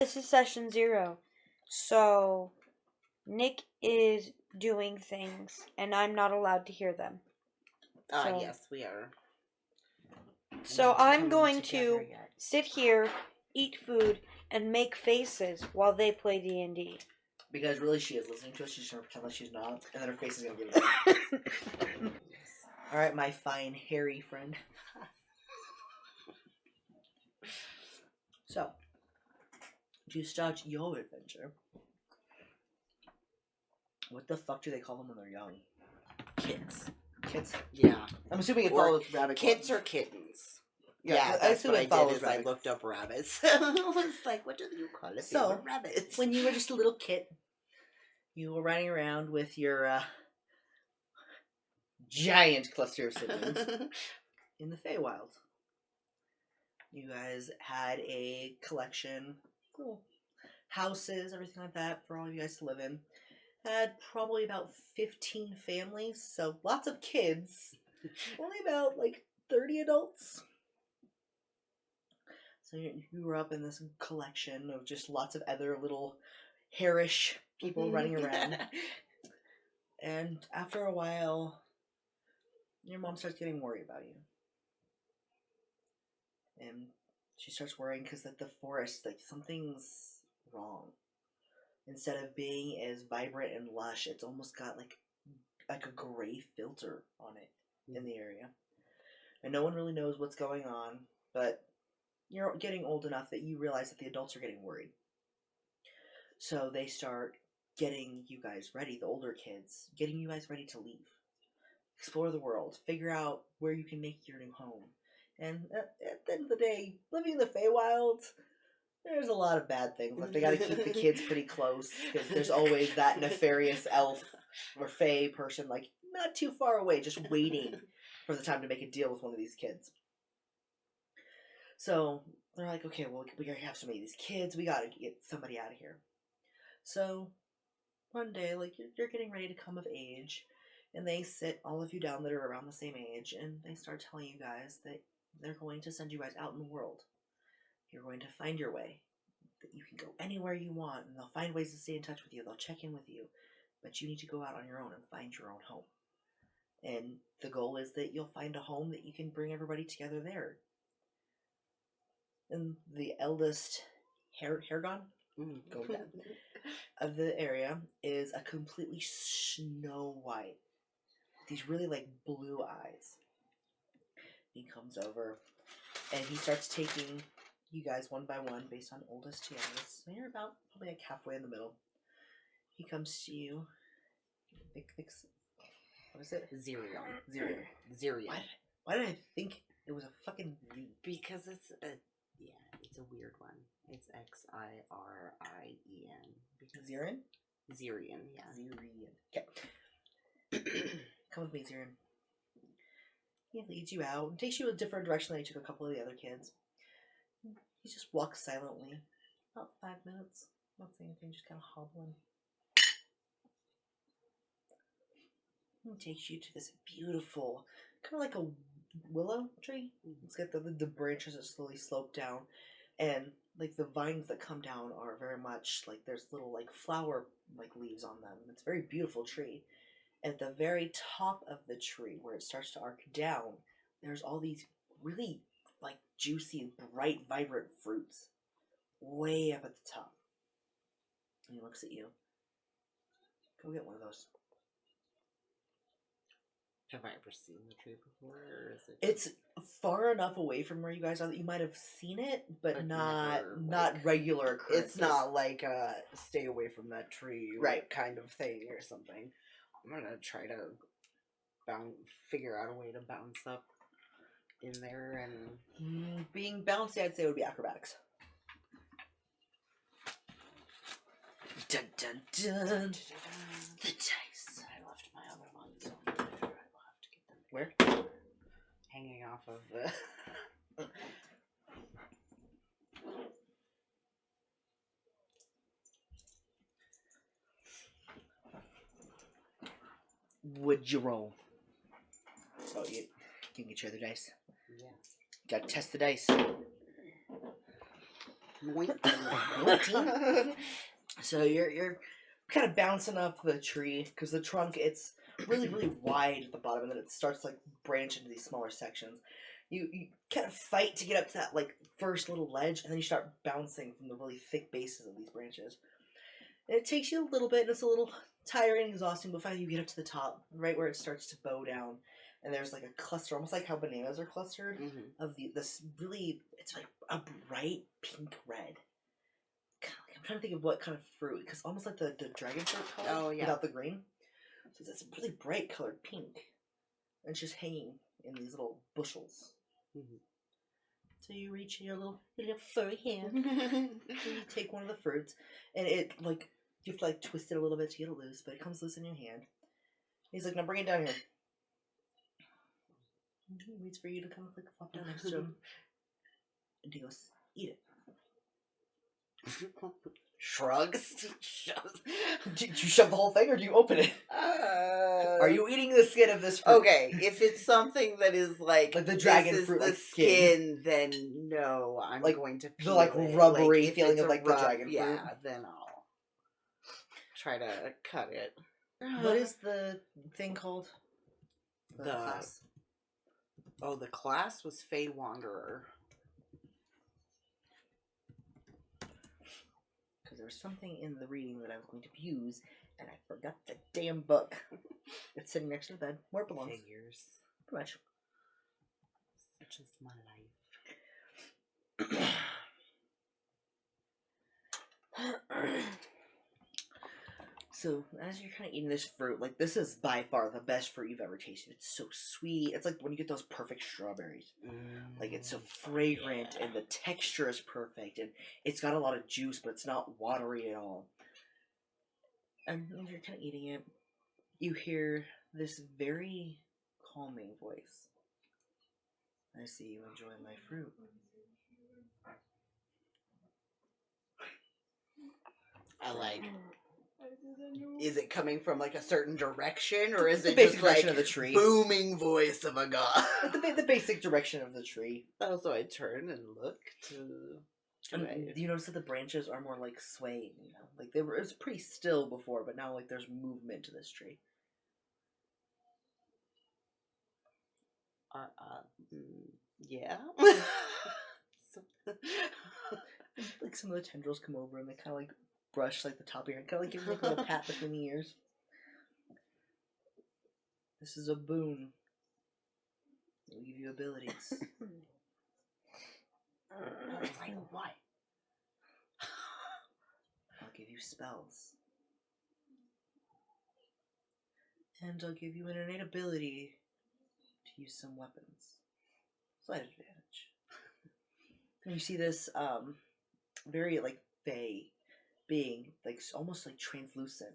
This is session 0. So, Nick is doing things, and I'm not allowed to hear them. Yes, we are. So, I'm going to sit here, eat food, and make faces while they play D&D. Because really she is listening to us, she's going to pretend like she's not, and then her face is going to get it. Alright, my fine hairy friend. So, to start your adventure, what the fuck do they call them when they're young? Kids. Kids? Yeah. I'm assuming it Or follows rabbit kids clubs. or kittens. Yeah, Yeah, I that's assume what I it did follows is I rabbit. looked up rabbits. I was like, what do you call it? So, rabbits. when you were just a little kid, you were running around with your giant cluster of siblings in the Feywild. You guys had a collection, cool houses, everything like that for all of you guys to live in. Had probably about 15 families, so lots of kids. Only about 30 adults. So you grew up in this collection of just lots of other little hairish people running around. And after a while, your mom starts getting worried about you. And she starts worrying because the forest, something's wrong. Instead of being as vibrant and lush, it's almost got like a gray filter on it in the area. And no one really knows what's going on, but you're getting old enough that you realize that the adults are getting worried. So they start getting you guys ready, the older kids, getting you guys ready to leave. Explore the world, figure out where you can make your new home. And at the end of the day, living in the Feywild, there's a lot of bad things. Like, they gotta keep the kids pretty close, because there's always that nefarious elf or fey person, not too far away, just waiting for the time to make a deal with one of these kids. So, they're like, okay, well, we gotta have so many of these kids, we gotta get somebody out of here. So, one day, you're getting ready to come of age, and they sit all of you down that are around the same age, and they start telling you guys that they're going to send you guys out in the world. You're going to find your way. That you can go anywhere you want, and they'll find ways to stay in touch with you. They'll check in with you. But you need to go out on your own and find your own home. And the goal is that you'll find a home that you can bring everybody together there. And the eldest Hairgon of the area is a completely snow white. These really blue eyes. He comes over and he starts taking you guys one by one based on oldest to youngest. So you're about probably halfway in the middle. He comes to you. What is it? Zerion. Why did I think it was a fucking V? Because it's a weird one. It's Xirien. Zerion? Zerion, yeah. Zerion. Okay. Come with me, Zerion. He leads you out and takes you a different direction than he took a couple of the other kids. He just walks silently. About 5 minutes. Not saying anything, just kind of hobbling. He takes you to this beautiful, kind of like a willow tree. It's got the branches that slowly slope down. And the vines that come down are very much there's little flower leaves on them. It's a very beautiful tree. At the very top of the tree, where it starts to arc down, there's all these really juicy, bright, vibrant fruits way up at the top. And he looks at you. Go get one of those. Have I ever seen the tree before, or is it? It's far enough away from where you guys are that you might have seen it, but not regular occurrences. It's not like a stay away from that tree, right, kind of thing or something. I'm gonna try to figure out a way to bounce up in there and being bouncy, I'd say, would be acrobatics. Dun dun dun. The dice. I left my other ones, so I will have to get them. Where? Hanging off of the. Would you roll? So you can get your other dice. Yeah. Gotta test the dice. So you're kind of bouncing up the tree because the trunk, it's really really wide at the bottom, and then it starts to, like, branch into these smaller sections. You kind of fight to get up to that, like, first little ledge, and then you start bouncing from the really thick bases of these branches. And it takes you a little bit, and it's a little tiring and exhausting, but finally you get up to the top, right where it starts to bow down, and there's like a cluster, almost like how bananas are clustered, of this really, it's like a bright pink red. I'm trying to think of what kind of fruit, because almost like the dragon fruit color, without the green. So it's really bright colored pink, and it's just hanging in these little bushels. So you reach in your little furry hand, and you take one of the fruits, and it, like, you have to, like, twist it a little bit to get it loose, but it comes loose in your hand. He's like, now bring it down here. And he waits for you to kind of, like, flop down next to him. And he goes, eat it. Shrugs. Do you shove the whole thing, or do you open it? Are you eating the skin of this fruit? Okay, if it's something that is like the dragon this is fruit, the like skin, then no, I'm like, going to the, peel like, it. rubbery if feeling it's of, like, the dragon fruit. Yeah, then I'll try to cut it. What is the thing called? The class? Oh, the class was Fey Wanderer. Because there was something in the reading that I was going to use, and I forgot the damn book. It's sitting next to the bed, where it belongs. Figures. Pretty much. Such is my life. So, as you're kind of eating this fruit, like, this is by far the best fruit you've ever tasted. It's so sweet. It's like when you get those perfect strawberries. Like, it's so fragrant, and the texture is perfect, and it's got a lot of juice, but it's not watery at all. And as you're kind of eating it, you hear this very calming voice. I see you enjoy my fruit. I like. Is it coming from, like, a certain direction, or is The it basic just direction like of the tree? Booming voice of a god? The basic direction of the tree. Oh, so I turn and look to. And you notice that the branches are more like swaying. You know? Like, it was pretty still before, but now, like, there's movement to this tree. Yeah. Like, some of the tendrils come over and they kind of, like, brush, like, the top of your head, kind of like give you, like, a little pat between the ears. This is a boon. It'll give you abilities. Like what? I'll give you spells. And I'll give you an innate ability to use some weapons. Slight advantage. And you see this very, like, fey being, like, almost like translucent.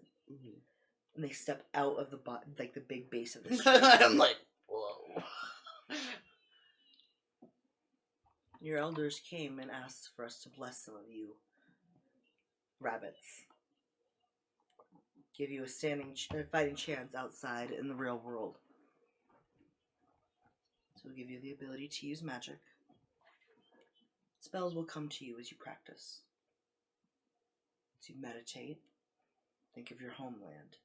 And they step out of the like the big base of this tree. I'm like, whoa. Your elders came and asked for us to bless some of you rabbits. Give you a fighting chance outside in the real world. So we'll give you the ability to use magic. Spells will come to you as you practice. As you meditate, think of your homeland.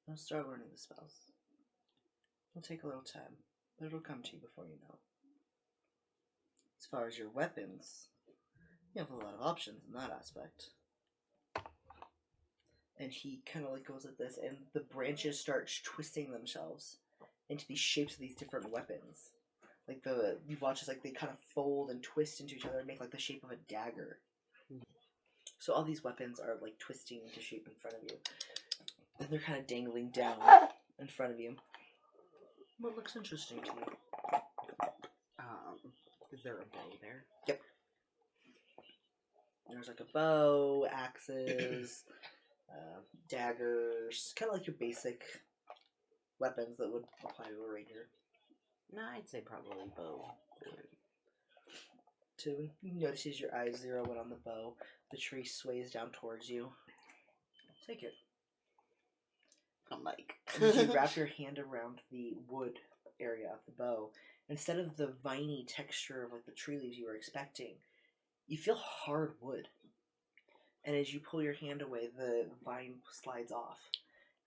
Don't start learning the spells. It'll take a little time, but it'll come to you before you know. As far as your weapons, you have a lot of options in that aspect. And he kind of, like, goes like this, and the branches start twisting themselves into these shapes of these different weapons. Like, you watch as, like, they kind of fold and twist into each other and make, like, the shape of a dagger. So all these weapons are, like, twisting into shape in front of you. And they're kind of dangling down in front of you. What looks interesting to you? Is there a bow there? Yep. There's, like, a bow, axes, daggers, kind of like your basic weapons that would apply to a ranger. No, I'd say probably bow. Two. You notice as your eyes zero in on the bow, the tree sways down towards you. Take it. I'm like... As you wrap your hand around the wood area of the bow, instead of the viney texture of, like, the tree leaves you were expecting, you feel hard wood. And as you pull your hand away, the vine slides off.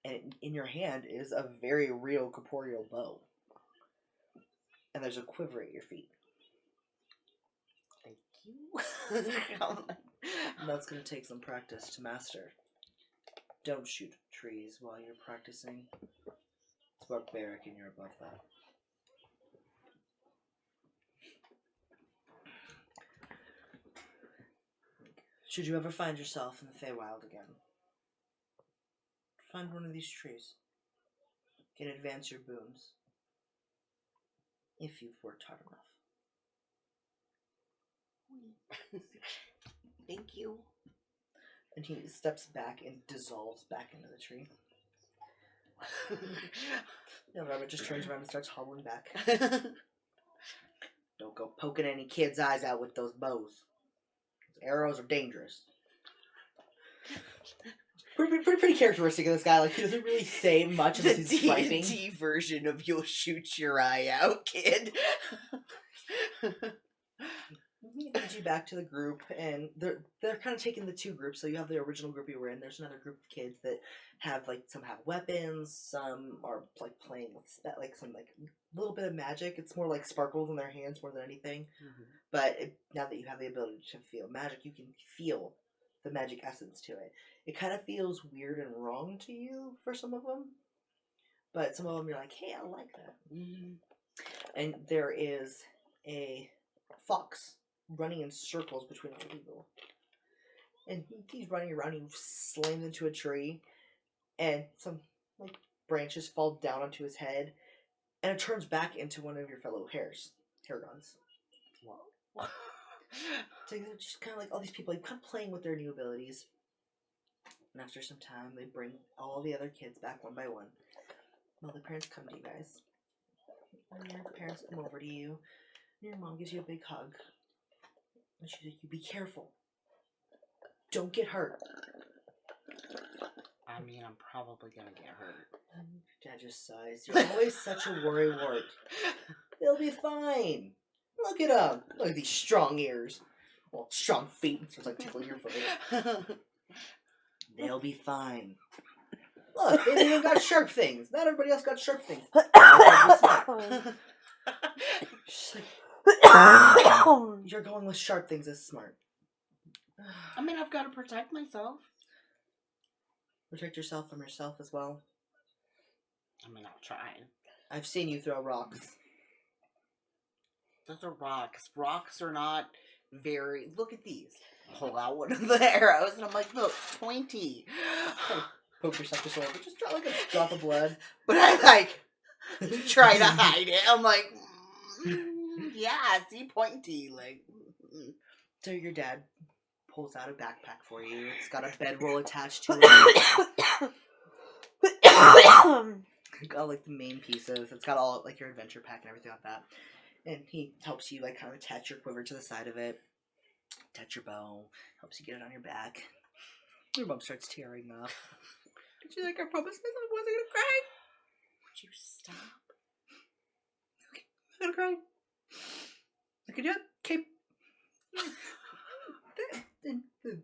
And in your hand is a very real corporeal bow. And there's a quiver at your feet. Thank you. And that's going to take some practice to master. Don't shoot trees while you're practicing. It's barbaric and you're above that. Should you ever find yourself in the Feywild again, find one of these trees. Can advance your boons. If you've worked hard enough. Thank you. And he steps back and dissolves back into the tree. Robert just turns around and starts hobbling back. Don't go poking any kid's eyes out with those bows. Arrows are dangerous. Pretty characteristic of this guy. Like, he doesn't really say much The unless he's fighting. D&D version of "you'll shoot your eye out, kid." He leads you back to the group, and they're kind of taking the two groups. So you have the original group you were in. There's another group of kids that have, like, some have weapons, some are like playing with like some like little bit of magic. It's more like sparkles in their hands more than anything. Mm-hmm. But now that you have the ability to feel magic, you can feel the magic essence to it. It kind of feels weird and wrong to you for some of them, but some of them you're like, hey, I like that. Mm-hmm. And there is a fox running in circles between all the people. And he's running around, he slams into a tree, and some like branches fall down onto his head, and it turns back into one of your fellow Haragons. Wow. So they're just kind of like all these people, like, kind of playing with their new abilities. And after some time, they bring all the other kids back one by one. Well, the parents come to you guys. And your parents come over to you. And your mom gives you a big hug. And she's like, you be careful. Don't get hurt. I mean, I'm probably gonna get hurt. Dad just sighs. You're always such a worrywart. They'll be fine. Look at them. Look at these strong ears. Well, strong feet. So it's like tickling your foot. They'll be fine. Look, they even got sharp things. Not everybody else got sharp things. She's like, you're going with sharp things is smart. I mean, I've got to protect myself. Protect yourself from yourself as well. I mean, I'll try. I've seen you throw rocks. Those are rocks. Rocks are not very... Look at these. Pull out one of the arrows, and I'm like, look, pointy. Poke yourself just a little bit. Just drop like a drop of blood. But I, like, try to hide it. I'm like, yeah, see, pointy. Like, So your dad pulls out a backpack for you. It's got a bedroll attached to it. It's got, like, the main pieces. It's got all, like, your adventure pack and everything like that. And he helps you, like, kind of attach your quiver to the side of it. Attach your bow. Helps you get it on your back. Your mom starts tearing up. She's like, I promised myself I wasn't gonna cry. would you stop? Okay, I'm gonna cry. Look at you. Okay. And the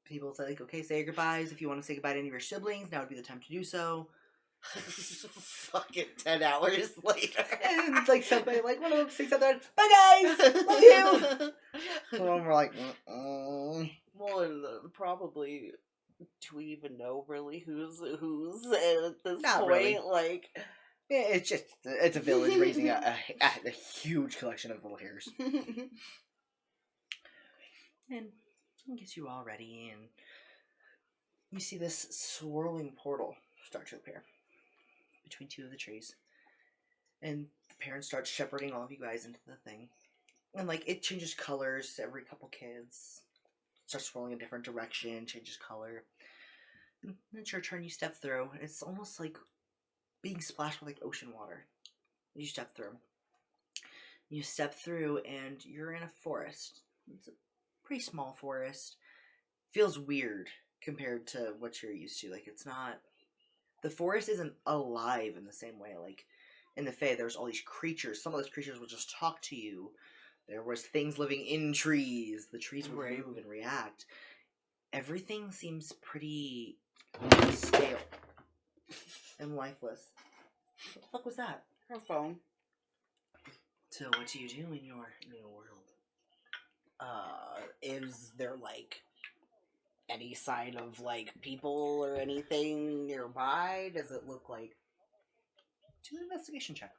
people say, like, okay, say your goodbyes. If you want to say goodbye to any of your siblings, now would be the time to do so. Fucking 10 hours later. And it's like somebody, like, one of them sings out there, bye guys, love you. Some of them were like, Well, and probably, do we even know really who's at this Not point? really. Like, yeah, it's a village raising a huge collection of little hairs. And he gets you all ready, and you see this swirling portal start to appear between two of the trees. And the parents start shepherding all of you guys into the thing. And, like, it changes colors every couple kids. Starts swirling in a different direction, changes color. And then it's your turn, you step through, and it's almost like being splashed with, like, ocean water. You step through. You step through, and you're in a forest. It's a pretty small forest. Feels weird compared to what you're used to. Like, it's not... The forest isn't alive in the same way. Like, in the Fae, there's all these creatures. Some of those creatures will just talk to you. There was things living in trees. The trees would Right. move and react. Everything seems pretty stale and lifeless. What the fuck was that? Her phone. So what do you do in your world? Is there like any sign of like people or anything nearby? Does it look like Do an investigation check.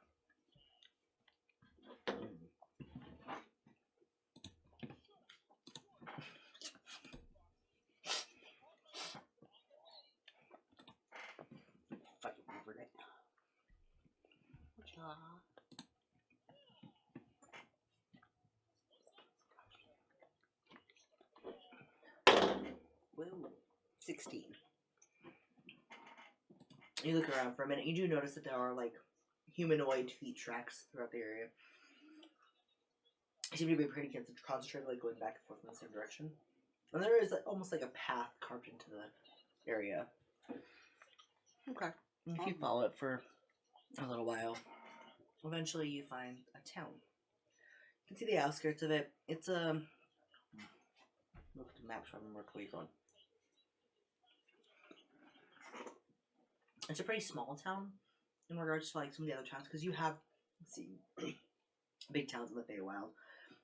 fighting over it? Woo. 16. You look around for a minute. You do notice that there are like humanoid feet tracks throughout the area. They seem to be pretty concentrated, like going back and forth in the same direction. And there is almost like a path carved into the area. Okay. And if you follow it for a little while, eventually you find a town. You can see the outskirts of it. It's a look at the map so I remember where you're going. It's a pretty small town in regards to like some of the other towns because you have big towns in the Feywild.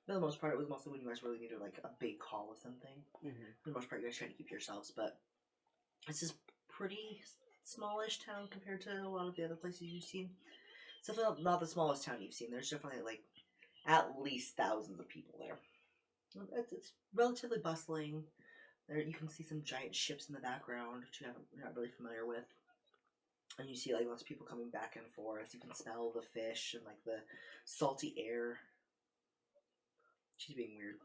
For the most part, it was mostly when you guys really needed like a big call with something. Mm-hmm. For the most part, you guys try to keep yourselves, but it's this pretty smallish town compared to a lot of the other places you've seen. It's definitely not the smallest town you've seen. There's definitely like at least thousands of people there. It's relatively bustling. There you can see some giant ships in the background, which you're not really familiar with. And you see like lots of people coming back and forth. You can smell the fish and like the salty air. She's being weird.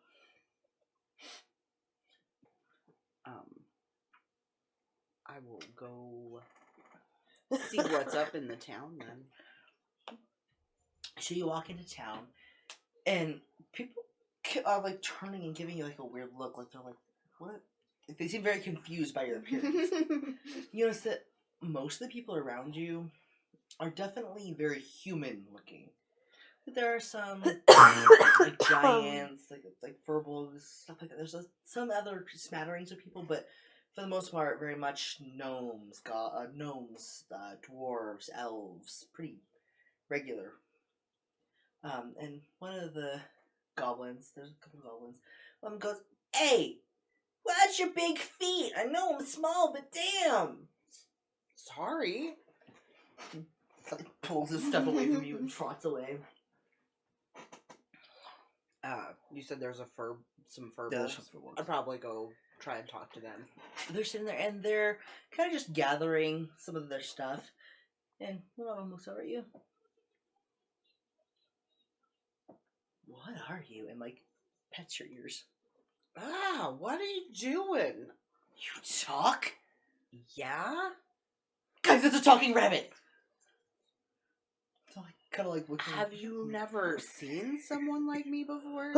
I will go see what's up in the town then. So you walk into town, and people are like turning and giving you like a weird look, like they're like, "What?" Like, they seem very confused by your appearance. You notice that most of the people around you are definitely very human looking. But there are some like giants, like furbolgs, stuff like that. There's some other smatterings of people, but for the most part, very much gnomes, dwarves, elves, pretty regular. And one of the goblins, there's a couple of goblins, goes, "Hey, watch your big feet. I know I'm small, but damn." Sorry. Pulls his stuff away from you and trots away. You said there's some fur Yeah, balls. there's some furbolgs. I'd probably go try and talk to them. They're sitting there and they're kind of just gathering some of their stuff. And one of them looks over at you. "What are you?" And like pets your ears. What are you doing? "You talk? Yeah? Guys, it's a talking rabbit!" So I kind of like looking. Have you never seen someone like me before?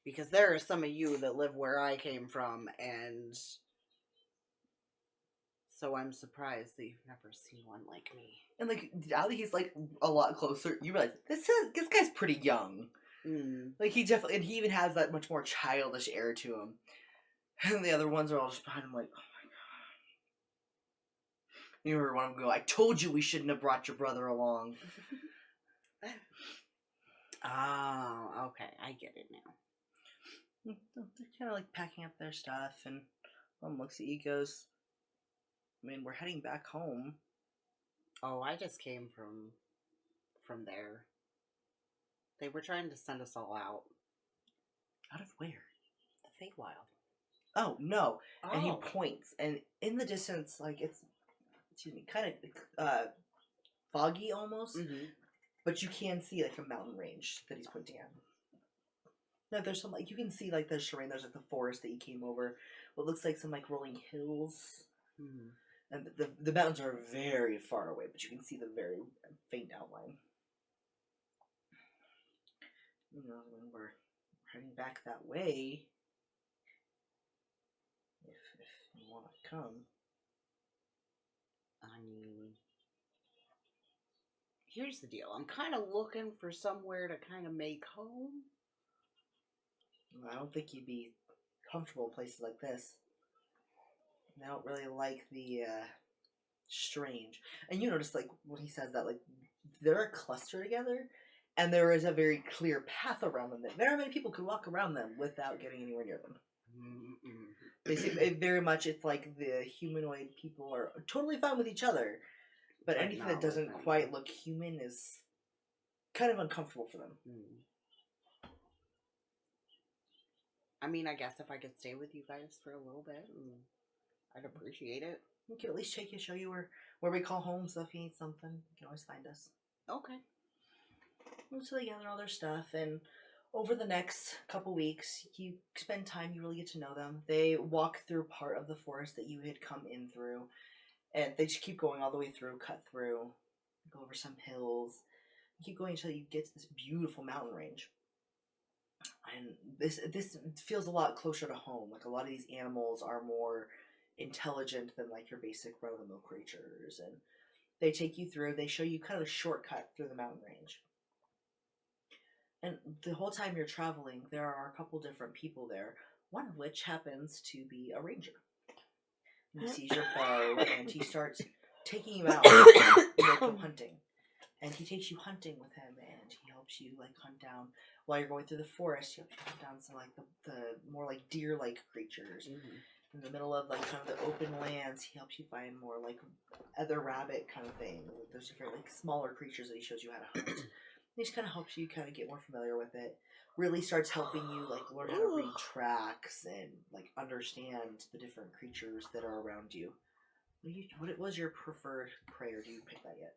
Because there are some of you that live where I came from, and so I'm surprised that you've never seen one like me. And like now that he's like a lot closer, you realize this guy's pretty young. Like he definitely, and he even has that much more childish air to him. And the other ones are all just behind him, like, "Oh my god!" You heard one of them go, "I told you we shouldn't have brought your brother along." Oh, okay, I get it now. They're kind of like packing up their stuff, and one looks at you, goes, "I mean, we're heading back home." Oh, I just came from there. They were trying to send us all out. Out of where? The Feywild. Oh no! Oh. And he points, and in the distance, like it's, excuse me, kind of foggy almost, but you can see like a mountain range that he's pointing at. No, there's some like you can see like the terrain. There's like the forest that you came over. What looks like some like rolling hills, and the mountains are very far away, but you can see the very faint outline. You know, when we're heading back that way, if you want to come. I mean, here's the deal. I'm kind of looking for somewhere to kind of make home. I don't think you'd be comfortable in places like this. I don't really like the strange. And you notice, like, when he says that, like, they're a cluster together, and there is a very clear path around them that very many people could walk around them without getting anywhere near them. They seem very much, it's like the humanoid people are totally fine with each other, but Like, anything not that doesn't with quite look human is kind of uncomfortable for them. I mean, I guess if I could stay with you guys for a little bit, I'd appreciate it. We can at least take you, show you where we call home, so if you need something, you can always find us. Okay. So they gather all their stuff, and over the next couple weeks, you spend time, you really get to know them. They walk through part of the forest that you had come in through, and they just keep going all the way through, cut through, go over some hills. You keep going until you get to this beautiful mountain range. And this feels a lot closer to home. Like, a lot of these animals are more intelligent than, like, your basic run-of-the-mill creatures. And they take you through, they show you kind of a shortcut through the mountain range. And the whole time you're traveling, there are a couple different people there, one of which happens to be a ranger. He sees your bow, and he starts taking you out and go hunting. And he takes you hunting with him, and he helps you, like, hunt down, while you're going through the forest, he helps you hunt down some, like, the more, like, deer-like creatures. In the middle of, like, kind of the open lands, he helps you find more, like, other rabbit kind of thing. Those different, like, smaller creatures that he shows you how to hunt. He just kind of helps you kind of get more familiar with it. Really starts helping you, like, learn how to read tracks and, like, understand the different creatures that are around you. What was your preferred prey, or do you pick that yet?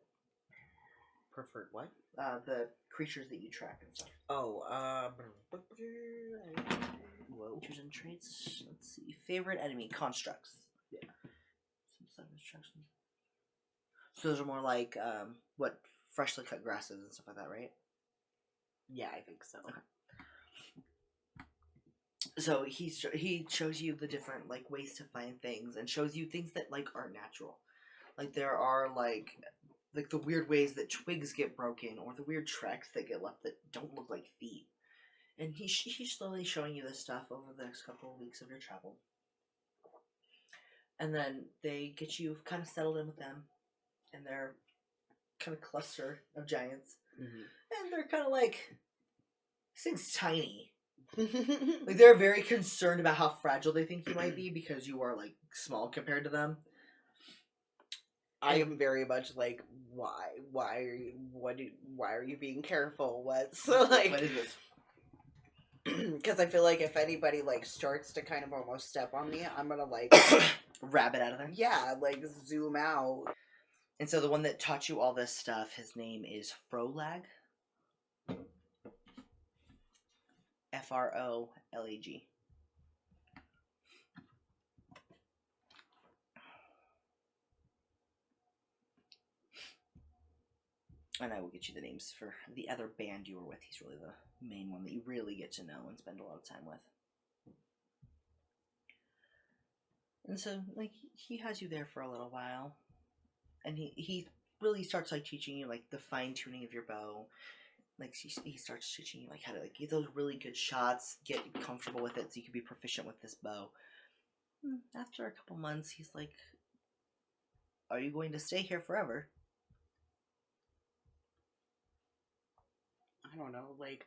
Preferred what? The creatures that you track and stuff. Features and traits. Let's see. Favorite enemy constructs. Yeah. Some sudden instructions. So those are more like what, freshly cut grasses and stuff like that, right? Yeah, I think so. Okay. So he shows you the different, like, ways to find things, and shows you things that, like, aren't natural. Like, there are like the weird ways that twigs get broken, or the weird tracks that get left that don't look like feet. And he's slowly showing you this stuff over the next couple of weeks of your travel. And then they get you kind of settled in with them, and they're kind of cluster of giants. And they're kind of like, this thing's tiny. Like, they're very concerned about how fragile they think you might be, because you are, like, small compared to them. I am very much like, why are you being careful? What's like, what is this? Because I feel like if anybody, like, starts to kind of almost step on me, I'm gonna, like, Rabbit out of there. Yeah, like, zoom out. And so the one that taught you all this stuff, his name is Frolag. Frolag. And I will get you the names for the other band you were with. He's really the main one that you really get to know and spend a lot of time with. And so, like, he has you there for a little while. And he really starts, like, teaching you, like, the fine-tuning of your bow. Like, he starts teaching you, like, how to, like, get those really good shots, get comfortable with it so you can be proficient with this bow. After a couple months, he's like, are you going to stay here forever? I don't know, like,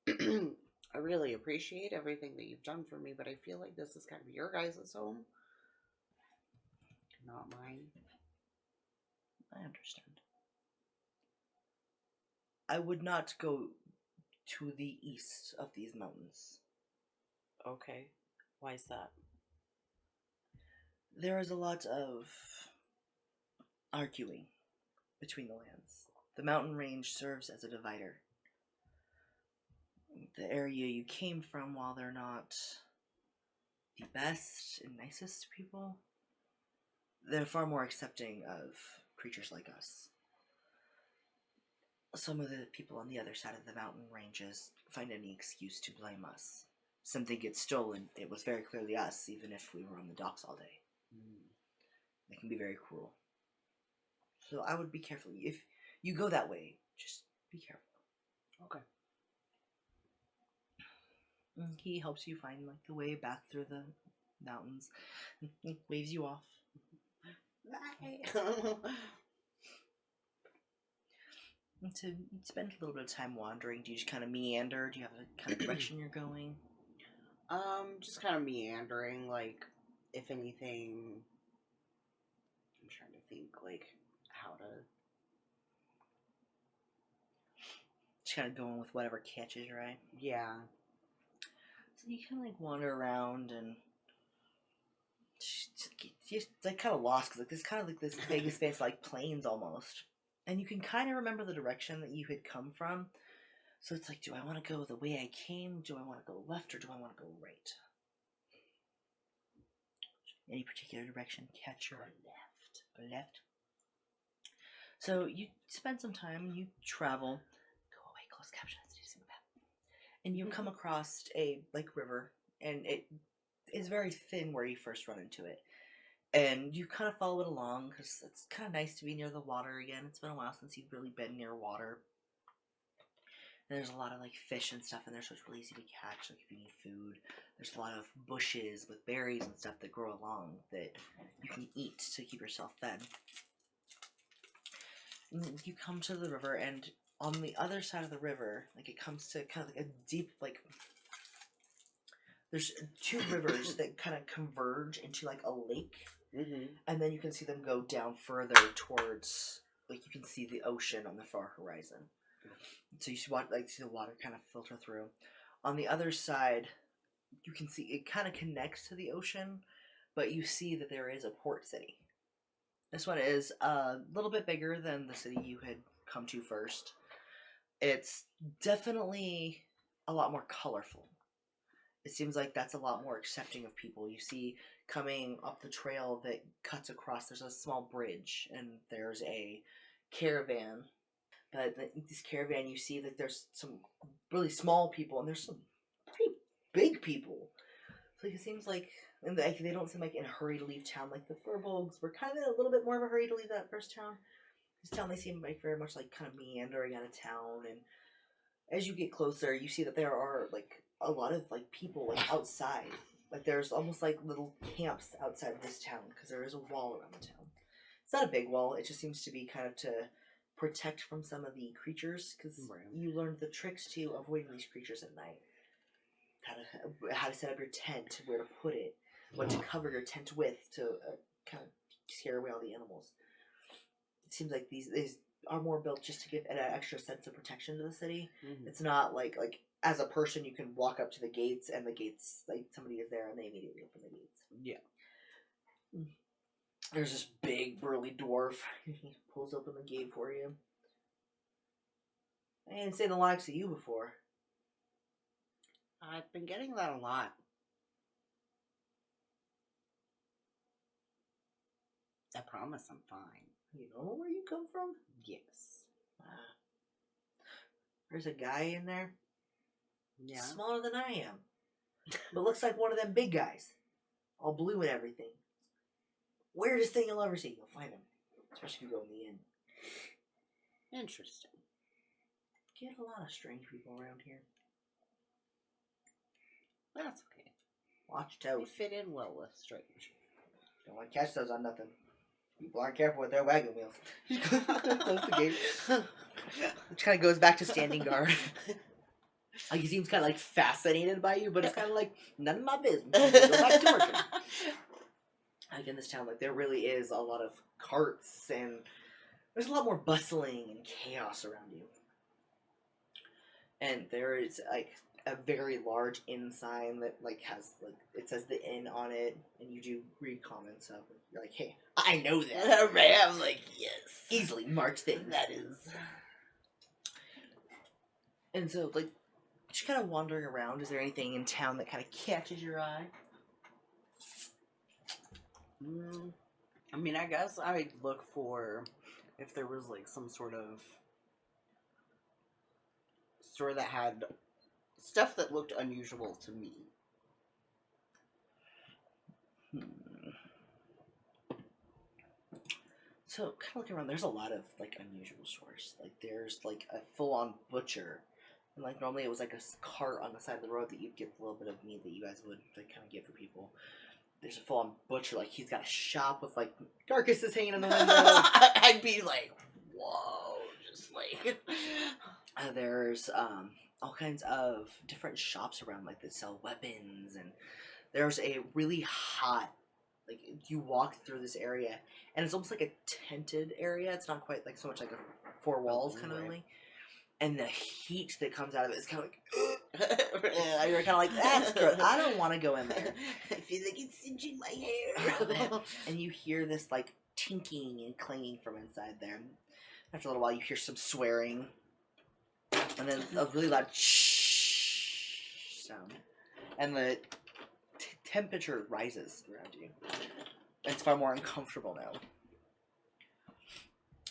I really appreciate everything that you've done for me, but I feel like this is kind of your guys' home, not mine. I understand. I would not go to the east of these mountains. Okay. Why is that? There is a lot of arguing between the lands. The mountain range serves as a divider. The area you came from, while they're not the best and nicest people, they're far more accepting of creatures like us. Some of the people on the other side of the mountain ranges find any excuse to blame us. Something gets stolen, it was very clearly us, even if we were on the docks all day. They can be very cruel. So I would be careful. If You go that way. Just be careful. Okay. He helps you find like the way back through the mountains. He waves you off. Bye. And so you spend a little bit of time wandering. Do you just kind of meander? Do you have a kind of direction you're going? Just kind of meandering, like, if anything, I'm trying to think, like, how to... Just kind of going with whatever catches your eye. Yeah. So you kind of like wander around and just like kind of lost because like this kind of like this big expanse like plains almost, and you can kind of remember the direction that you had come from. So it's like, do I want to go the way I came? Do I want to go left or do I want to go right? Any particular direction? Catch your left. Left. So you spend some time. You travel. Go away. Close caption. And you come across a like river, and it is very thin where you first run into it. And you kind of follow it along because it's kind of nice to be near the water again. It's been a while since you've really been near water. And there's a lot of like fish and stuff in there, so it's really easy to catch. Like if you need food, there's a lot of bushes with berries and stuff that grow along that you can eat to keep yourself fed. And you come to the river, and on the other side of the river, like it comes to kind of like a deep like. There's two rivers that kind of converge into like a lake. Mm-hmm. And then you can see them go down further towards, like you can see the ocean on the far horizon. So you see the water kind of filter through. On the other side, you can see it kind of connects to the ocean, but you see that there is a port city. This one is a little bit bigger than the city you had come to first. It's definitely a lot more colorful. It seems like that's a lot more accepting of people. You see coming up the trail that cuts across, there's a small bridge, and there's a caravan. But this caravan, you see that there's some really small people, and there's some pretty big people. So it seems like, and they don't seem like in a hurry to leave town. Like the Furbolgs were kind of in a little bit more of a hurry to leave that first town. This town, they seem like very much like kind of meandering out of town, and as you get closer, you see that there are like a lot of like people like outside. Like there's almost like little camps outside of this town because there is a wall around the town. It's not a big wall. It just seems to be kind of to protect from some of the creatures because you learned the tricks to avoiding these creatures at night. How to set up your tent, where to put it, what to cover your tent with to kind of scare away all the animals. It seems like these are more built just to give an extra sense of protection to the city. Mm-hmm. It's not like as a person you can walk up to the gates and the gates like somebody is there and they immediately open the gates. Yeah. There's this big burly dwarf. He pulls open the gate for you. I ain't seen the likes of you before. I've been getting that a lot. I promise I'm fine. You know where you come from? Yes. There's a guy in there. Yeah. Smaller than I am. But looks like one of them big guys. All blue and everything. Weirdest thing you'll ever see. You'll find him. Especially if you go in the inn. Interesting. Get a lot of strange people around here. That's okay. Watch toes. We fit in well with strange. Don't want to catch those on nothing. People aren't careful with their wagon wheels. Close the gate. Which kind of goes back to standing guard. Like he seems kind of like fascinated by you, but it's kind of like none of my business. Go back to working. Like in this town, like there really is a lot of carts and there's a lot more bustling and chaos around you. And there is like a very large inn sign that like has like it says the inn on it, and you do read comments of it. You're like, hey, I know that. Right, I'm like, yes. Easily March thing. That is. And so like just kind of wandering around, is there anything in town that kind of catches your eye? I mean, I guess I'd look for if there was like some sort of store that had stuff that looked unusual to me. So, kind of looking around, there's a lot of, like, unusual stores. Like, there's, like, a full-on butcher. And, like, normally it was, like, a cart on the side of the road that you'd get a little bit of meat that you guys would, like, kind of get for people. There's a full-on butcher. Like, he's got a shop with, like, carcasses hanging in the window. I'd be like, whoa, just like... There's, all kinds of different shops around, like, that sell weapons. And there's a really hot... Like, you walk through this area, and it's almost like a tented area. It's not quite, like, so much like a four walls kind of right. thing. And the heat that comes out of it is kind of like, you're kind of like, that's gross. I don't want to go in there. I feel like it's singeing my hair. And you hear this, like, tinking and clanging from inside there. After a little while, you hear some swearing. And then a really loud shh sound. And the temperature rises around you. It's far more uncomfortable now.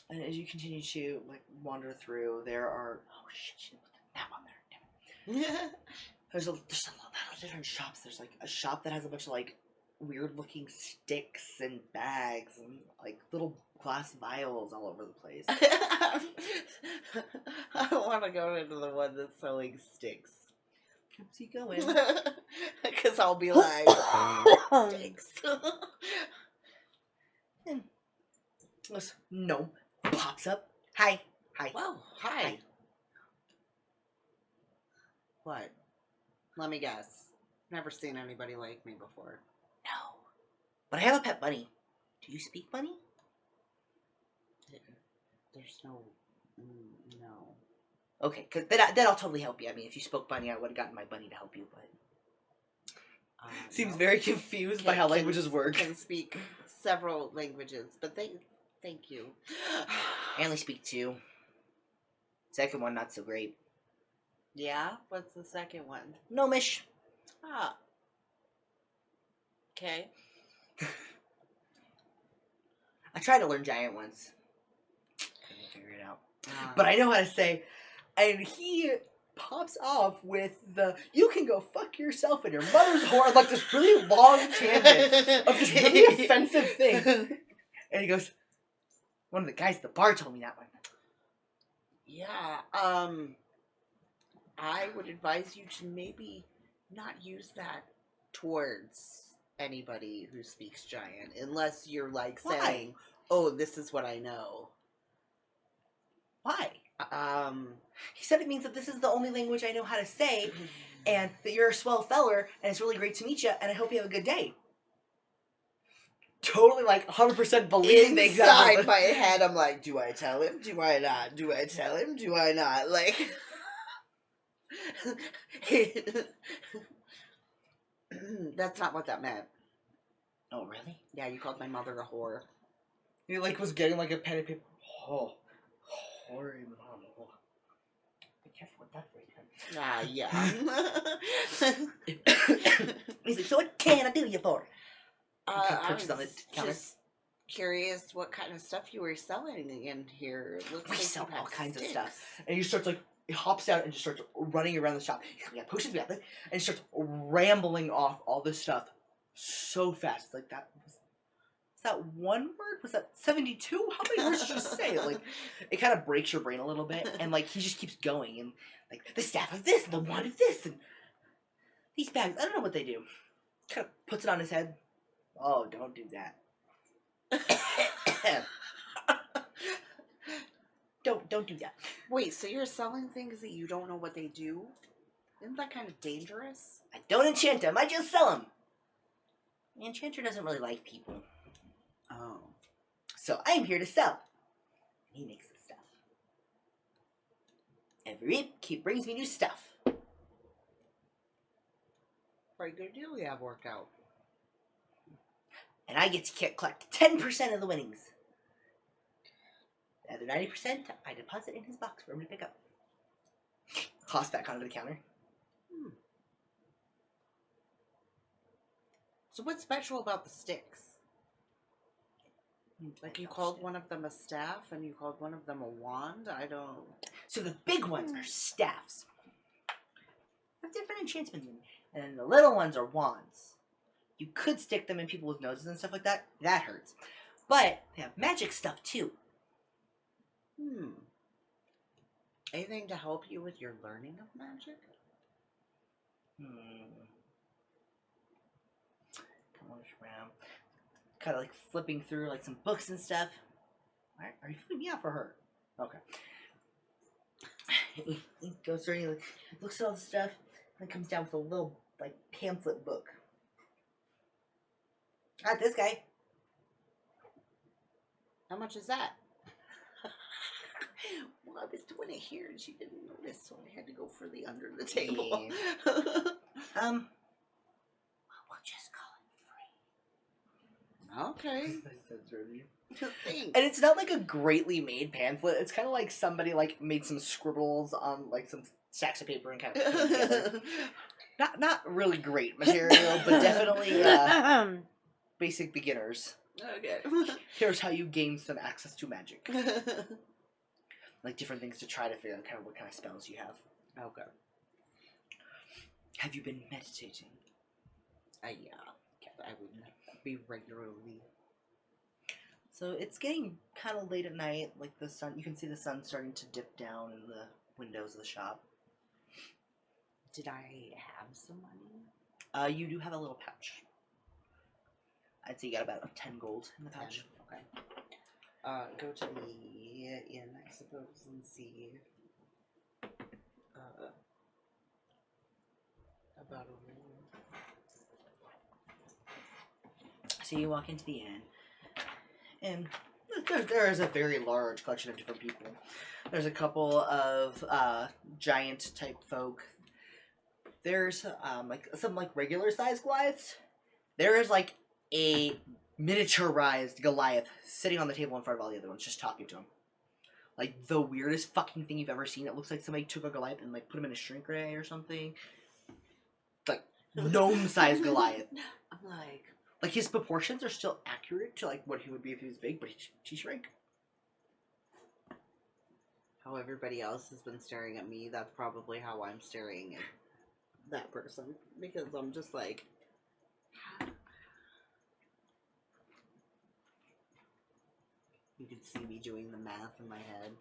And as you continue to, like, wander through, there are... Oh, shit, she put the nap on there. Damn it. There's a lot of different shops. There's, like, a shop that has a bunch of, like, weird-looking sticks and bags and, like, little glass vials all over the place. I don't want to go into the one that's selling sticks. Keeps you going. Because I'll be like, sticks. And this gnome pops up. Hi. Hi. Well, hi. What? Let me guess. Never seen anybody like me before. No. But I have a pet bunny. Do you speak bunny? There's no... no. Okay, because that'll totally help you. I mean, if you spoke bunny, I would have gotten my bunny to help you, but... Seems no. very confused by how languages work. Can speak several languages, but thank you. I only speak 2. Second one, not so great. Yeah? What's the second one? Gnomish. Ah. Okay. I tried to learn giant once. Couldn't figure it out. Ah. But I know how to say, and he pops off with the, you can go fuck yourself and your mother's whore, like this really long tangent of this really offensive thing. And he goes, one of the guys at the bar told me that one. Yeah, I would advise you to maybe not use that towards anybody who speaks giant, unless you're like Why? saying, oh, this is what I know. Why? He said it means that this is the only language I know how to say, and that you're a swell feller, and it's really great to meet you, and I hope you have a good day. Totally, like, 100% believing the exact... Inside my head, I'm like, do I tell him? Do I not? Do I tell him? Do I not? Like... That's not what that meant. Oh, really? Yeah, you called my mother a whore. He, like, was getting, like, a pen and paper. Oh, whore, mama. Be careful with that phrase. Ah, yeah. He's like, so what can I do you for? I Perches on was the counter. just curious what kind of stuff you were selling in here. It looks We like sell you all have kinds of sticks. stuff. And he starts, like, he hops out and just starts running around the shop. We got potions, we got this. And he starts rambling off all this stuff so fast. It's like, that was that one word? Was that 72? How many words did you just say? Like, it kind of breaks your brain a little bit. And, like, he just keeps going. And, like, the staff of this, and the wand of this, and these bags. I don't know what they do. Kind of puts it on his head. Oh, don't do that. Don't do that. Wait, so you're selling things that you don't know what they do? Isn't that kind of dangerous? I don't enchant them. I just sell them. The enchanter doesn't really like people. Oh. So I'm here to sell. He makes the stuff. Every week, he brings me new stuff. Pretty good deal we have worked out. And I get to collect 10% of the winnings. The other 90%, I deposit in his box for him to pick up. Toss back onto the counter. So what's special about the sticks? Like you called one of them a staff and you called one of them a wand? I don't... So the big ones are staffs. They have different enchantments in them. And then the little ones are wands. You could stick them in people's noses and stuff like that. That hurts. But they have magic stuff too. Anything to help you with your learning of magic? Come on, around. Kind of like flipping through like some books and stuff. Alright, are you flipping me out for her? Okay. He goes through and he like, looks at all the stuff and comes down with a little like pamphlet book. Not this guy. How much is that? Well, I was doing it here and she didn't notice, so I had to go for the under the table. We'll just call it free. Okay. Thanks. And it's not like a greatly made pamphlet. It's kind of like somebody like made some scribbles on like some stacks of paper and kind of put it together. Not really great material, but definitely basic beginners. Okay. Here's how you gain some access to magic. Like different things to try to figure out kind of what kind of spells you have. Okay. Have you been meditating? Yeah. I would be regularly. So it's getting kind of late at night. Like the sun, you can see the sun starting to dip down in the windows of the shop. Did I have some money? You do have a little pouch. I'd say you got about 10 gold in the pouch. 10, okay. Go to the inn, I suppose, and see about a room. So you walk into the inn, and there is a very large collection of different people. There's a couple of giant type folk. There's like some like regular sized Goliaths. There is like a miniaturized Goliath sitting on the table in front of all the other ones, just talking to him. Like the weirdest fucking thing you've ever seen. It looks like somebody took a Goliath and like put him in a shrink ray or something. Like gnome-sized Goliath. I'm like his proportions are still accurate to like what he would be if he was big, but he shrank. how everybody else has been staring at me. That's probably how I'm staring at that person, because I'm just like, you could see me doing the math in my head.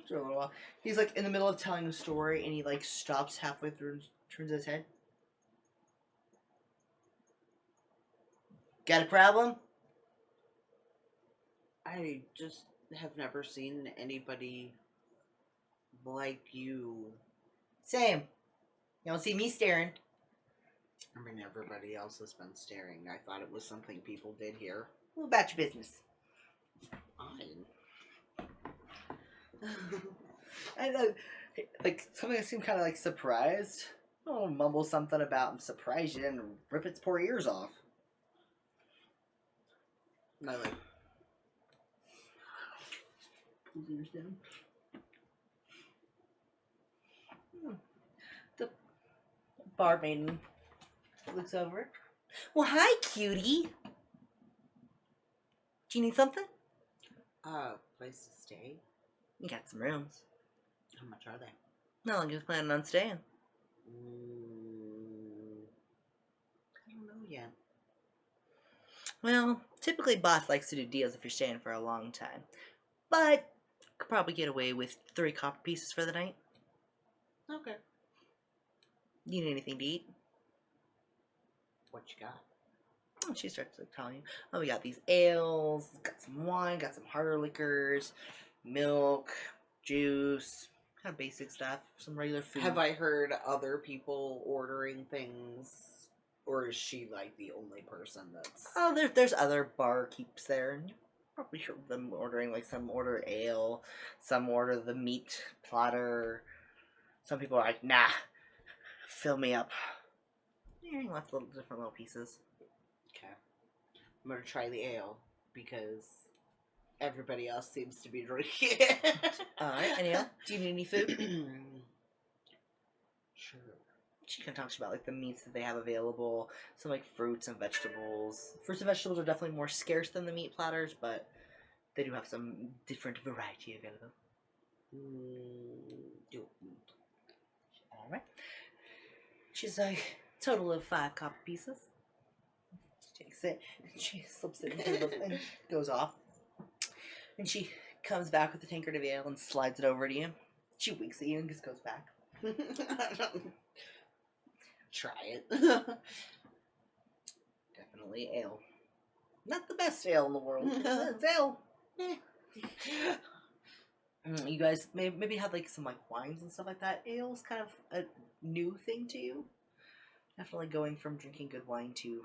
For a little while. He's like in the middle of telling a story and he like stops halfway through and turns his head. Got a problem? I just have never seen anybody like you. Same. You don't see me staring. I mean, everybody else has been staring. I thought it was something people did here. What about your business? Fine. I know. Like, something that seemed kind of like surprised. Oh, mumble something about I'm surprised you didn't rip its poor ears off. And I like, Pulls ears down. The bar maiden looks over. Well, hi, cutie. Do you need something? place to stay? You got some rooms. How much are they? How long are you planning on staying? I don't know yet. Well, typically boss likes to do deals if you're staying for a long time. But could probably get away with 3 copper pieces for the night. Okay. You need anything to eat? What you got? And she starts like telling you, oh, we got these ales, got some wine, got some harder liquors, milk, juice, kind of basic stuff, some regular food. Have I heard other people ordering things, or is she like the only person that's... Oh, there's other barkeeps there, and you probably hear them ordering, like some order ale, some order the meat platter. Some people are like, nah, fill me up. You're hearing lots of different little pieces. Okay. I'm gonna try the ale, because everybody else seems to be drinking it. Alright, any else? Do you need any food? Sure. She kind of talks about like the meats that they have available, some like fruits and vegetables. Fruits and vegetables are definitely more scarce than the meat platters, but they do have some different variety available. Alright. She's like, Total of 5 copper pieces. She takes it, she slips it into the and goes off. And she comes back with the tankard of ale and slides it over to you. She winks at you and just goes back. Try it. Definitely ale. Not the best ale in the world. It's ale. You guys maybe had like some like wines and stuff like that. Ale's kind of a new thing to you. Definitely going from drinking good wine to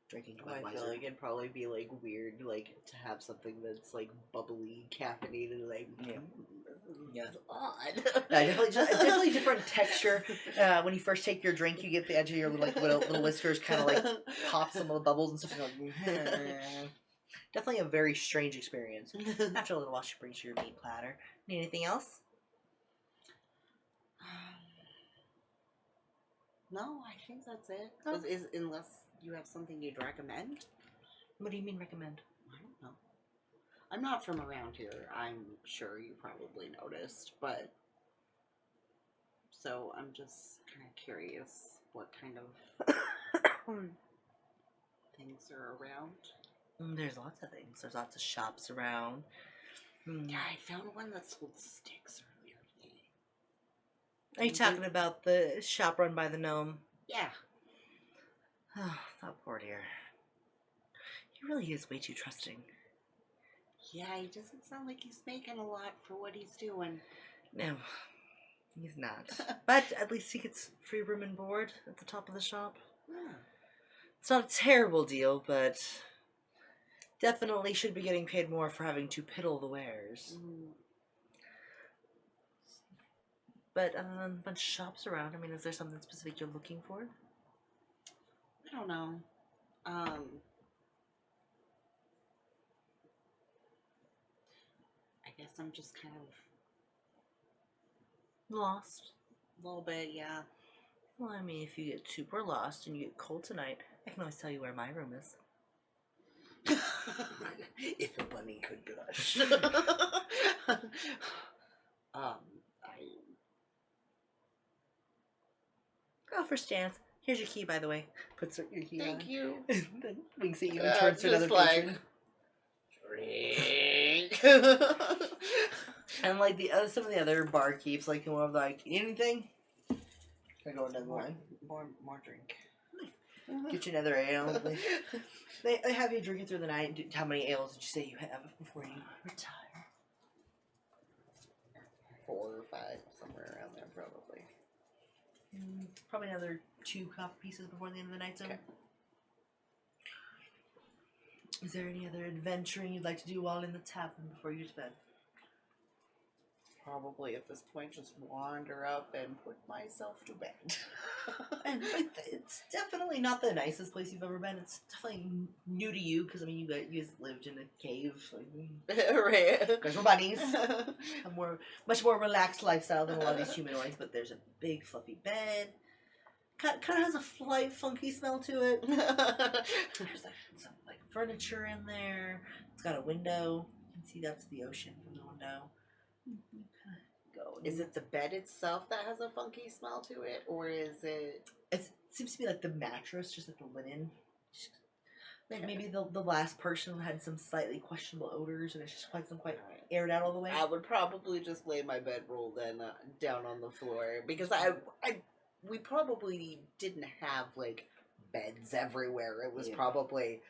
drinking I Budweiser. feel like it'd probably be like weird, like to have something that's like bubbly, caffeinated, like Yeah. odd. Yeah, definitely different texture. When you first take your drink, you get the edge of your little whiskers kind of like pop some of the bubbles and stuff. And you're like, definitely a very strange experience. After a little while, she brings you your meat platter. Need anything else? No, I think that's it. Oh. Unless you have something you'd recommend. What do you mean recommend? I don't know. I'm not from around here. I'm sure you probably noticed, but so I'm just kind of curious what kind of things are around. There's lots of things. There's lots of shops around. Yeah, I found one that sold sticks earlier today. Are you talking about the shop run by the gnome? Yeah. Oh, that poor dear. He really is way too trusting. Yeah, he doesn't sound like he's making a lot for what he's doing. No, he's not. But at least he gets free room and board at the top of the shop. Yeah. It's not a terrible deal, but definitely should be getting paid more for having to piddle the wares. But a bunch of shops around. I mean, is there something specific you're looking for? I don't know. I guess I'm just kind of Lost. a little bit, yeah. Well, I mean, if you get super lost and you get cold tonight, I can always tell you where my room is. If a bunny could blush. Go for stance. Here's your key, by the way. Puts your key on. Thank you. Then winks at you and turns to another patron. And like some of the other barkeeps, like more of like anything. I go another line. More drink. Get you another ale. They have you drinking through the night. How many ales did you say you have before you retire? 4 or 5, somewhere around there, probably. Probably another 2 copper pieces before the end of the night zone. Okay. Is there any other adventuring you'd like to do while in the tavern before you go to bed? Probably at this point just wander up and put myself to bed. And it's definitely not the nicest place you've ever been. It's definitely new to you because I mean you guys lived in a cave. Right. You guys were bunnies. A much more relaxed lifestyle than a lot of these humanoids. But there's a big fluffy bed. Kind of has a slight funky smell to it. There's some furniture in there. It's got a window. You can see that's the ocean from the window. Is it the bed itself that has a funky smell to it, or is it? It seems to be like the mattress, just like the linen. Like maybe the last person had some slightly questionable odors, and it's just quite aired out all the way. I would probably just lay my bedroll then down on the floor because we probably didn't have like beds everywhere. It was probably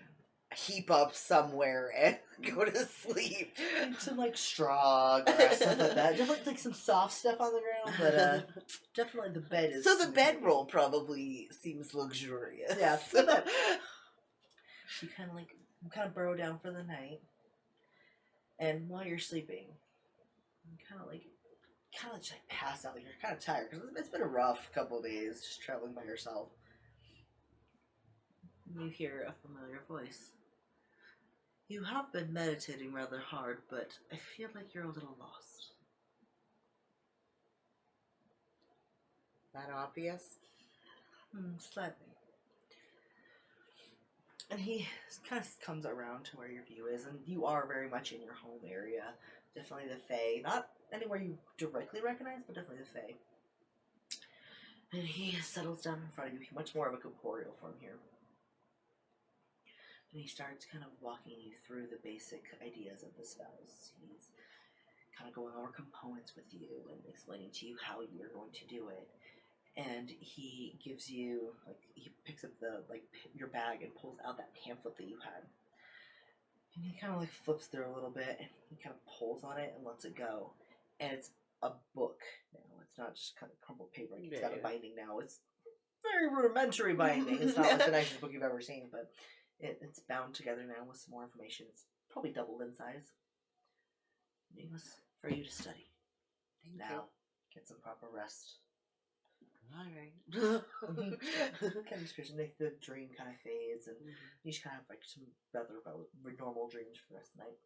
heap up somewhere and go to sleep. Some like straw, grass, stuff like that. Definitely like some soft stuff on the ground, but definitely the bed is. So the bedroll probably seems luxurious. Yeah. So that you kind of burrow down for the night, and while you're sleeping, you kind of just like pass out. Like you're kind of tired because it's been a rough couple of days just traveling by yourself. You hear a familiar voice. You have been meditating rather hard, but I feel like you're a little lost. That obvious? Slightly. And he kind of comes around to where your view is, and you are very much in your home area. Definitely the Fae. Not anywhere you directly recognize, but definitely the Fae. And he settles down in front of you, much more of a corporeal form here. And he starts kind of walking you through the basic ideas of the spells. He's kind of going over components with you and explaining to you how you're going to do it. And he gives you, like, he picks up your bag and pulls out that pamphlet that you had. And he kind of like flips through a little bit and he kind of pulls on it and lets it go. And it's a book now. It's not just kind of crumpled paper. It's got a binding now. It's very rudimentary binding. It's not like the nicest book you've ever seen, but it's bound together now with some more information. It's probably doubled in size. Needless for you to study. Now, get some proper rest. Alright. Kind of description. The dream kind of fades, and you just kind of have like some rather normal dreams for the rest of the night.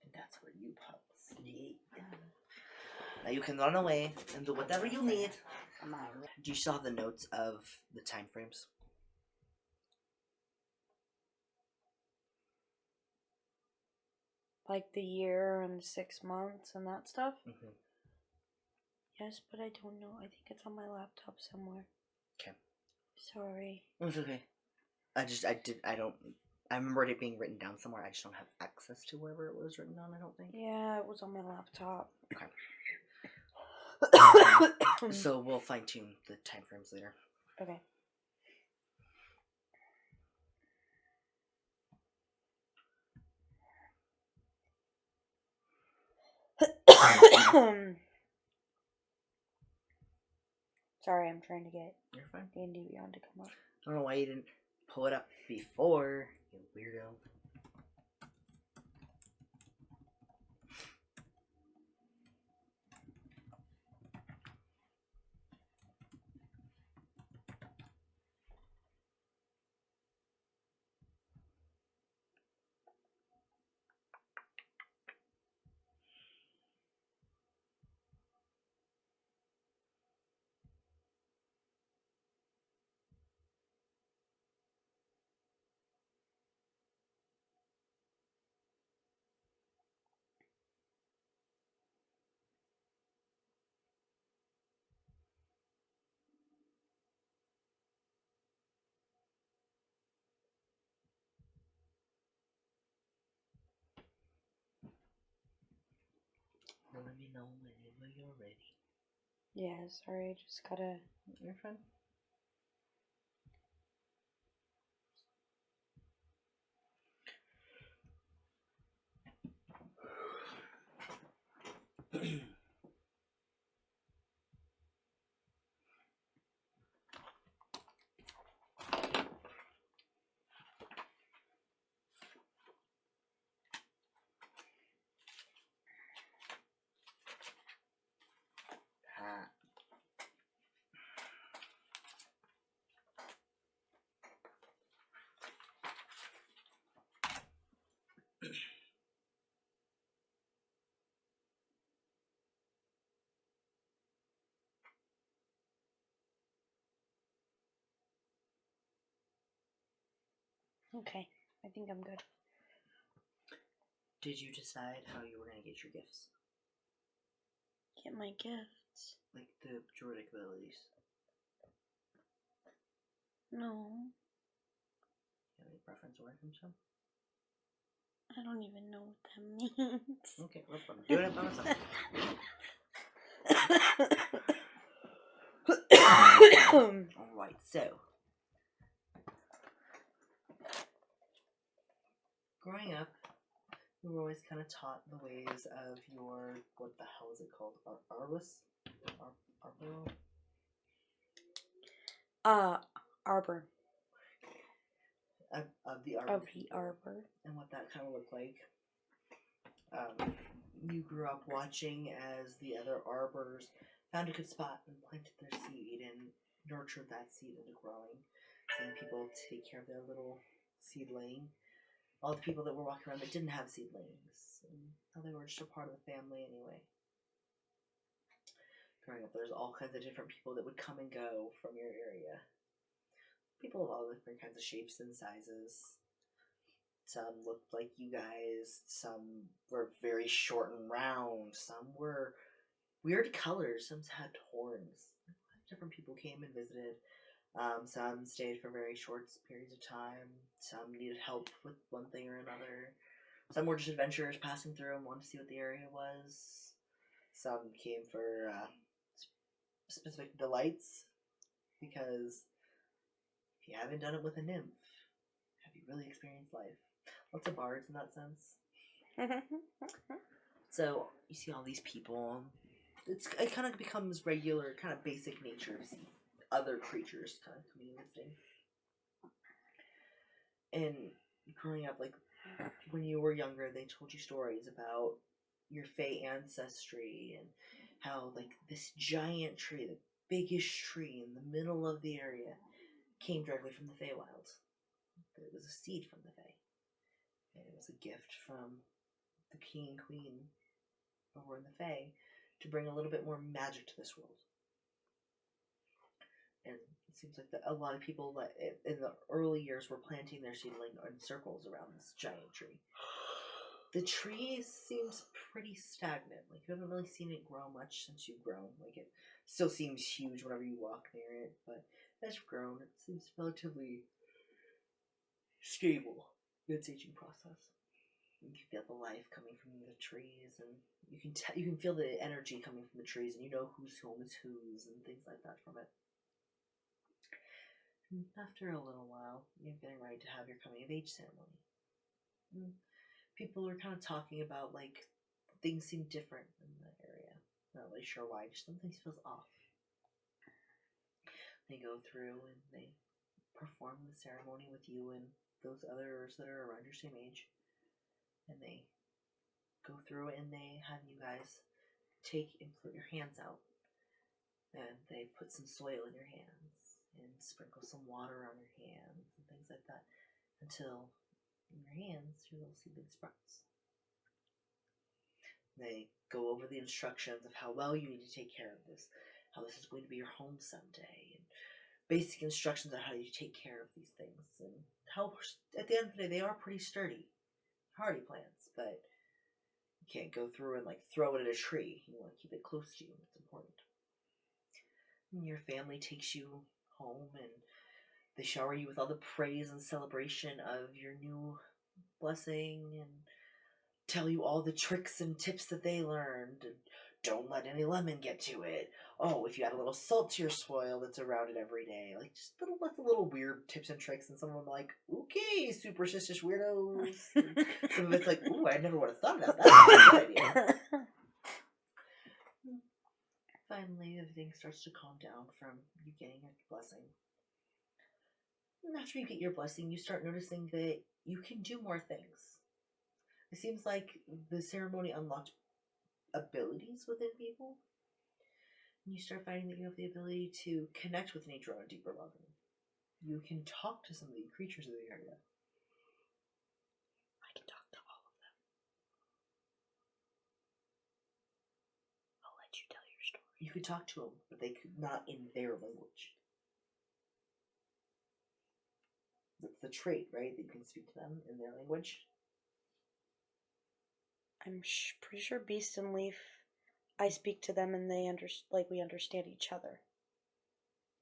And that's where you pause. Now you can run away and do whatever you need. Do you still have the notes of the time frames? Like the year and 6 months and that stuff? Mm-hmm. Yes, but I don't know. I think it's on my laptop somewhere. Okay. Sorry. It's okay. I remember it being written down somewhere. I just don't have access to wherever it was written down, I don't think. Yeah, it was on my laptop. Okay. So we'll fine tune the time frames later. Okay. Sorry, I'm trying to get You're fine. D&D Beyond to come up. I don't know why you didn't pull it up before, you weirdo. Let me know whenever you're ready. Yeah, sorry, I just gotta... You're fine. Okay, I think I'm good. Did you decide how you were going to get your gifts? Get my gifts. Like the druidic abilities? No, You have any preference where it comes from? I don't even know what that means. Okay, well, I'm doing it by myself. Alright, so. Growing up, you were always kind of taught the ways of your, what the hell is it called? Arbus? Arbor? Arbor. Of the arbor. Of the arbor. And what that kind of looked like. You grew up watching as the other arbors found a good spot and planted their seed and nurtured that seed into growing. Seeing people take care of their little seedling. All the people that were walking around that didn't have seedlings. And how they were just a part of the family anyway. Growing up, there's all kinds of different people that would come and go from your area. People of all different kinds of shapes and sizes. Some looked like you guys. Some were very short and round. Some were weird colors. Some had horns. different people came and visited. Some stayed for very short periods of time. Some needed help with one thing or another. Some were just adventurers passing through and wanted to see what the area was. Some came for specific delights, because if you haven't done it with a nymph, have you really experienced life? Lots of bards in that sense. So you see all these people. It kind of becomes regular, kind of basic nature to see other creatures kind of coming and visiting. And growing up, like when you were younger, they told you stories about your Fey ancestry and how like this giant tree, the biggest tree in the middle of the area, came directly from the Feywild. It was a seed from the Fey, and it was a gift from the king and queen over in the Fey to bring a little bit more magic to this world. And it seems like a lot of people in the early years were planting their seedling in circles around this giant tree. The tree seems pretty stagnant. Like, you haven't really seen it grow much since you've grown. Like, it still seems huge whenever you walk near it, but as you've grown, it seems relatively stable in its aging process. You can feel the life coming from the trees, and you can feel the energy coming from the trees, and you know whose home is whose, and things like that from it. And after a little while, you're getting ready to have your coming of age ceremony. And people are kind of talking about, like, things seem different in the area. Not really sure why, just something feels off. They go through and they perform the ceremony with you and those others that are around your same age. And they go through and they have you guys take and put your hands out. And they put some soil in your hands and sprinkle some water on your hands and things like that, until in your hands your little seedling sprouts. They go over the instructions of how well you need to take care of this, how this is going to be your home someday, and basic instructions on how you take care of these things, and how at the end of the day they are pretty sturdy, hardy plants, but you can't go through and like throw it at a tree. You want to keep it close to you. It's important. And your family takes you home and they shower you with all the praise and celebration of your new blessing and tell you all the tricks and tips that they learned. And don't let any lemon get to it. Oh, if you add a little salt to your soil that's around it every day. Like, just little weird tips and tricks. And some of them are like, okay, superstitious weirdos. Some of it's like, ooh, I never would have thought of that. That's a good idea. Finally, everything starts to calm down from you getting a blessing. And after you get your blessing, you start noticing that you can do more things. It seems like the ceremony unlocked abilities within people. And you start finding that you have the ability to connect with nature on a deeper level. You can talk to some of the creatures of the area. I can talk to all of them. I'll let you tell your story. You could talk to them, but they could not in their language. That's the trait, right? That you can speak to them in their language. I'm pretty sure Beast and Leaf, I speak to them and they we understand each other.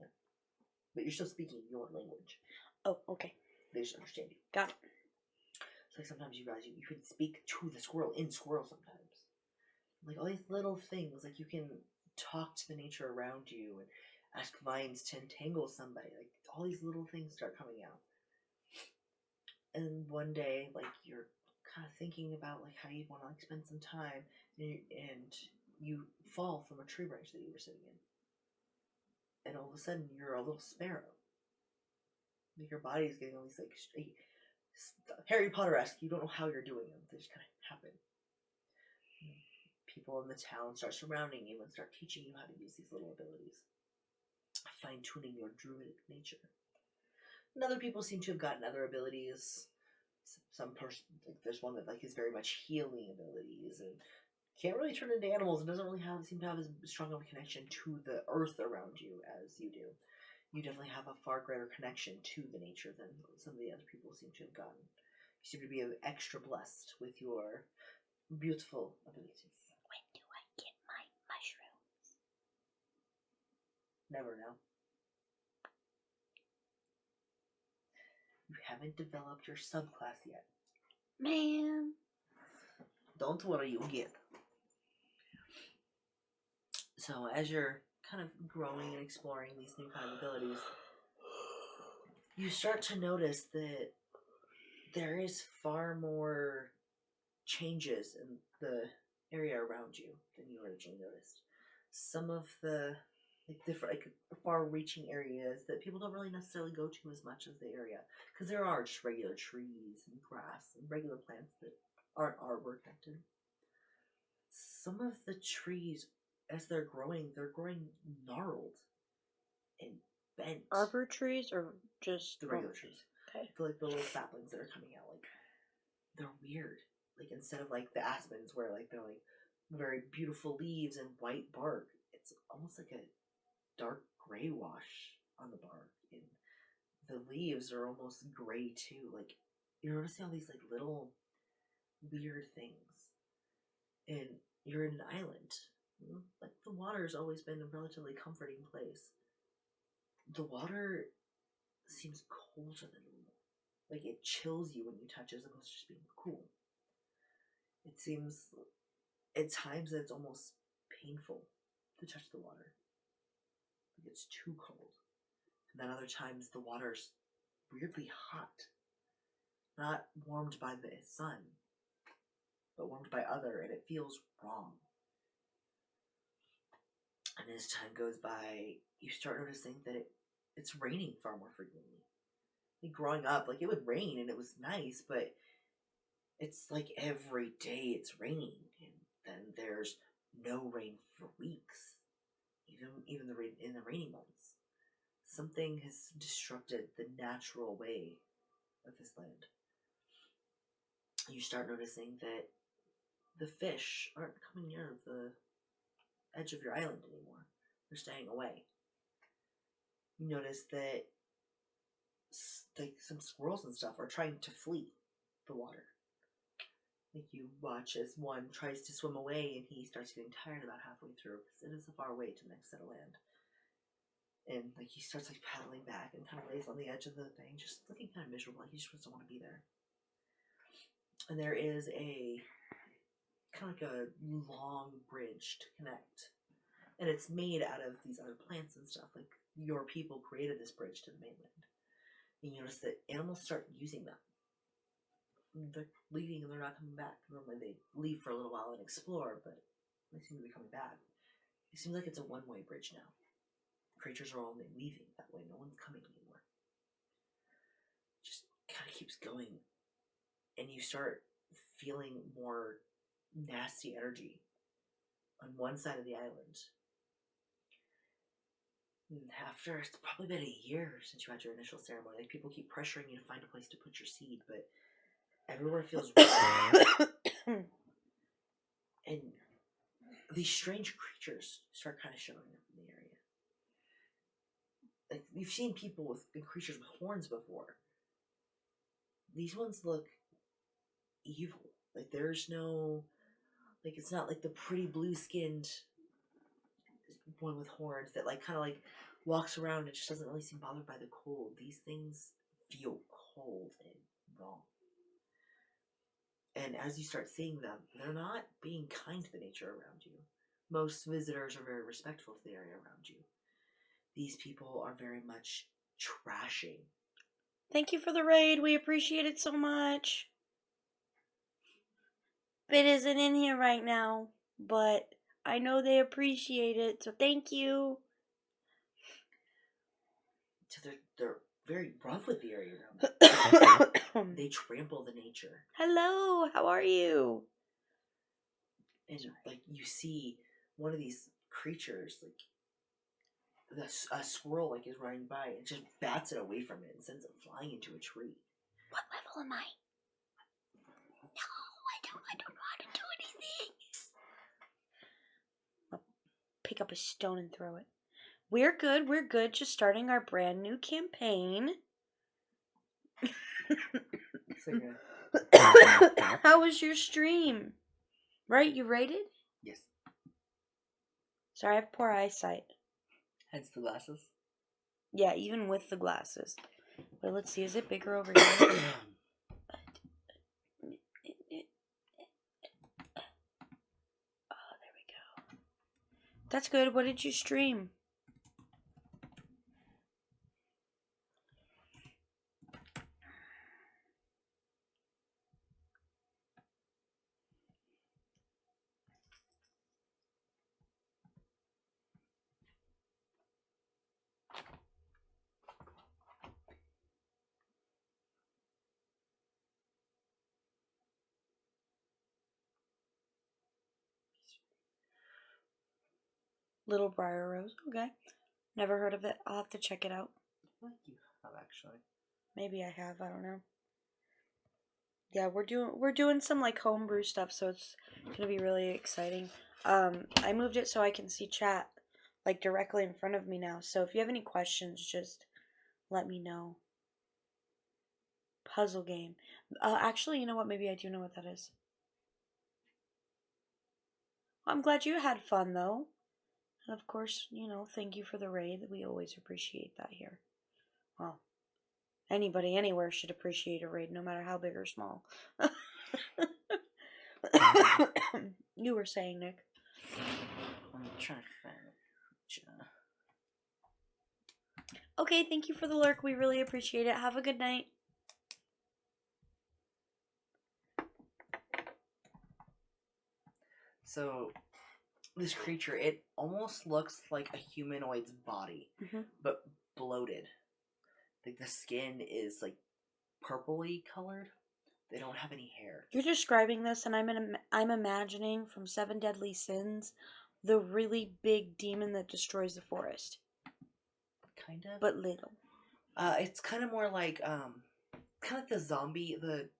Yeah. But you're still speaking your language. Oh, okay. They just understand you. Got it. It's like sometimes you guys, you can speak to the squirrel in squirrel sometimes. Like all these little things, like you can talk to the nature around you and ask vines to entangle somebody. Like all these little things start coming out. And one day, like you're kind of thinking about like how you'd want to like spend some time, and you fall from a tree branch that you were sitting in, and all of a sudden you're a little sparrow. Like your body's getting all these like Harry Potter-esque. You don't know how you're doing them; they just kind of happen. People in the town start surrounding you and start teaching you how to use these little abilities, fine-tuning your druidic nature. And other people seem to have gotten other abilities. Some person, like there's one that like is very much healing abilities and can't really turn into animals and doesn't really seem to have as strong of a connection to the earth around you as you do. You definitely have a far greater connection to the nature than some of the other people seem to have gotten. You seem to be extra blessed with your beautiful abilities. When do I get my mushrooms? Never know. You haven't developed your subclass yet. Man. Don't worry, you'll get. So as you're kind of growing and exploring these new kind of abilities, you start to notice that there is far more changes in the area around you than you originally noticed. Some of the different, far-reaching areas that people don't really necessarily go to as much as the area, because there are just regular trees and grass and regular plants that aren't arbor protected. Some of the trees, as they're growing gnarled and bent. Arbor trees or just the regular trees? Okay. The little saplings that are coming out, they're weird. Instead of the aspens where they're very beautiful leaves and white bark, it's almost like a dark gray wash on the bark, and the leaves are almost gray too. You're noticing all these little weird things, and you're in an island. The water's always been a relatively comforting place. The water seems colder than normal. It chills you when you touch it as opposed to just being cool. It seems at times that it's almost painful to touch the water. It's too cold. And then other times the water's weirdly hot. Not warmed by the sun, but warmed by other, and it feels wrong. And as time goes by, you start noticing that it's raining far more frequently. Growing up, it would rain and it was nice, but it's every day it's raining, and then there's no rain for weeks. Even in the rainy months. Something has disrupted the natural way of this land. You start noticing that the fish aren't coming near the edge of your island anymore. They're staying away. You notice that some squirrels and stuff are trying to flee the water. You watch as one tries to swim away, and he starts getting tired about halfway through because it is a far way to the next set of land. And he starts paddling back and kind of lays on the edge of the thing, just looking kind of miserable. He just doesn't want to be there. And there is a kind of a long bridge to connect, and it's made out of these other plants and stuff. Your people created this bridge to the mainland, and you notice that animals start using them. They're leaving and they're not coming back. Normally they leave for a little while and explore, but they seem to be coming back. It seems like it's a one-way bridge now. Creatures are only leaving that way. No one's coming anymore. Just kind of keeps going. And you start feeling more nasty energy on one side of the island. And after, it's probably been a year since you had your initial ceremony. People keep pressuring you to find a place to put your seed, but everywhere feels wrong. And these strange creatures start kind of showing up in the area. You've seen people and creatures with horns before. These ones look evil. There's no, it's not the pretty blue-skinned one with horns that kind of walks around and just doesn't really seem bothered by the cold. These things feel cold and wrong. And as you start seeing them, they're not being kind to the nature around you. Most visitors are very respectful to the area around you. These people are very much trashing. Thank you for the raid. We appreciate it so much. It isn't in here right now, but I know they appreciate it, so thank you. So they're very rough with the area around them. They trample the nature. Hello, how are you? And you see one of these creatures, a squirrel is running by and just bats it away from it and sends it flying into a tree. What level am I? No, I don't know how to do anything. I'll pick up a stone and throw it. We're good. Just starting our brand new campaign. How was your stream? Right, you rated? Yes. Sorry, I have poor eyesight. Hence the glasses. Yeah, even with the glasses. But let's see, is it bigger over here? Oh, there we go. That's good. What did you stream? Little Briar Rose. Okay. Never heard of it. I'll have to check it out. I think you have actually. Maybe I have. I don't know. Yeah, we're doing some like homebrew stuff, so it's gonna be really exciting. I moved it so I can see chat like directly in front of me now. So if you have any questions, just let me know. Puzzle game. Actually, you know what? Maybe I do know what that is. I'm glad you had fun though. And of course, thank you for the raid. We always appreciate that here. Well, anybody anywhere should appreciate a raid, no matter how big or small. You were saying, Nick. I'm trying to find Okay, thank you for the lurk. We really appreciate it. Have a good night. So, this creature, it almost looks like a humanoid's body, Mhm. but bloated. Like the skin is like purpley colored. They don't have any hair. You're describing this, and I'm imagining from Seven Deadly Sins, the really big demon that destroys the forest. Kind of. But little. It's kind of more like kind of like the zombie, the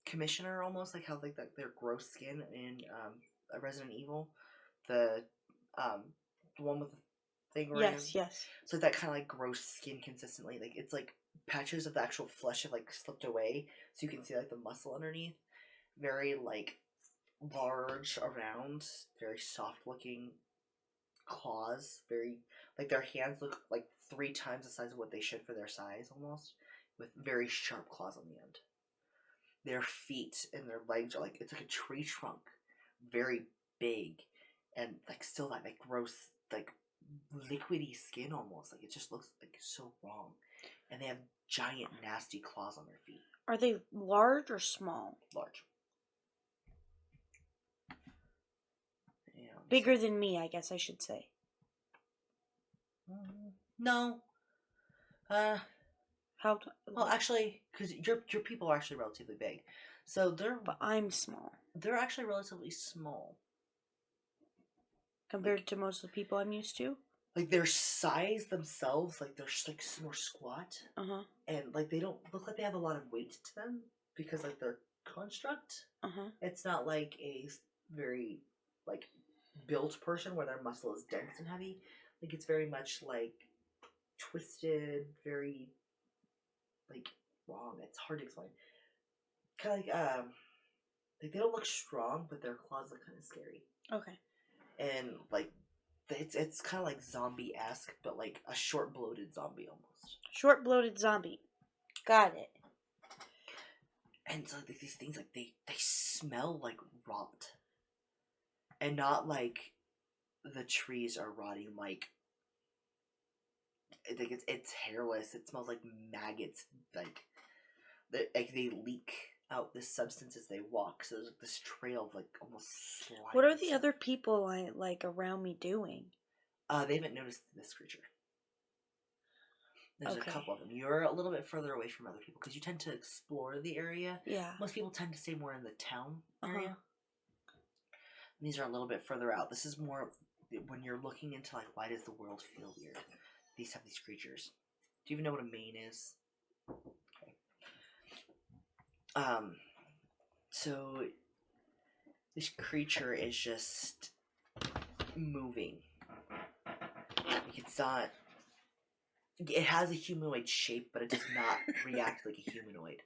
commissioner almost, like how like their gross skin in Resident Evil, the one with the thing around. Yes. So that kind of like gross skin consistently, like it's like patches of the actual flesh have like slipped away, so you can see like the muscle underneath. Very like large around, very soft looking claws. Very like their hands look like 3 times the size of what they should for their size almost, with very sharp claws on the end. Their feet and their legs are like, it's like a tree trunk, very big, and like still that like gross like liquidy skin almost. Like it just looks like so wrong. And they have giant nasty claws on their feet. Are they large or small? Large. Yeah, Bigger than me, I guess I should say. No. How? Well, actually, because your people are actually relatively big, so But I'm small they're actually relatively small compared to most of the people I'm used to. Like their size themselves, like they're just like more squat, and like they don't look like they have a lot of weight to them because like their construct. It's not like a very like built person where their muscle is dense and heavy. Like it's very much like twisted, very like wrong. It's hard to explain. Kind of like they don't look strong, but their claws look kind of scary. Okay. And like it's kind of like zombie-esque, but like a short bloated zombie almost. Short bloated zombie. Got it. And so like, these things like they smell like rot, and not like the trees are rotting. Like I think it's hairless. It smells like maggots. Like they leak out this substance as they walk. So there's like this trail of like almost slime. What are the other people like around me doing? They haven't noticed this creature. There's a couple of them. You're a little bit further away from other people because you tend to explore the area. Yeah. Most people tend to stay more in the town area. And these are a little bit further out. This is more when you're looking into like why does the world feel weird? These have these creatures. Do you even know what a mane is? Okay. So this creature is just moving. Like it's not. It has a humanoid shape, but it does not react like a humanoid.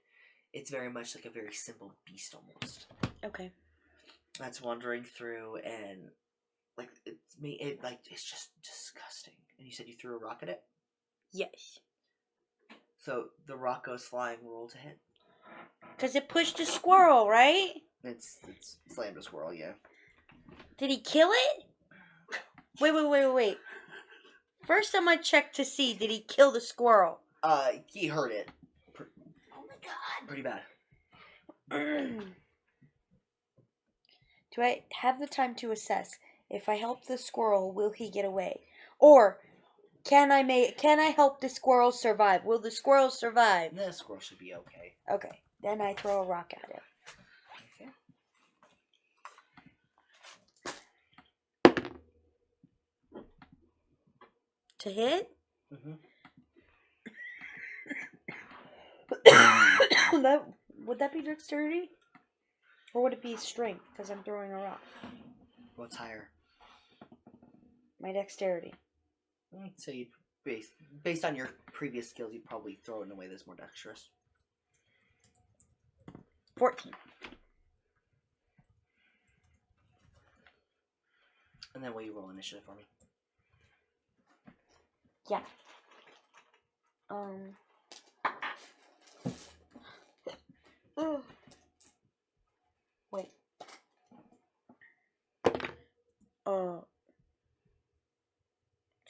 It's very much like a very simple beast almost. Okay. That's wandering through, and like it's just disgusting. And you said you threw a rock at it? Yes. So the rock goes flying, roll to hit. Because it pushed a squirrel, right? It's slammed a squirrel, yeah. Did he kill it? Wait. First, I'm gonna check to see, did he kill the squirrel? He hurt it. Oh my god. Pretty bad. Do I have the time to assess? If I help the squirrel, will he get away? Or can I help the squirrel survive? Will the squirrel survive? The squirrel should be okay. Okay, then I throw a rock at it. Okay. To hit? Would that be dexterity? Or would it be strength? Because I'm throwing a rock. What's higher? My dexterity. So you based on your previous skills, you'd probably throw it in a way that's more dexterous. 14. And then will you roll initiative for me? Yeah. Wait.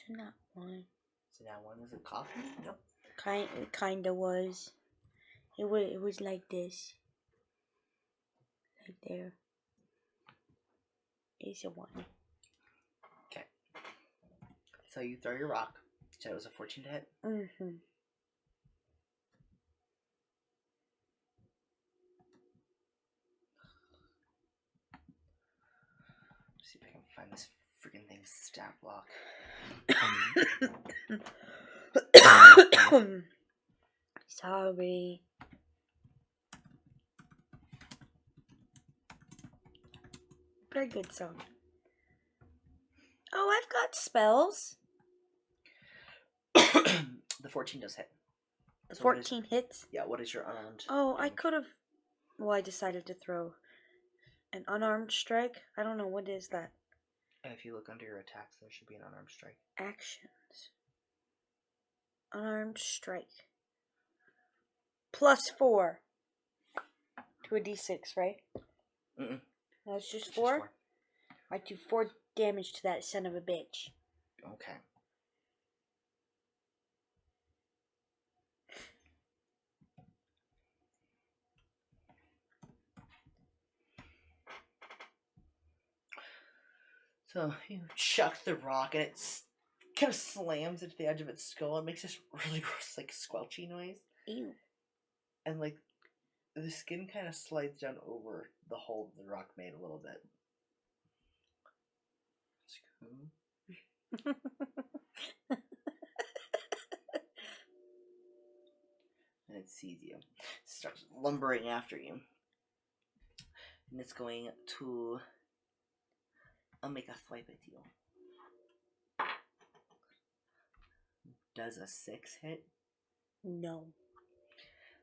Not one. So now one is a coffee? Nope. Kinda was. It was like this. Right there. It's a 1. Okay. So you throw your rock. You said it was a 14 to hit? Mm-hmm. See if I can find this freaking thing's stat block. Sorry. Very good song. Oh, I've got spells. The 14 does hit. The So 14 hits? Yeah, what is your unarmed? Oh, I could have... Well, I decided to throw an unarmed strike. I don't know, what is that? And if you look under your attacks, there should be an unarmed strike. Actions. Unarmed strike. +4 to a d6, right? Mm-mm. That's just It's 4? I do 4 damage to that son of a bitch. Okay. So you chuck the rock and it kind of slams into the edge of its skull and makes this really gross, like, squelchy noise. Ew. And, like, the skin kind of slides down over the hole the rock made a little bit. And it sees you. It starts lumbering after you. And it's going to make a swipe at you. Does a 6 hit? No.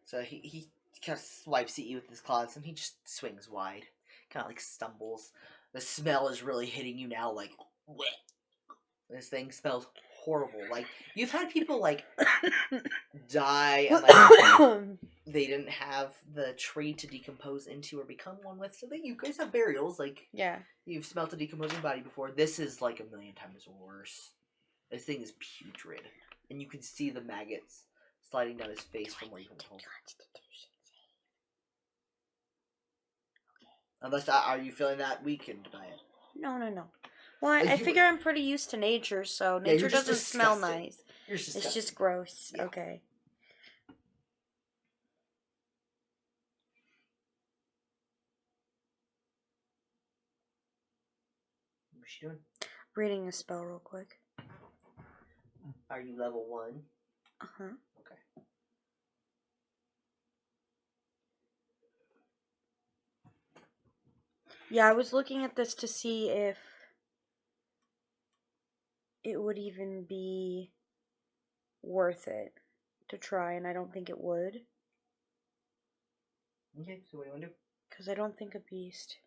So he kind of swipes at you with his claws and he just swings wide. Kind of like stumbles. The smell is really hitting you now, like, bleh. This thing smells horrible. Like, you've had people, like, die and, like, they didn't have the tree to decompose into or become one with, so that you guys have burials, like, Yeah. you've smelt a decomposing body before. This is, like, a million times worse. This thing is putrid. And you can see the maggots sliding down his face from where you can hold. Unless, are you feeling that weakened by it? No. Well, I figure I'm pretty used to nature, so nature doesn't smell nice. It's just gross. Yeah. Okay. What's she doing? Reading a spell real quick. Are you level 1? Uh-huh. Okay. Yeah, I was looking at this to see if it would even be worth it to try, and I don't think it would. Okay, so what do you want to do? Because I don't think a beast.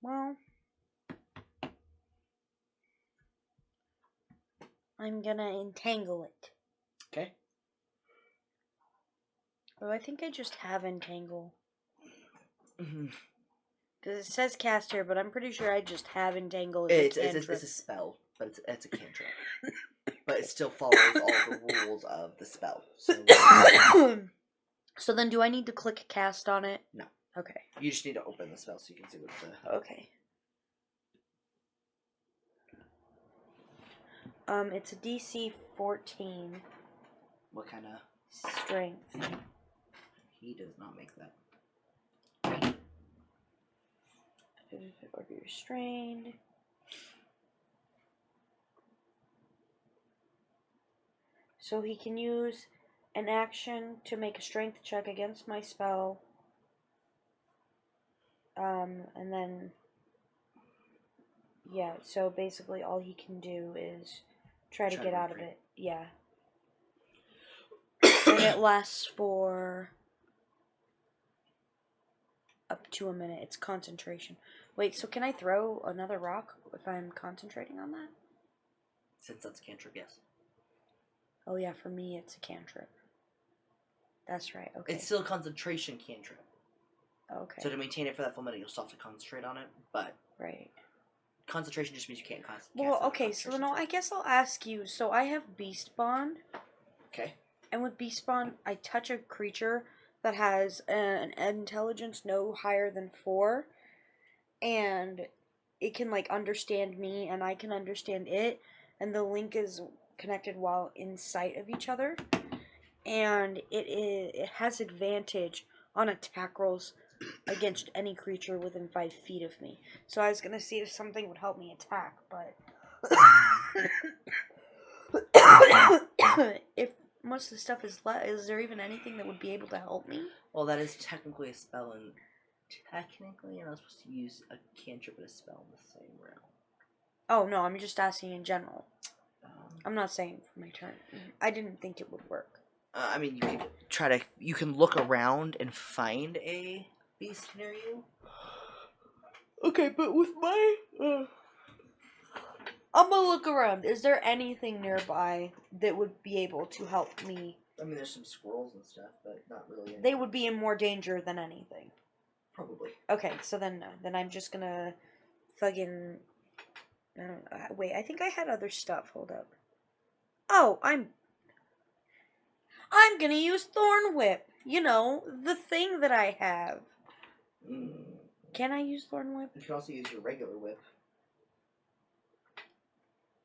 Well, I'm gonna entangle it. Okay. Oh, I think I just have entangle. Mm-hmm. Because it says cast here, but I'm pretty sure I just have entangle as It's a cantrip. a spell, but it's a cantrip. But it still follows all the rules of the spell. So, So then do I need to click cast on it? No. Okay. You just need to open the spell so you can see what the... Okay. It's a DC 14 What kind of... strength. He does not make that. Or be restrained. So he can use an action to make a strength check against my spell. And then, yeah, so basically all he can do is try to get out of it. Yeah. And it lasts for up to a minute. It's concentration. Wait, so can I throw another rock if I'm concentrating on that? Since that's a cantrip, yes. Oh yeah, for me it's a cantrip. That's right, okay. It's still a concentration cantrip. Okay. So to maintain it for that full minute, you'll still have to concentrate on it, but... Right. Concentration just means you can't concentrate. Well, okay, so no, I guess I'll ask you. So I have Beast Bond. Okay. And with Beast Bond, I touch a creature that has an intelligence no higher than 4. And it can, like, understand me, and I can understand it. And the link is connected while in sight of each other. And it has advantage on attack rolls against any creature within 5 feet of me. So I was gonna see if something would help me attack, but if most of the stuff is is there even anything that would be able to help me? Well, that is technically a spell, and technically you're not supposed to use a cantrip and a spell in the same realm. Oh no, I'm just asking in general. I'm not saying for my turn. I didn't think it would work. I mean, you can try to. You can look around and find a beast near you. Okay, but with my, I'm gonna look around. Is there anything nearby that would be able to help me? I mean, there's some squirrels and stuff, but not really. They would be in more danger than anything. Probably. Okay, so then I'm just gonna fucking. I don't, wait, I think I had other stuff. Hold up. Oh, I'm gonna use Thorn Whip. You know, the thing that I have. Can I use Thorn Whip? You can also use your regular whip.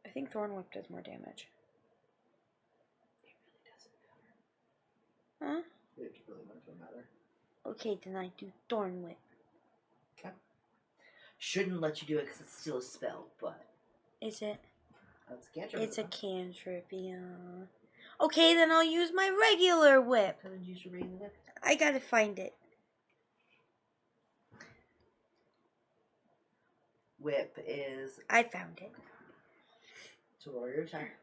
I think Thorn Whip does more damage. It really doesn't matter. Huh? It really doesn't matter. Okay, then I do Thorn Whip. Okay. Shouldn't let you do it because it's still a spell, but... Is it? That's a cantrip. It's a cantrip, yeah. Okay, then I'll use my regular whip. How did you use your regular whip? I gotta find it. Whip is... I found it. To lower your attack.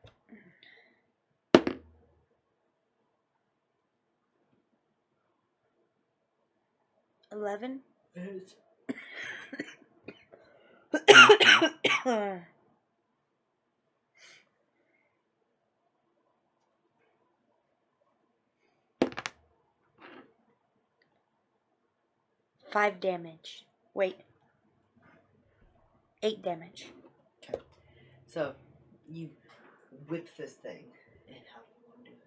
$11. It's... 5 damage. Wait. 8 damage. Okay. So, you whip this thing. And how do you want to do it?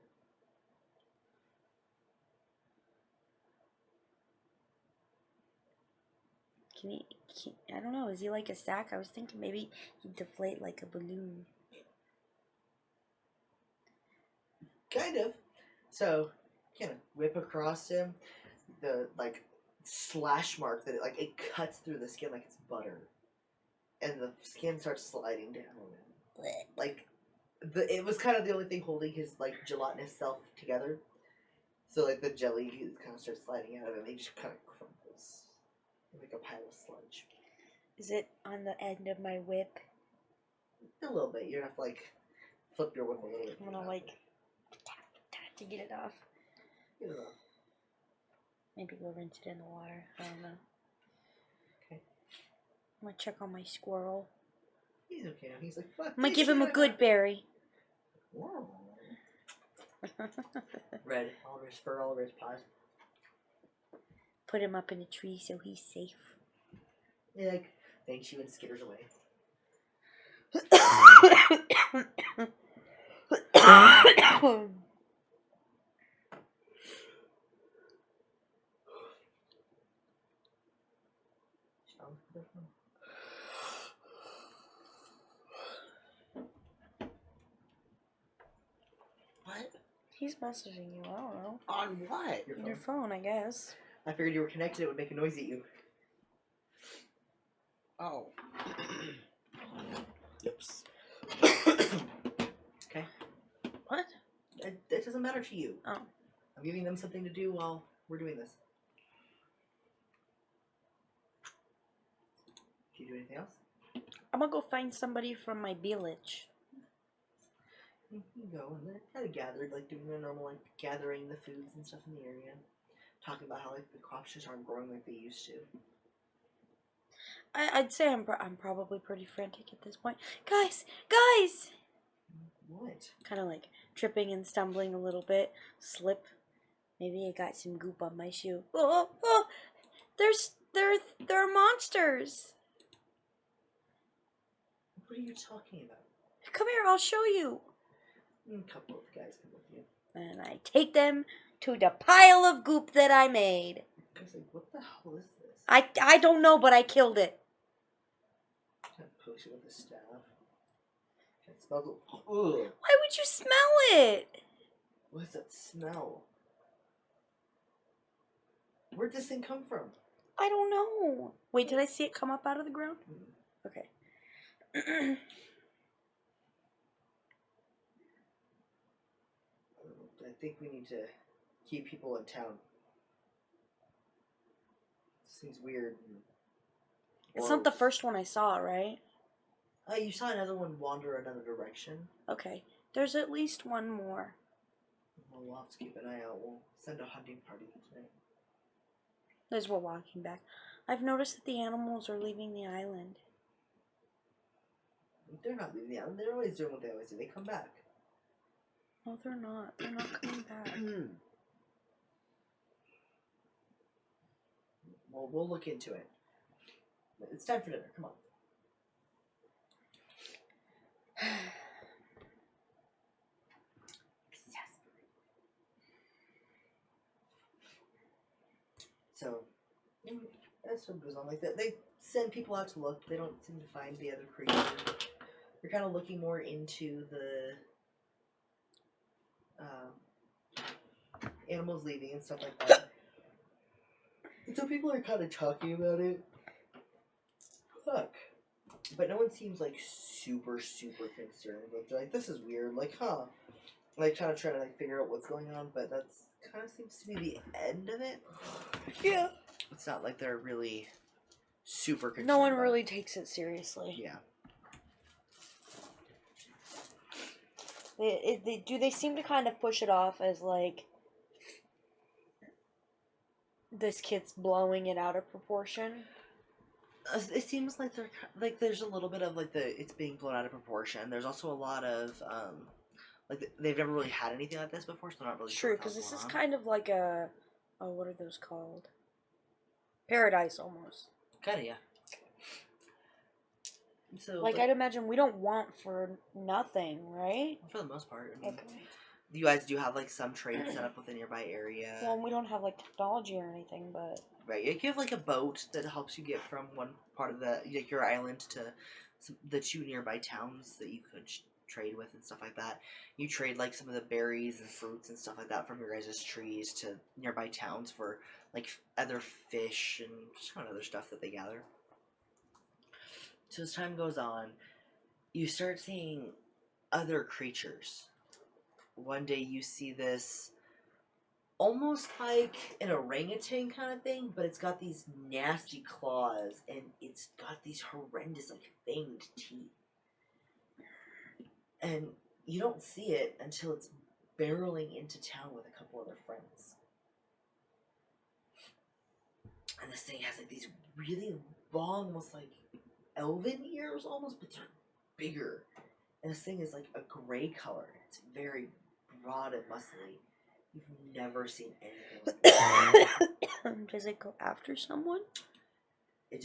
Can he, I don't know, is he like a stack? I was thinking maybe he'd deflate like a balloon. Kind of. So, kind of whip across him. The, like, slash mark that it cuts through the skin like it's butter. And the skin starts sliding down. Like, it was kind of the only thing holding his, like, gelatinous self together. So, like, the jelly kind of starts sliding out of him. He just kind of crumbles. Like a pile of sludge. Is it on the end of my whip? A little bit. You're gonna have to, like, flip your whip a little bit. I'm gonna, like, to get it off. Get it off. Maybe go rinse it in the water. I don't know. Okay. gonna check on my squirrel. He's okay now. He's like, fuck. I'm gonna give him a good berry. Whoa. Red all over his fur, all over his paws. Put him up in a tree so he's safe. Yeah, like, thanks you and skitters away. What? He's messaging you. I don't know. On what? Your phone, I guess. I figured you were connected. It would make a noise at you. Oh. Oops. Okay. What? It doesn't matter to you. Oh. I'm giving them something to do while we're doing this. Do you do anything else? I'm gonna go find somebody from my village. You can go, and they're kind of gathered, like doing their normal, like gathering the foods and stuff in the area, talking about how like the crops just aren't growing like they used to. I'd say I'm probably pretty frantic at this point. Guys! What? Kind of like tripping and stumbling a little bit. Slip. Maybe I got some goop on my shoe. Oh! There are monsters. What are you talking about? Come here, I'll show you. A couple of guys come with you. And I take them to the pile of goop that I made. I was like, what the hell is this? I don't know, but I killed it. Can't poke you with a staff. Can't smell it. Ugh. Why would you smell it? What is that smell? Where'd this thing come from? I don't know. Wait, did I see it come up out of the ground? Okay. I think we need to keep people in town. Seems weird. It's not the first one I saw, right? You saw another one wander another direction. Okay. There's at least one more. Well, we'll have to keep an eye out. We'll send a hunting party tonight. As we're walking back. I've noticed that the animals are leaving the island. They're not leaving the island. They're always doing what they always do. They come back. No, they're not. They're not coming back. Well, we'll look into it. It's time for dinner. Come on. So, that's what goes on. Like that, they send people out to look. They don't seem to find the other creatures. They're kind of looking more into the animals leaving and stuff like that. And so people are kind of talking about it. Fuck. But no one seems like super concerned. But they're like, this is weird. Like, huh? Like, trying to like figure out what's going on. But that's kind of seems to be the end of it. Yeah. It's not like they're really super concerned. No one about really it. takes it seriously. Yeah. They seem to kind of push it off as like this kid's blowing it out of proportion. It seems like they're like there's a little bit of like it's being blown out of proportion. There's also a lot of like they've never really had anything like this before, so they're not really True, sure because what's this is going on. kind of like a what are those called? Paradise almost. Kinda, yeah. So Like I'd imagine we don't want for nothing, right? for the most part, I mean, Okay. you guys do have like some trade set up with the nearby area. Well, we don't have like technology or anything, but Right, you have like a boat that helps you get from one part of like your island to the two nearby towns that you could trade with and stuff like that. You trade like some of the berries and fruits and stuff like that from your guys' trees to nearby towns for like other fish and just kind of other stuff that they gather. So as time goes on, you start seeing other creatures. One day you see this almost like an orangutan kind of thing, but it's got these nasty claws and it's got these horrendous like fanged teeth. And you don't see it until it's barreling into town with a couple other friends. And this thing has like these really long, almost like elven ears almost, but they're bigger. And this thing is like a gray color. It's very broad and muscly. You've never seen anything like that. Does it go after someone? It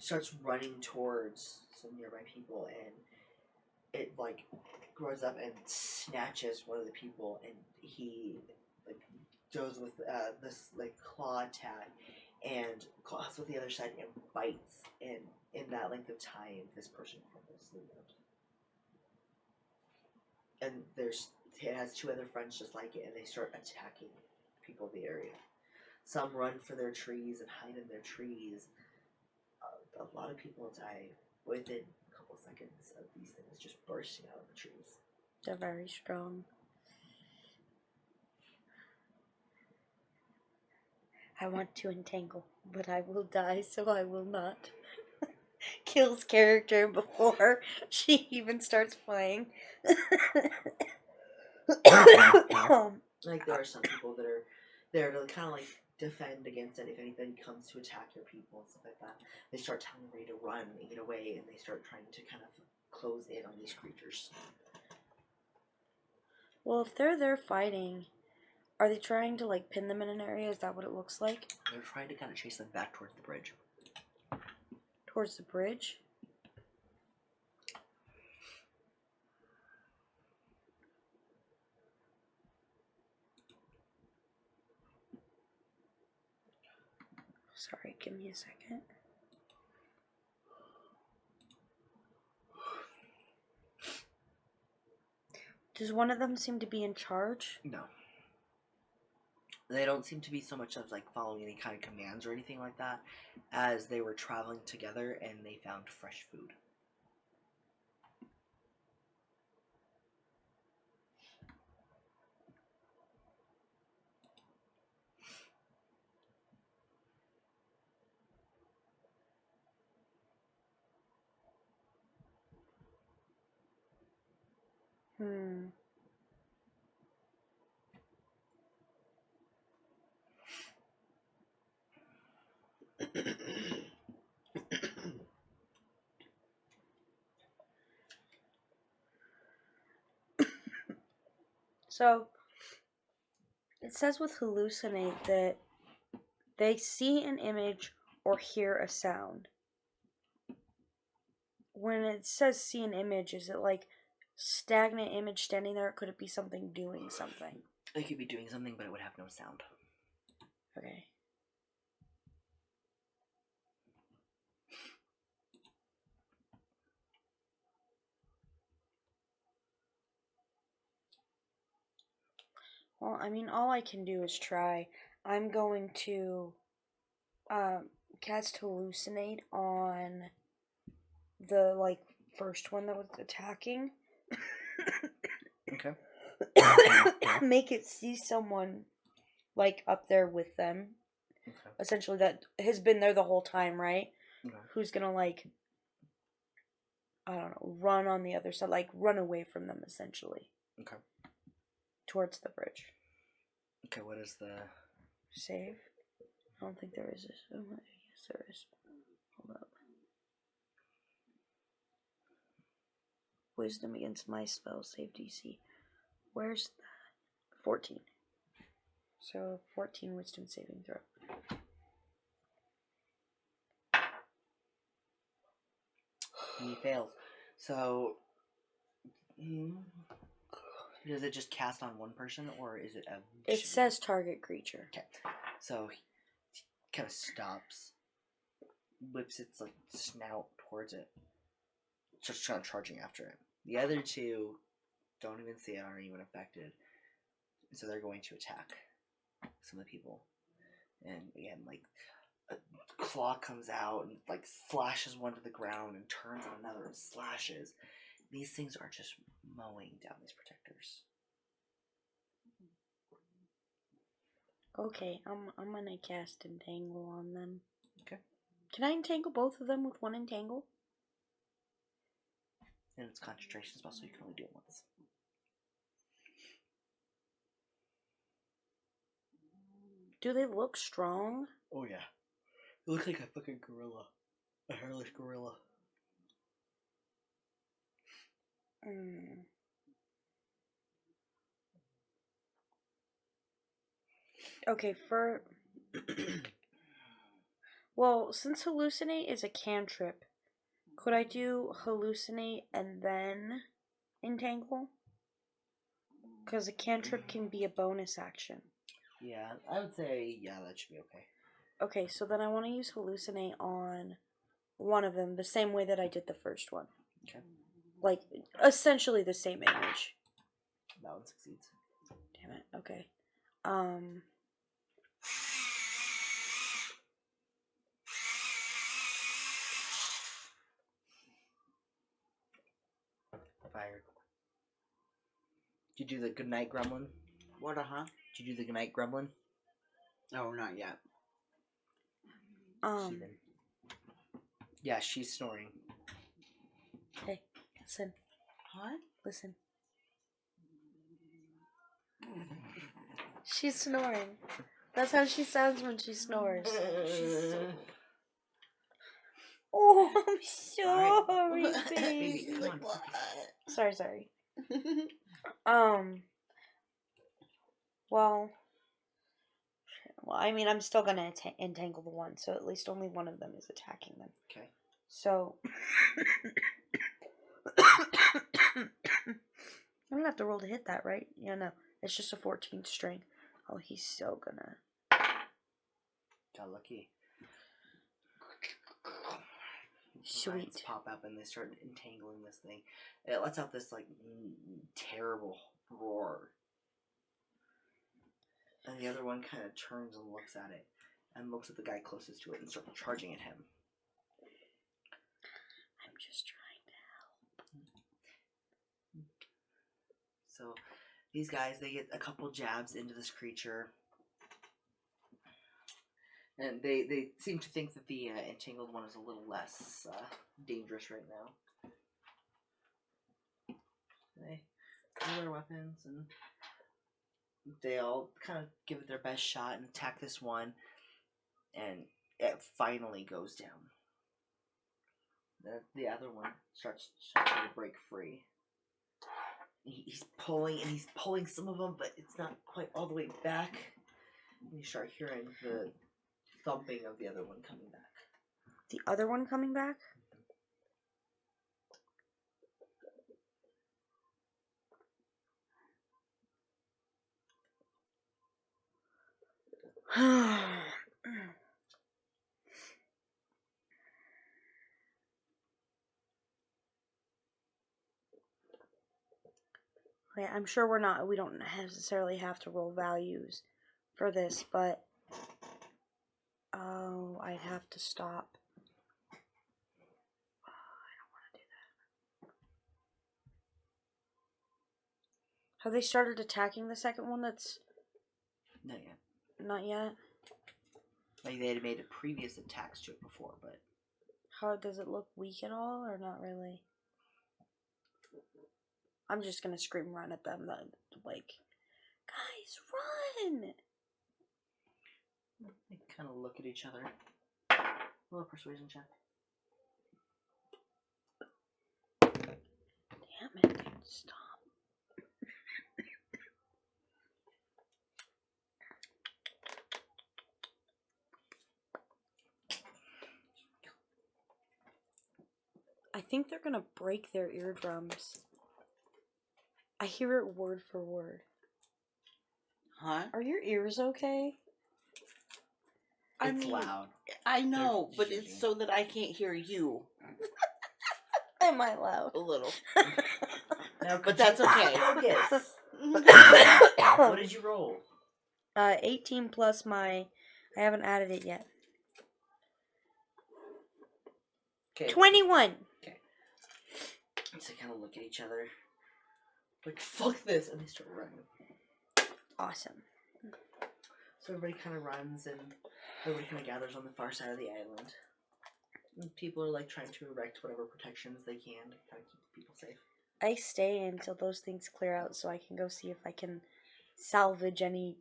starts running towards some nearby people, and it like grows up and snatches one of the people, and he like goes with this like claw attack and claws with the other side and bites, and in that length of time this person almost lived. And it has two other friends just like it, and they start attacking people in the area. Some run for their trees and hide in their trees. A lot of people die within a couple seconds of these things just bursting out of the trees. They're very strong. I want to entangle, but I will die, so I will not. Kills character before she even starts playing. Like, there are some people that are there to kind of like defend against it if anything comes to attack your people and stuff like that. They start telling Ray to run and get away, and they start trying to kind of close in on these creatures. Well, if they're there fighting, are they trying to like pin them in an area? Is that what it looks like? They're trying to kind of chase them back towards the bridge. Towards the bridge? Sorry, give me a second. Does one of them seem to be in charge? No. They don't seem to be so much of like following any kind of commands or anything like that, as they were traveling together and they found fresh food. So, it says with hallucinate that they see an image or hear a sound. When it says see an image, is it like stagnant image standing there, or could it be something doing something? They could be doing something, but it would have no sound. Okay. Well, I mean, all I can do is try. I'm going to cast hallucinate on the like first one that was attacking. Okay. Make it see someone like up there with them. Okay. Essentially, that has been there the whole time, right? Okay. Who's gonna like, I don't know, run on the other side, like run away from them, essentially. Okay. Towards the bridge. Okay, what is the Save? I don't think there is this. Oh, yes, there is. Hold up. Wisdom against my spell save DC. Where's that? 14. So 14 wisdom saving throw. He fails. So, does it just cast on one person, or is it a... It says target creature. Okay. So, he kind of stops, whips its like snout towards it, starts kind of charging after it. The other two don't even see it, aren't even affected. So they're going to attack some of the people. And again, like, a claw comes out and like slashes one to the ground and turns on another and slashes. These things are just mowing down these protectors. Okay, I'm gonna cast entangle on them. Okay. Can I entangle both of them with one entangle? And it's concentration spell, so you can only do it once. Do they look strong? Oh yeah. It looks like a fucking gorilla. A hairless gorilla. Okay, well, since hallucinate is a cantrip, could I do hallucinate and then entangle? Because a cantrip can be a bonus action. Yeah, I would say, yeah, that should be okay. Okay, so then I want to use hallucinate on one of them, the same way that I did the first one. Okay. Like, essentially the same image. That one succeeds. Damn it, okay. Fired. Did you do the goodnight gremlin? What, Did you do the goodnight gremlin? No, not yet. Heathen. Yeah, she's snoring. Hey, listen. What? Listen. She's snoring. That's how she sounds when she snores. She's so... Oh, I'm sorry, Right. baby. Come on. Sorry. Well, I mean, I'm still gonna entangle the one, so at least only one of them is attacking them. Okay. So, I'm gonna have to roll to hit that, right? Yeah, no, it's just a 14 strength. Oh, he's so gonna. Got lucky. Sweet. Vines pop up and they start entangling this thing. It lets out this like terrible roar. And the other one kind of turns and looks at it, and looks at the guy closest to it and starts charging at him. I'm just trying to help. So these guys, they get a couple jabs into this creature. And they seem to think that the entangled one is a little less dangerous right now. They pull their weapons and they all kind of give it their best shot and attack this one. And it finally goes down. The other one starts to break free. He's pulling some of them, but it's not quite all the way back. And you start hearing the thumping of the other one coming back. The other one coming back? Okay, I'm sure we don't necessarily have to roll values for this, but oh, I'd have to stop. Oh, I don't want to do that. Have they started attacking the second one that's... Not yet. Not yet? Like they had made previous attacks to it before, but... How does it look weak at all, or not really? I'm just gonna scream run at them, like, guys, run! They kind of look at each other. Roll a persuasion check. Damn it, dude, stop. I think they're gonna break their eardrums. I hear it word for word. Huh? Are your ears okay? It's loud. I know, They're but shitty. it's so that I can't hear you. Am I loud? A little. Now, But that's okay. Focus. What did you roll? 18 plus my... I haven't added it yet. Okay. 21! Okay. So they kind of look at each other. Like, fuck this! And they start running. Awesome. So everybody kind of runs and everybody kind of gathers on the far side of the island. And people are like trying to erect whatever protections they can to kind of keep the people safe. I stay until those things clear out so I can go see if I can salvage any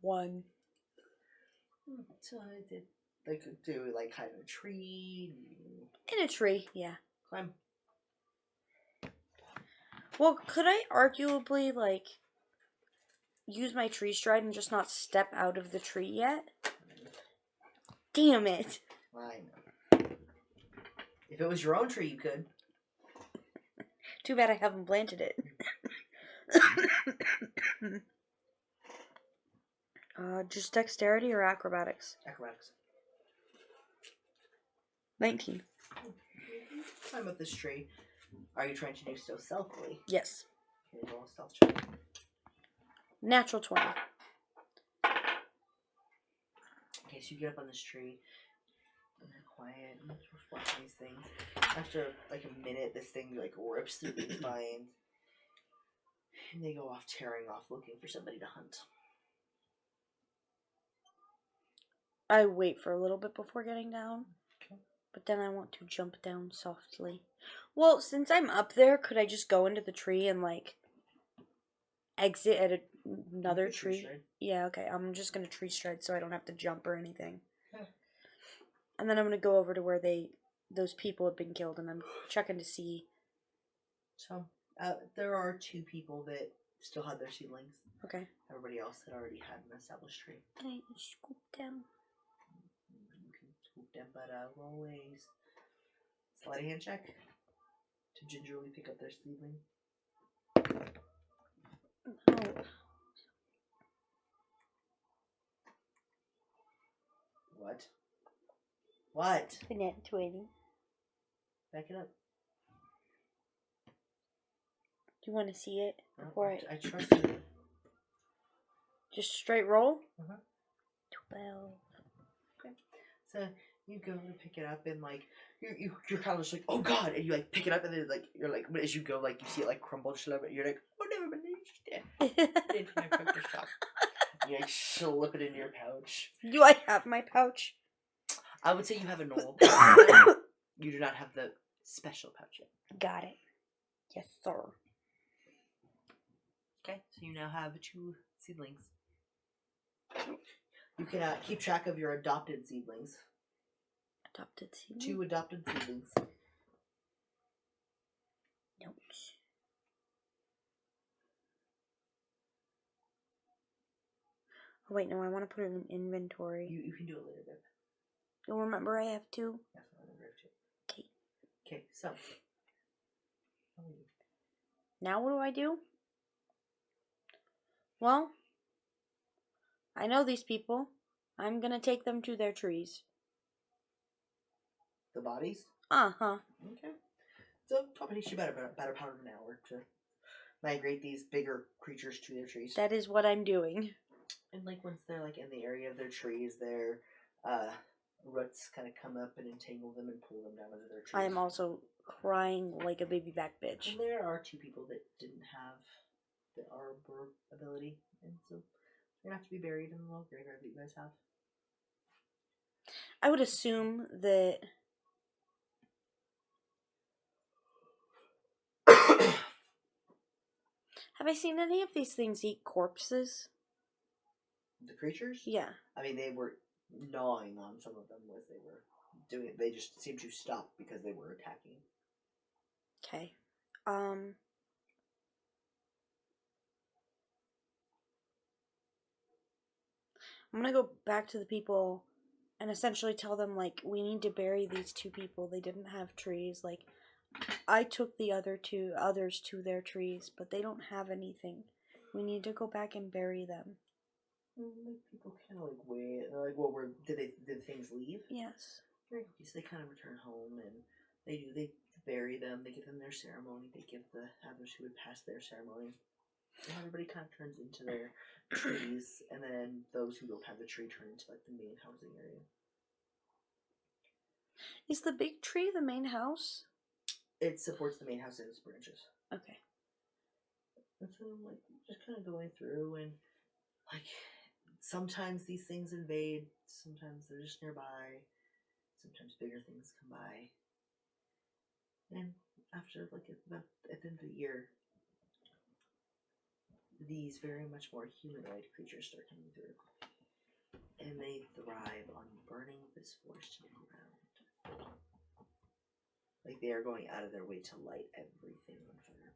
one. So I did Like, do like hide in a tree? In a tree, yeah. Climb. Well, could I arguably, like, use my tree stride and just not step out of the tree yet? Damn it. I know. If it was your own tree, you could. Too bad I haven't planted it. Just dexterity or acrobatics? Acrobatics. 19. Climb up this tree. Are you trying to do so stealthily? Yes. Okay, roll a stealth check. Natural 20. Okay, so you get up on this tree. And they're quiet. And you're watching these things. After like a minute, this thing like rips through the vines. And they go off tearing off looking for somebody to hunt. I wait for a little bit before getting down. Okay. But then I want to jump down softly. Well, since I'm up there, could I just go into the tree and, like, exit at another tree? Stride. Yeah, okay. I'm just going to tree stride so I don't have to jump or anything. Yeah. And then I'm going to go over to where those people have been killed, and I'm checking to see. So, there are 2 people that still had their seedlings. Okay. Everybody else had already had an established tree. Can I scoop them? You can swoop them, but roll a sleight of hand check to gingerly pick up their seedling. Oh. What? What? Net 20. Back it up. Do you want to see it No, before I trust you. just straight roll? Uh-huh. 12. Okay. So you go to pick it up and like you're kind of just like, oh god, and you like pick it up and then like you're like, as you go, like you see it like crumble just a little bit. You're like, oh never mind, it's dead. Into my practice shop. You like slip it in your pouch. Do I have my pouch? I would say you have a normal pouch. You do not have the special pouch yet. Got it. Yes, sir. Okay, so you now have 2 seedlings. You can keep track of your adopted seedlings. Adopted seedling? 2 adopted seedlings. Notes. Oh, wait, no, I want to put it in inventory. You can do it later, babe. You'll remember I have 2? Yes, I remember it too. Okay. Okay, so. Now what do I do? Well, I know these people. I'm gonna take them to their trees. The bodies? Uh-huh. Okay. So it probably takes you about a part of an hour to migrate these bigger creatures to their trees. That is what I'm doing. And like once they're like in the area of their trees, their roots kind of come up and entangle them and pull them down into their trees. I am also crying like a baby back bitch. And there are 2 people that didn't have the arbor ability, and so they're gonna have to be buried in the little graveyard that you guys have. I would assume that have I seen any of these things eat corpses? The creatures? Yeah. I mean, they were gnawing on some of them as they were doing it. They just seemed to stop because they were attacking. Okay. I'm gonna go back to the people and essentially tell them, like, we need to bury these 2 people. They didn't have trees. Like, I took the others to their trees, but they don't have anything. We need to go back and bury them. Like people kind of like wait. Like, what were did things leave? Yes. Very so they kind of return home and they bury them. They give them their ceremony. They give the others who would pass their ceremony. And everybody kind of turns into their trees, and then those who don't have the tree turn into like the main housing area. Is the big tree the main house? It supports the main house and its branches. Okay. And so like just kind of going through and like sometimes these things invade, sometimes they're just nearby, sometimes bigger things come by. And after like about at the end of the year, these very much more humanoid creatures start coming through. And they thrive on burning this forest to the ground. Like they are going out of their way to light everything on fire.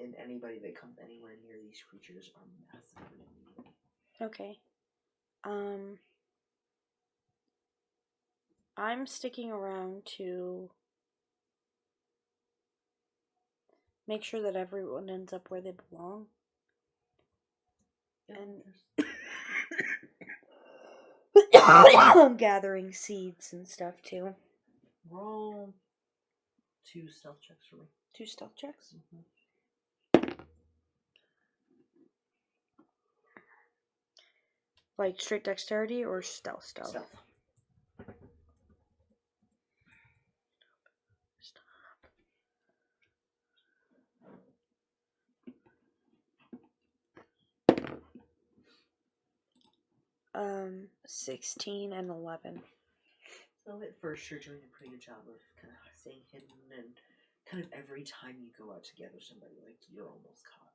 And anybody that comes anywhere near these creatures are massacred immediately. Okay. I'm sticking around to make sure that everyone ends up where they belong. And I'm gathering seeds and stuff too. Roll 2 stealth checks for me. 2 stealth checks? Mm-hmm. Like straight dexterity or stealth? Stealth. 16 and 11. So at first you're doing a pretty good job of kind of staying hidden, and kind of every time you go out to gather somebody, like you're almost caught.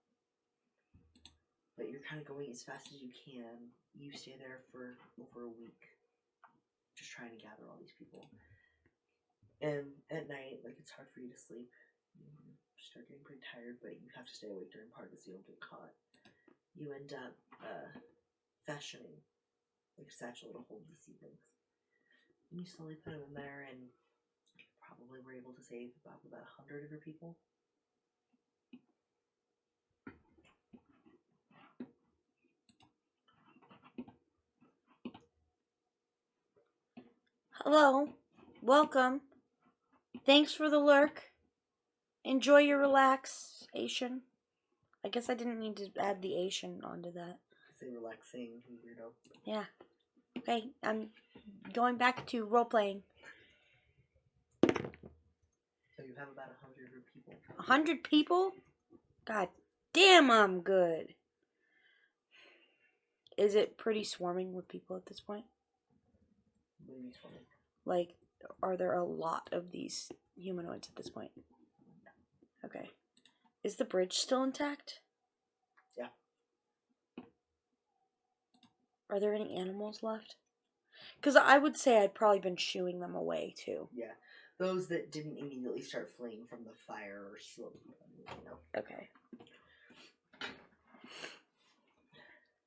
But you're kind of going as fast as you can. You stay there for over a week, just trying to gather all these people. And at night, like it's hard for you to sleep. You start getting pretty tired, but you have to stay awake during part of it so you don't get caught. You end up fashioning like a satchel to hold these seedlings. And you slowly put them in there, and probably were able to save about 100 of your people. Hello. Welcome. Thanks for the lurk. Enjoy your relaxation. I guess I didn't need to add the Asian onto that. Say relaxing, weirdo. Yeah. Okay, I'm going back to role-playing. So you have about 100 people. 100 people? God damn, I'm good. Is it pretty swarming with people at this point? What do you mean swarming? Like, are there a lot of these humanoids at this point? Okay. Is the bridge still intact? Yeah. Are there any animals left? Because I would say I'd probably been shooing them away, too. Yeah. Those that didn't immediately start fleeing from the fire are slowly moving out. Okay.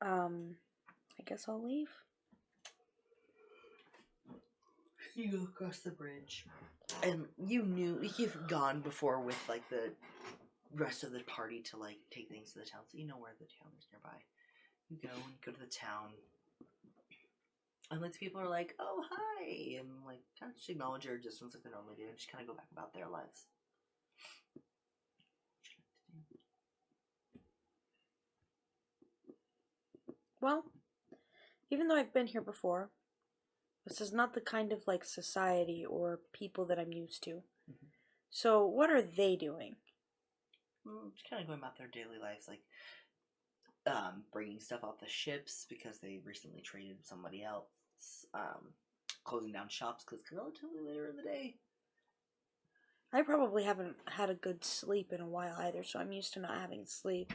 I guess I'll leave. You go across the bridge, and you've gone before with like the rest of the party to like take things to the town, so you know where the town is nearby. You go to the town, and like people are like, "Oh, hi," and like kind of just acknowledge your existence like they normally do, and just kind of go back about their lives. Well, even though I've been here before, this is not the kind of like society or people that I'm used to. Mm-hmm. So what are they doing? Just kind of going about their daily lives, like bringing stuff off the ships because they recently traded with somebody else. Closing down shops because it's relatively later in the day. I probably haven't had a good sleep in a while either, so I'm used to not having sleep.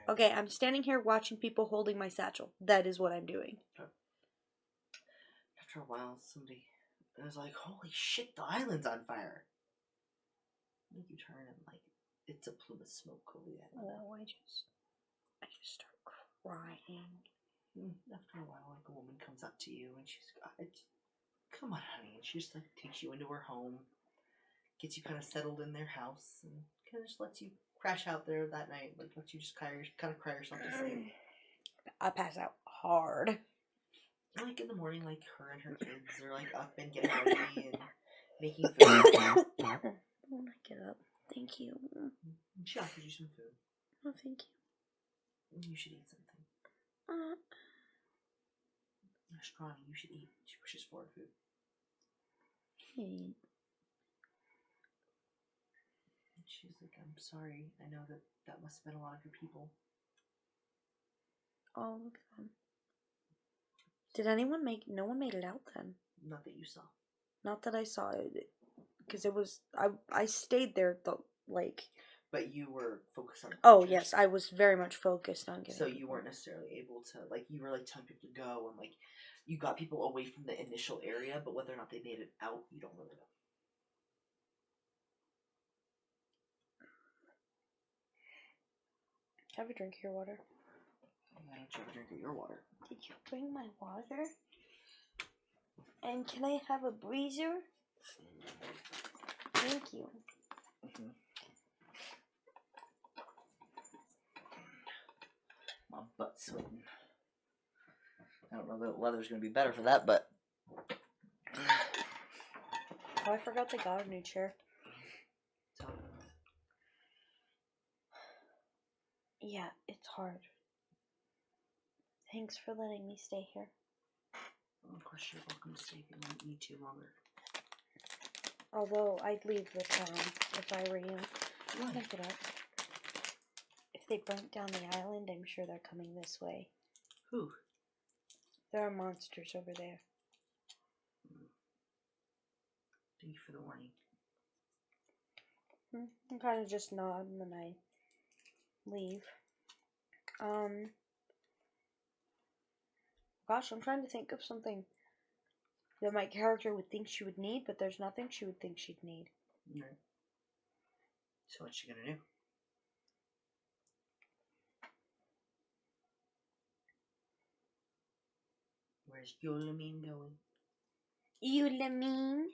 Okay, I'm standing here watching people holding my satchel. That is what I'm doing. Okay. After a while, somebody was like, "Holy shit, the island's on fire!" Like you turn and like it's a plume of smoke over the island. Oh, I just start crying. After a while, like a woman comes up to you and she's like, "Come on, honey," and she just like takes you into her home, gets you kind of settled in their house, and kind of just lets you crash out there that night, like lets you just kind of cry yourself to sleep. I pass out hard. Like in the morning, like her and her kids are like up and getting ready and making food. When I get up, thank you. She offers you some food. Oh, thank you. You should eat something. You're strong. You should eat. She pushes forward food. Hey. And she's like, "I'm sorry. I know that must have been a lot of your people." All of them. Did no one made it out then? Not that you saw. Not that I saw it. Because it was, I stayed there, like. But you were focused on the Oh, creatures. yes, I was very much focused on getting So you people. weren't necessarily able to, like, you were, like, telling people to go, and, like, you got people away from the initial area, but whether or not they made it out, you don't really know. Have a drink of your water. Why don't you have a drink of your water? Did you bring my water? And can I have a breezer? Thank you. Mm-hmm. My butt's sweating. I don't know that leather's going to be better for that, but... Oh, I forgot they got a new chair. So, Yeah, it's hard. Thanks for letting me stay here. of course, you're welcome to stay if you want me to longer. Although, I'd leave the town if I were you. Why? Look it up. If they burnt down the island, I'm sure they're coming this way. Who? There are monsters over there. Thank you for the warning. I kind of just nod and then I leave. Gosh, I'm trying to think of something that my character would think she would need, but there's nothing she would think she'd need. Right. So what's she gonna do? Where's Yolamine going? Yolamine?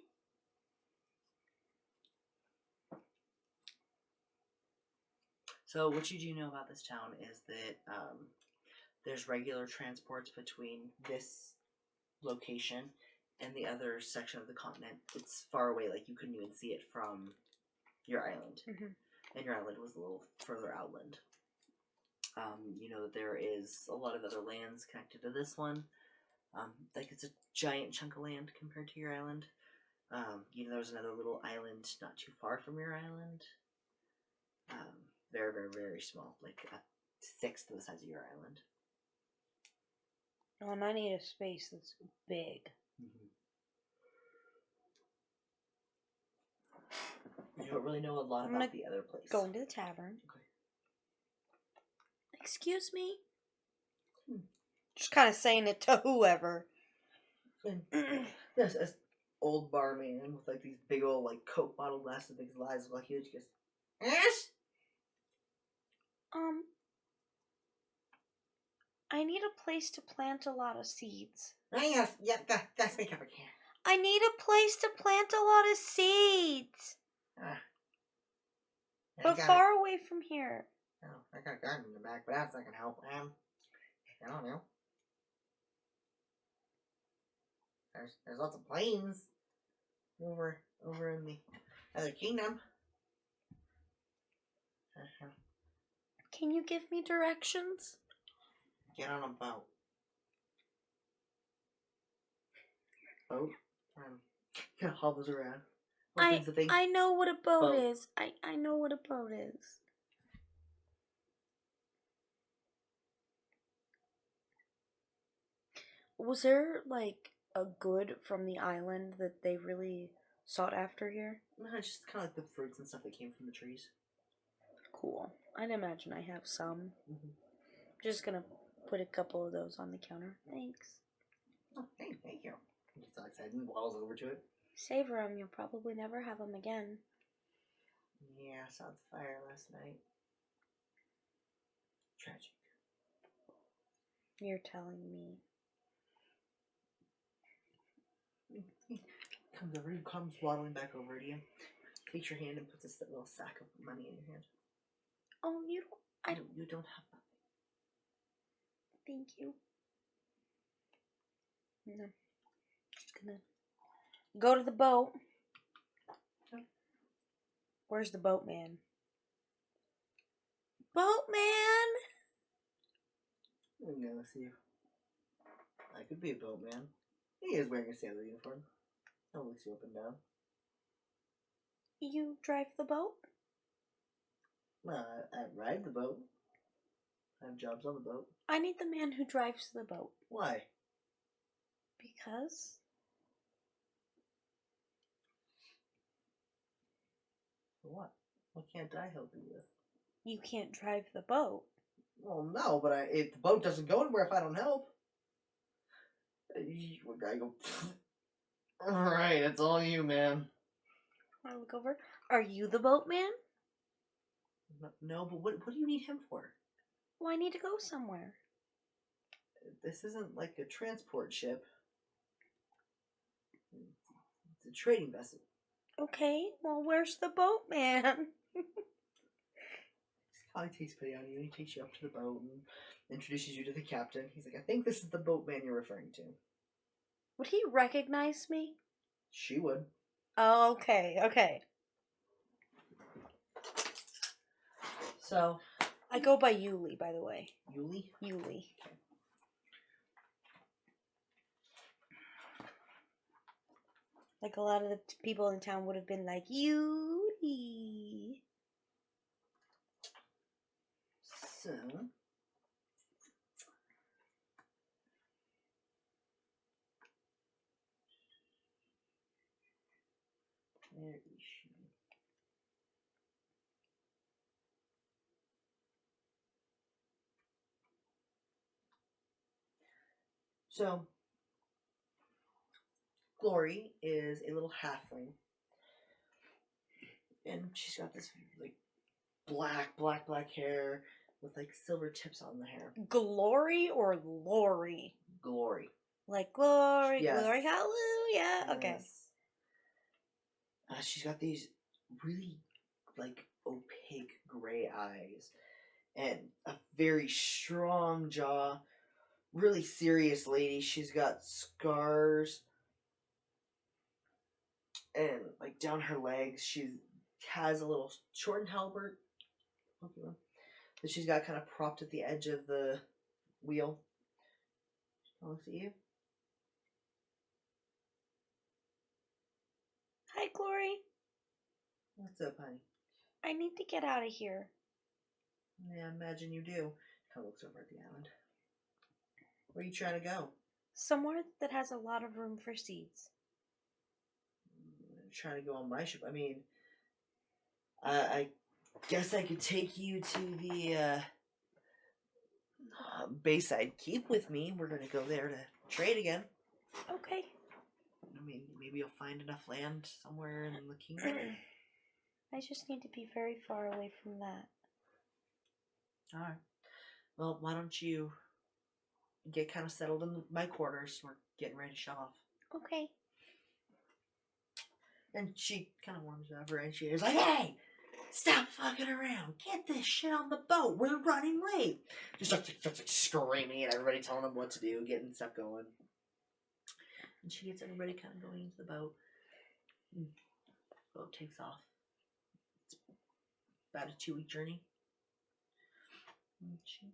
So what you do know about this town is that there's regular transports between this location and the other section of the continent. It's far away, like you couldn't even see it from your island. Mm-hmm. And your island was a little further outland. You know that there is a lot of other lands connected to this one. Like it's a giant chunk of land compared to your island. You know, there's another little island not too far from your island. Very, very, very small, like a sixth of the size of your island. Oh, and I need a space that's big. You don't really know a lot I'm about the other place. Go into the tavern. Okay. Excuse me? Just kind of saying it to whoever. And there's this old barman with like these big old like Coke bottle glasses, big eyes like huge. He goes, yes. I need a place to plant a lot of seeds. Yes, yeah, that's me covered here. I need a place to plant a lot of seeds. But far away from here. Oh, I got a garden in the back, but that's not gonna help. I don't know. There's lots of plains over in the other kingdom. Can you give me directions? Get on a boat. Boat? Kind of hobbles around. I know what a boat is. I know what a boat is. Was there, like, a good from the island that they really sought after here? No, it's just kind of like the fruits and stuff that came from the trees. Cool. I'd imagine I have some. Mm-hmm. Just gonna put a couple of those on the counter. Thanks. Oh, thank you. He gets all excited and waddles over to it. Savor them. You'll probably never have them again. Yeah, I saw the fire last night. Tragic. You're telling me. Comes waddling back over to you. Takes your hand and puts a little sack of money in your hand. Oh, you don't. You don't have that. Thank you. No. Just gonna go to the boat. Okay. Where's the boatman? Boatman! I'm gonna see you. I could be a boatman. He is wearing a sailor uniform. I'll looks you up and down. You drive the boat? I ride the boat. I have jobs on the boat. I need the man who drives the boat. Why? Because? For what? What can't I help you with? You can't drive the boat. Well, no, but if the boat doesn't go anywhere if I don't help. One guy go, right, it's all you, man. I look over. Are you the boatman? No, but what do you need him for? Well, I need to go somewhere. This isn't like a transport ship. It's a trading vessel. Okay, well, where's the boatman? He takes pity on you and he takes you up to the boat and introduces you to the captain. He's like, I think this is the boatman you're referring to. Would he recognize me? She would. Oh, okay. So, I go by Yuli, by the way. Yuli? Yuli. Like a lot of the people in town would have been like, Yuli. So, where is she? So, Glory is a little halfling. And she's got this like black hair with like silver tips on the hair. Glory or Lori? Glory. Like glory, Yes. glory, hallelujah. Okay. Yes. She's got these really like opaque gray eyes and a very strong jaw. Really serious lady. She's got scars and like down her legs. She has a little shortened halberd that she's got kind of propped at the edge of the wheel. She looks at you. Hi, Glory. What's up, honey? I need to get out of here. Yeah, I imagine you do. Kind of looks over at the island. Where are you trying to go? Somewhere that has a lot of room for seeds. I'm trying to go on my ship. I mean, I guess I could take you to the Bayside Keep with me. We're gonna go there to trade again. Okay. I mean, maybe you'll find enough land somewhere in the kingdom. I just need to be very far away from that. Alright. Well, why don't you get kind of settled in my quarters? We're getting ready to shut off. Okay. And she kind of warms over and she is like, hey! Stop fucking around! Get this shit on the boat! We're running late! Just starts like screaming and everybody telling them what to do, getting stuff going. And she gets everybody kind of going into the boat. The boat takes off. It's about a 2-week journey. And she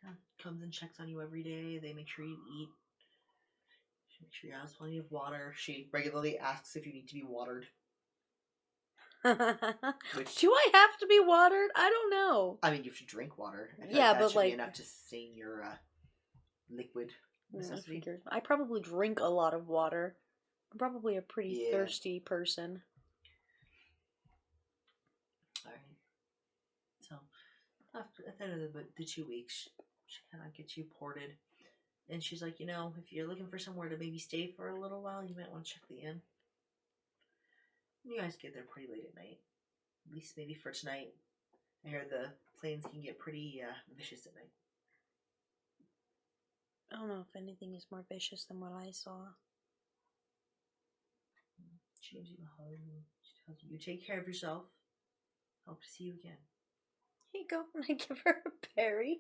kind of comes and checks on you every day. They make sure you eat. She makes sure you have plenty of water. She regularly asks if you need to be watered. Do I have to be watered? I don't know. I mean, you have to drink water. I feel Yeah, that but should like be enough to sustain your liquid necessity. I probably drink a lot of water. I'm probably a pretty thirsty person. Alright. So, at the end of the 2 weeks, she kind of gets you ported. And she's like, you know, if you're looking for somewhere to maybe stay for a little while, you might want to check the inn. You guys get there pretty late at night. At least maybe for tonight. I hear the planes can get pretty vicious at night. I don't know if anything is more vicious than what I saw. She gives you a hug and she tells you, take care of yourself. Hope to see you again. Here you go. I give her a berry.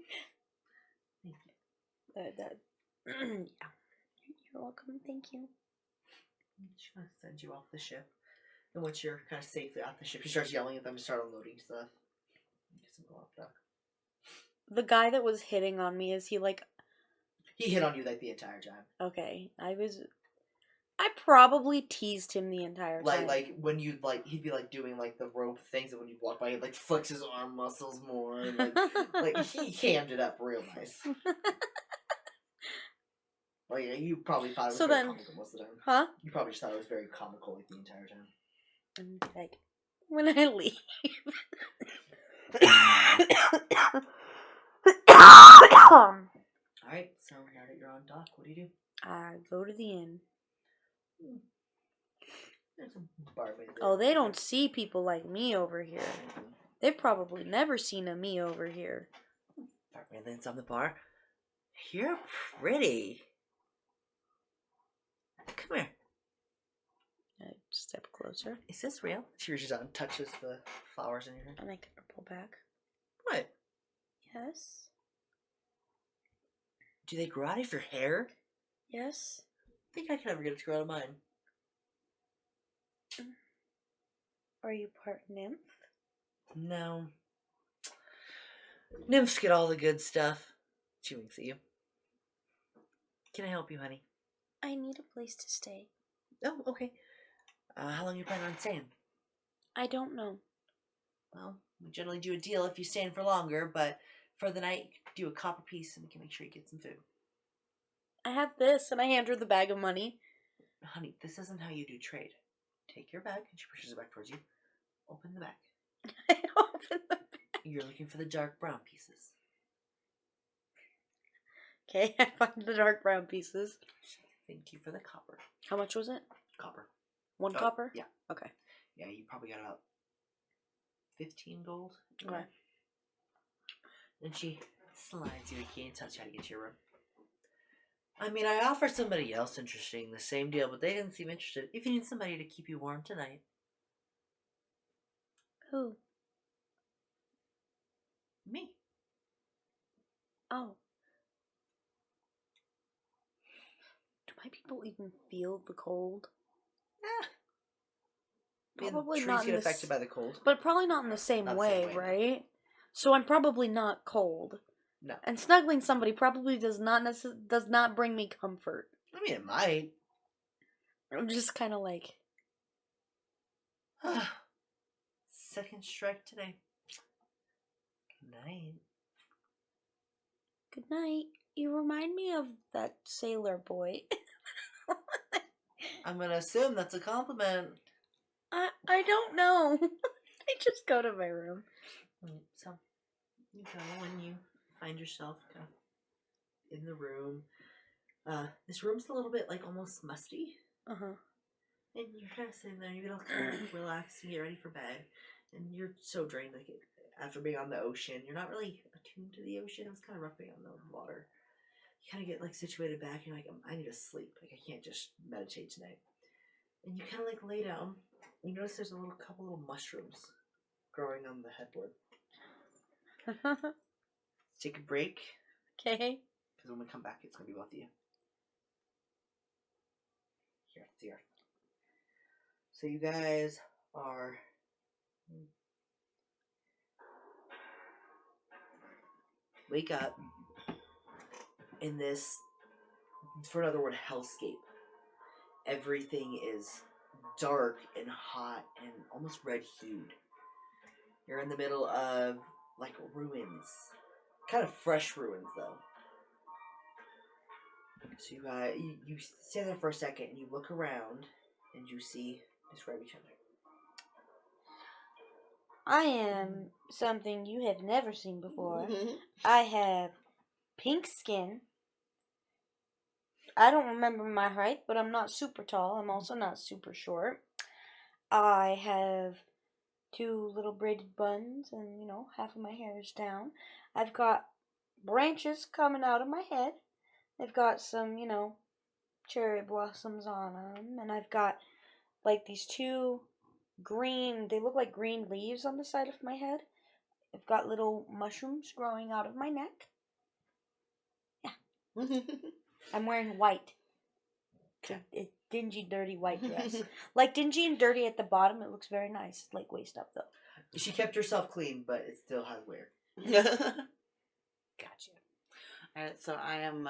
Thank you. Yeah. You're welcome. Thank you. She kind of sends you off the ship. And once you're kind of safely off the ship, she starts yelling at them to start unloading stuff. Guess I'm off dock. The guy that was hitting on me, is he like... He hit on you like the entire time. Okay. I probably teased him the entire time. Like when you he'd be like doing like the rope things, and when you walk by, he'd like flex his arm muscles more. And, like he hammed it up real nice. Like you probably thought it was very comical most of the time. Huh? You probably just thought it was very comical like the entire time. And like, when I leave. Alright, so now that you're on dock, what do you do? I go to the inn. There's a barmaid there. Oh, they don't see people like me over here. They've probably never seen a me over here. Barmaid lands on the bar. You're pretty. Come here. I step closer. Is this real? She reaches out and touches the flowers in your hair. And I pull back. What? Yes. Do they grow out of your hair? Yes. I think I could never get it to grow out of mine. Are you part nymph? No. Nymphs get all the good stuff. She winks at you. Can I help you, honey? I need a place to stay. Oh, okay. How long you plan on staying? I don't know. Well, we generally do a deal if you stay in for longer, but for the night, you can do a copper piece and we can make sure you get some food. I have this, and I hand her the bag of money. Honey, this isn't how you do trade. Take your bag, and she pushes it back towards you. Open the bag. I open the bag. You're looking for the dark brown pieces. Okay, I find the dark brown pieces. Thank you for the copper. How much was it? Copper. One copper? Yeah. Okay. Yeah, you probably got about 15 gold. Okay. And she slides you a key and tells you how to get to your room. I mean, I offered somebody else interesting the same deal, but they didn't seem interested. If you need somebody to keep you warm tonight. Who? Me. Oh. Do my people even feel the cold? Probably trees not in get the affected by the cold. But probably not in the same Not the way, same way, no. right? So I'm probably not cold. No. And snuggling somebody probably does not bring me comfort. I mean, it might. I'm just kind of like, Second strike today. Good night. good night. You remind me of that sailor boy. I'm gonna assume that's a compliment. I don't know. I just go to my room. So, you go when you find yourself kind of in the room. This room's a little bit like almost musty. Uh-huh. And you're kind of sitting there, you get all kind of relaxed and get ready for bed. And you're so drained, like, after being on the ocean. You're not really attuned to the ocean. It's kind of rough being on the water. You kind of get, like, situated back, and you're like, I need to sleep. Like, I can't just meditate tonight. And you kind of, like, lay down. You notice there's a couple little mushrooms growing on the headboard. Take a break. Okay. Because when we come back, it's going to be both of you. Here, it's the earth. So you guys are wake up in this, for another word, hellscape. Everything is dark and hot and almost red hued. You're in the middle of like ruins, kind of fresh ruins though. So you stand there for a second and you look around and you see, describe each other. I am something you have never seen before. I have pink skin. I don't remember my height, but I'm not super tall. I'm also not super short. I have 2 little braided buns, and, half of my hair is down. I've got branches coming out of my head. They've got some, cherry blossoms on them. And I've got, like, these 2 green, they look like green leaves on the side of my head. I've got little mushrooms growing out of my neck. Yeah. I'm wearing white. It's dingy, dirty white dress. Like dingy and dirty at the bottom, it looks very nice. Like waist up, though. She kept herself clean, but it still has wear. Gotcha. Alright, so I am,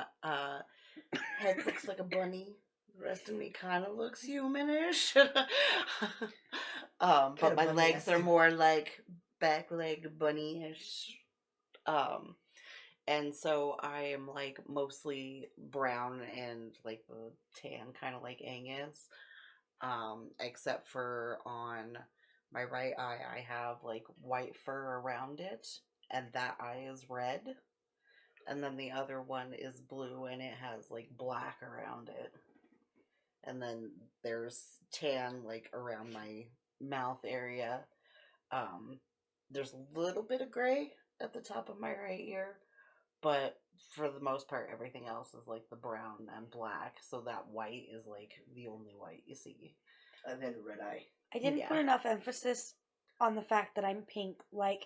head looks like a bunny. The rest of me kind of looks humanish. But my legs are more like back leg bunny-ish. And so I am like mostly brown and like the tan, kind of like Aang is. Except for on My right eye, I have like white fur around it, and that eye is red. And then the other one is blue, and it has like black around it. And then there's tan like around my mouth area. Um, there's a little bit of gray at the top of my right ear, but for the most part, everything else is like the brown and black. So that white is like the only white you see. And then red eye. I didn't Yeah. put enough emphasis on the fact that I'm pink. Like,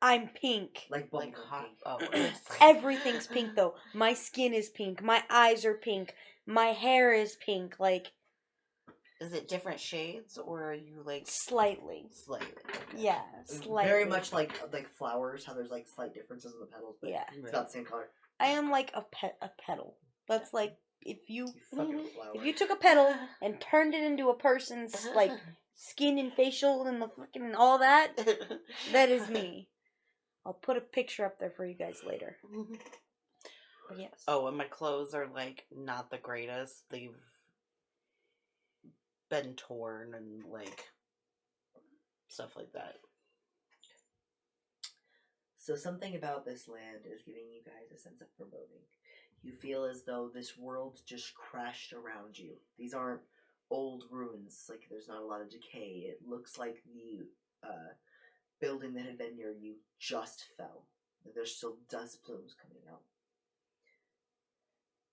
I'm pink. Like hot. pink. Oh, yes. Everything's pink though. My skin is pink. My eyes are pink. My hair is pink. Like, Is it different shades, or are you like slightly. slightly? Okay. Yeah, slightly. Very much like flowers, how there's like slight differences in the petals, but Yeah. it's not the same color. I am like a petal. That's like if you fucking flower. if you took a petal and turned it into a person's like skin and facial and the fucking all that, that is me. I'll put a picture up there for you guys later. But yes. Oh, and my clothes are like not the greatest. They've been torn and like stuff like that. So something about this land is giving you guys a sense of foreboding. You feel as though this world just crashed around you. These aren't old ruins, like there's not a lot of decay. It looks like the building that had been near you just fell. There's still dust plumes coming out.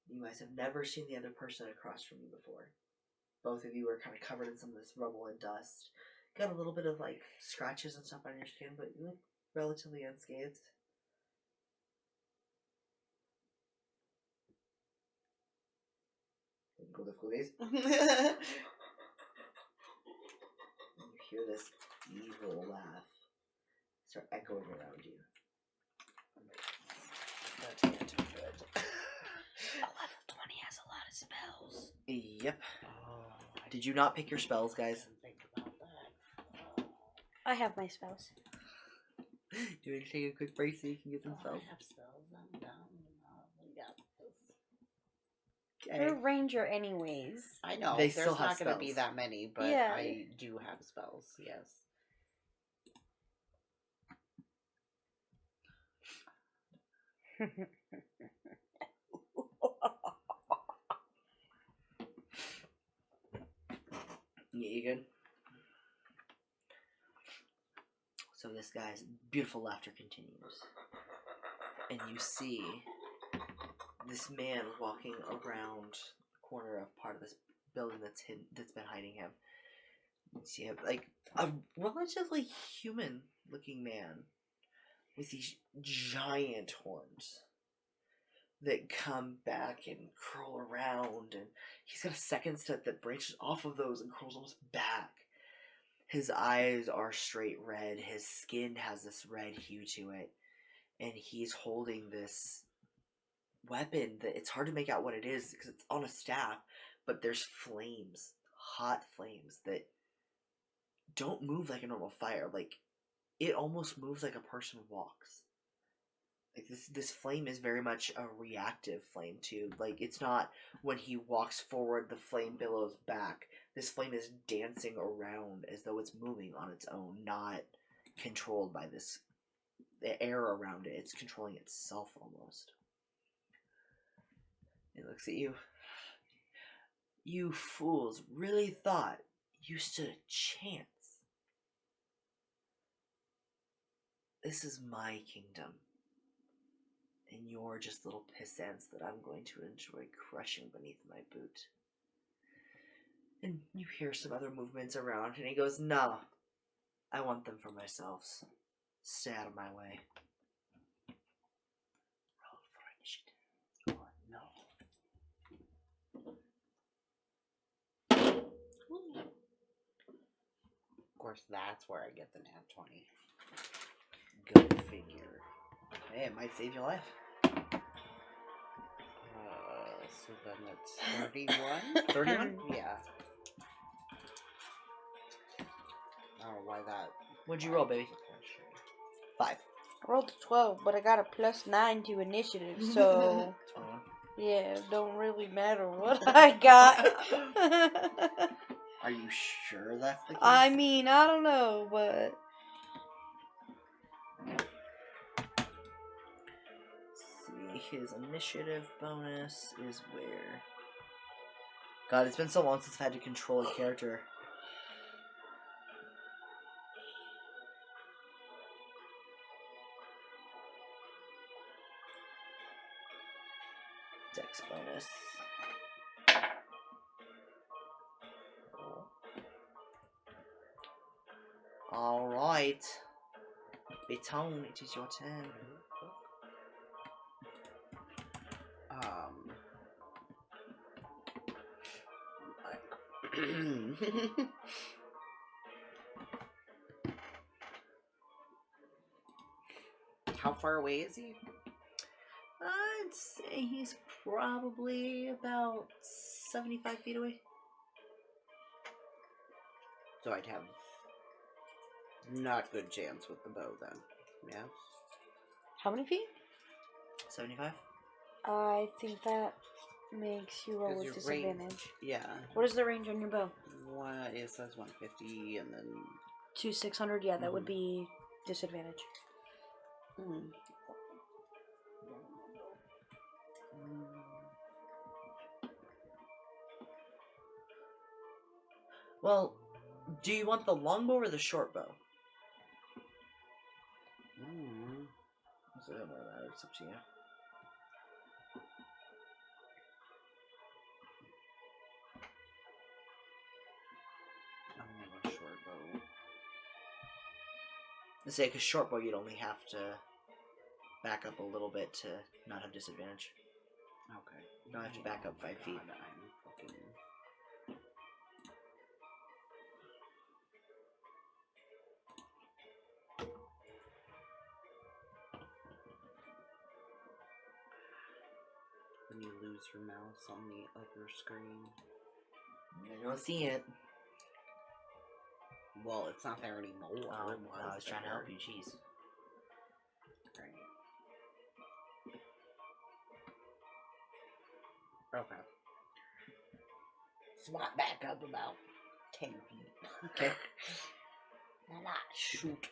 You guys have never seen the other person across from you before. Both of you are kind of covered in some of this rubble and dust. Got a little bit of like scratches and stuff on your skin, but you look relatively unscathed. Go the days. You hear this evil laugh start echoing around you. That can't be good. A level 20 has a lot of spells. Yep. Oh, Did you not pick your spells, guys? Think about that. I have my spells. Do you want to take a quick break so you can get some I spells? have spells. I'm done. We got this. You're a ranger anyways. I know. They There's still have not going to be spells. that many, but Yeah. I do have spells. Yes. Yeah, you good? So this guy's beautiful laughter continues. And you see this man walking around the corner of part of this building that's been hiding him. You see him, like a relatively human looking man with these giant horns that come back and curl around, and he's got a second set that branches off of those and curls almost back. His eyes are straight red, his skin has this red hue to it, and he's holding this weapon that it's hard to make out what it is because it's on a staff, but there's flames, hot flames that don't move like a normal fire. Like, it almost moves like a person walks. Like this flame is very much a reactive flame too. Like, it's not when he walks forward the flame billows back. This flame is dancing around as though it's moving on its own, not controlled by this the air around it. It's controlling itself almost. It looks at you. You fools really thought you stood a chance. This is my kingdom. And you're just little pissants that I'm going to enjoy crushing beneath my boot. And you hear some other movements around, and he goes, "No, I want them for myself. Stay out of my way." Roll for initiative. Oh, no. Of course, that's where I get the nat 20. Good figure. Hey, it might save your life. So then it's 31? 31? Yeah. I don't know why that. What'd you roll, baby? 5. I rolled a 12, but I got a +9 to initiative, so 21. yeah, it don't really matter what I got. Are you sure that's the case? I mean, I don't know, but... Let's see, his initiative bonus is where? God, it's been so long since I've had to control a character. Dex bonus. Alright. Beton, it is your turn. How far away is he? I'd say he's probably about 75 feet away. So I'd have not good chance with the bow then. Yeah. How many feet? 75? I think that makes you roll 'Cause with your disadvantage. range- yeah. What is the range on your bow? It says 150 and then... To 600? Yeah, that would be disadvantage. Well, do you want the longbow or the short bow? So it doesn't really matter, it's up to you. A short bow. Let's say, because short bow you'd only have to back up a little bit to not have disadvantage. Okay. You don't have to back up 5 feet. God, I'm fucking... When you lose your mouse on the other screen. I don't see it. Well, it's not there anymore. Oh, I was trying to help you, jeez. Right. Okay. Swap back up about 10 feet. Okay. And I shoot.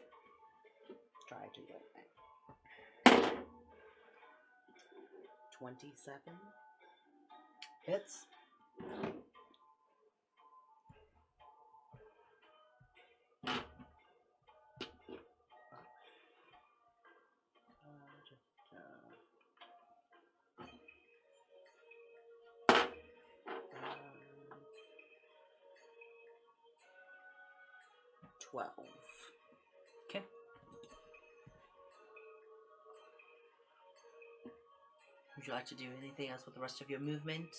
Try to go back. 27. Hits. Uh, 12. Okay. Would you like to do anything else with the rest of your movement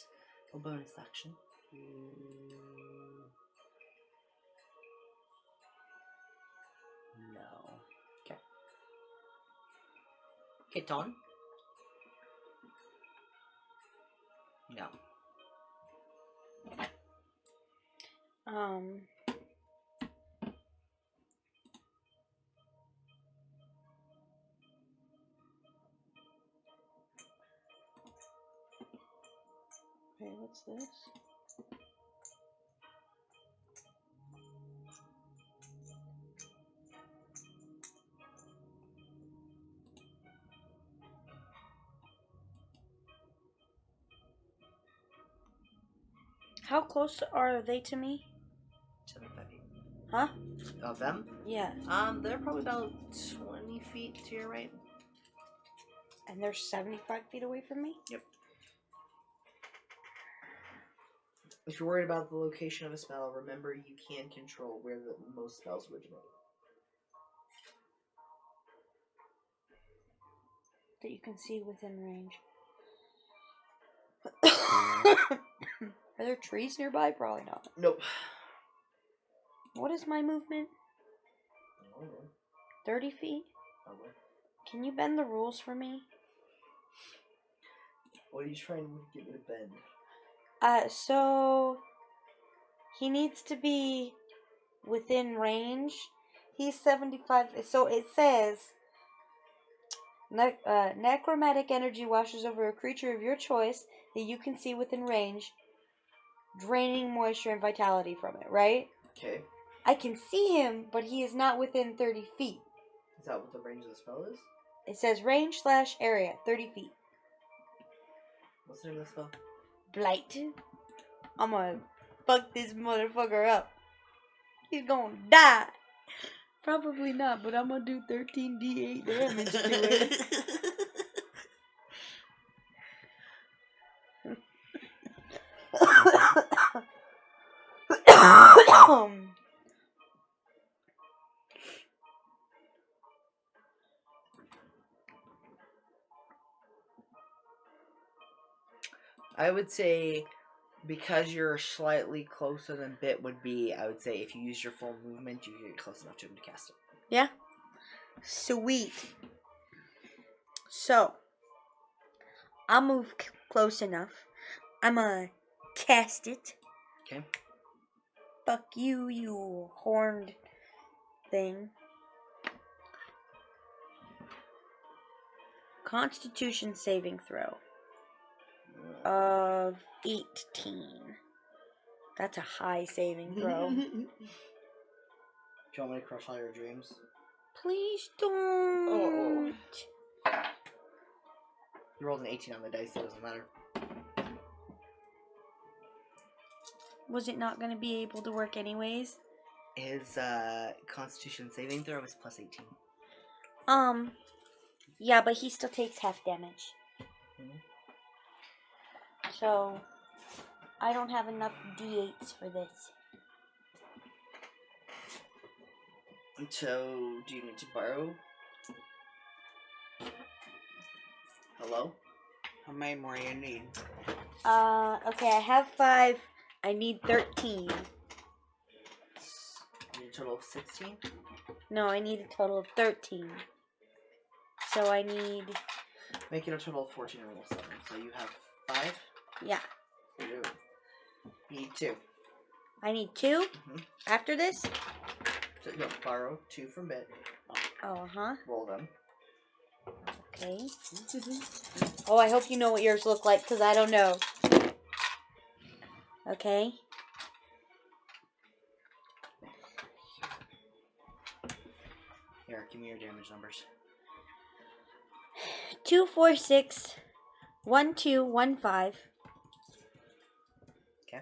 or bonus action? No. Okay. Okay, Ton. No. Okay, what's this? How close are they to me? 75 feet. Huh? Of them? Yeah. They're probably about 20 feet to your right. And they're 75 feet away from me? Yep. If you're worried about the location of a spell, remember you can control where the most spells originate. That you can see within range. Are there trees nearby? Probably not. Nope. What is my movement? 30 feet? Okay. Can you bend the rules for me? What are you trying to get me to bend? So he needs to be within range. He's 75. So it says necromantic energy washes over a creature of your choice that you can see within range. draining moisture and vitality from it, right? Okay. I can see him, but he is not within 30 feet. Is that what the range of the spell is? It says range/area, 30 feet. What's the name of the spell? Blight. I'm gonna fuck this motherfucker up. He's gonna die. Probably not, but I'm gonna do 13d8 damage to it. I would say, because you're slightly closer than Bit would be, I would say if you use your full movement, you get close enough to him to cast it. Yeah? Sweet. So, I'll move close enough. I'm gonna cast it. Okay. Fuck you, you horned thing. Constitution saving throw of 18. That's a high saving throw. Do you want me to crush all your dreams? Please don't. You rolled an 18 on the dice, so it doesn't matter. Was it not going to be able to work anyways? His Constitution saving throw is plus 18. Yeah, but he still takes half damage. Mhm. So, I don't have enough d8s for this. So, do you need to borrow? Hello? How many more you need? Okay, I have 5. I need 13. You need a total of 16? No, I need a total of 13. So I need... Make it a total of 14 or almost 7. So you have 5? Yeah. You need 2. I need 2? Mm-hmm. After this? So you borrow 2 from Bit. Oh, uh-huh. Roll them. Okay. Oh, I hope you know what yours look like, because I don't know. Okay. Here, give me your damage numbers. 2, 4, 6, 1, 2, 1, 5. Okay.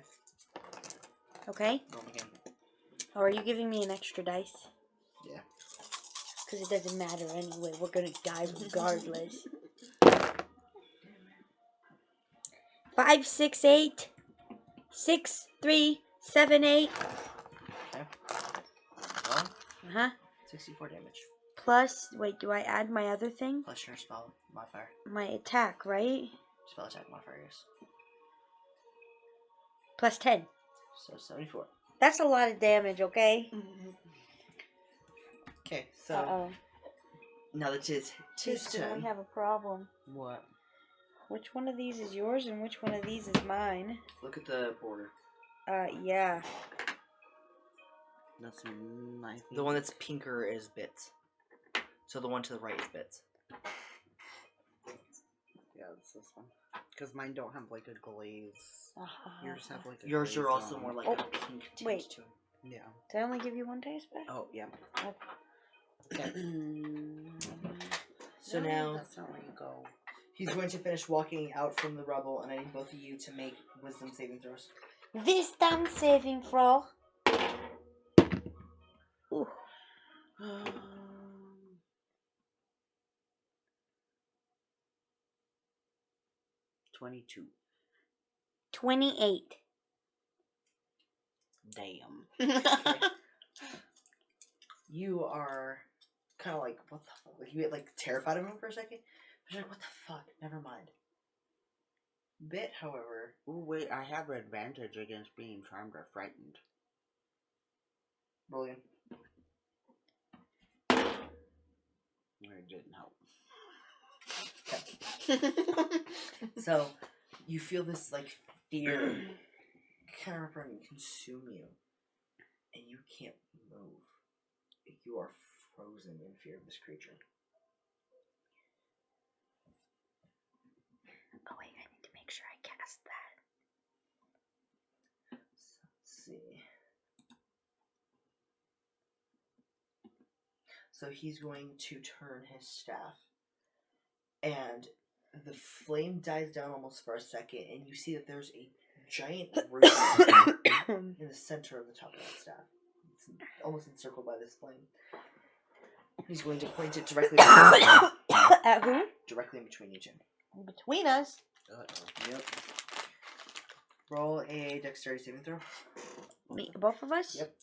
Okay. Roll again. Or are you giving me an extra dice? Yeah. Because it doesn't matter anyway. We're going to die regardless. 5, 6, 8. 6, 3, 7, 8. Okay. Well, Uh-huh. 64 damage. Plus, wait, do I add my other thing? Plus your spell modifier. My attack, right? Spell attack modifier, yes. Plus 10. So 74. That's a lot of damage, okay? Okay, so Uh-oh. now that it's his Houston, we turn. have a problem. What? Which one of these is yours and which one of these is mine? Look at the border. Yeah. That's my thing. The one that's pinker is Bits. So the one to the right is Bits. Yeah, it's this one. Because mine don't have like a glaze. Yours have like a Yours glaze are also on more like Oh, a pink tint wait. to them. Yeah. Did I only give you one dice back? Oh, yeah. Okay. So No, now that's not where you go. he's going to finish walking out from the rubble, and I need both of you to make wisdom saving throws. Wisdom saving throw. Ooh. 22. 28. Damn. You are kind of like, what the fuck? Like, you get like terrified of him for a second. But you're like, what the fuck? Never mind. Bit, however. Oh, wait, I have advantage against being charmed or frightened. Roll again. It didn't help. So, you feel this, like, fear kind of consume you. And you can't move. You are frozen in fear of this creature. Oh, wait, I need to make sure I cast that. see. So he's going to turn his staff, and the flame dies down almost for a second, and you see that there's a giant ruby in the center of the top of that staff. It's almost encircled by this flame. He's going to point it directly at who? Directly in between you two. Between us. Yep. Roll a dexterity saving throw. Me, both of us. Yep.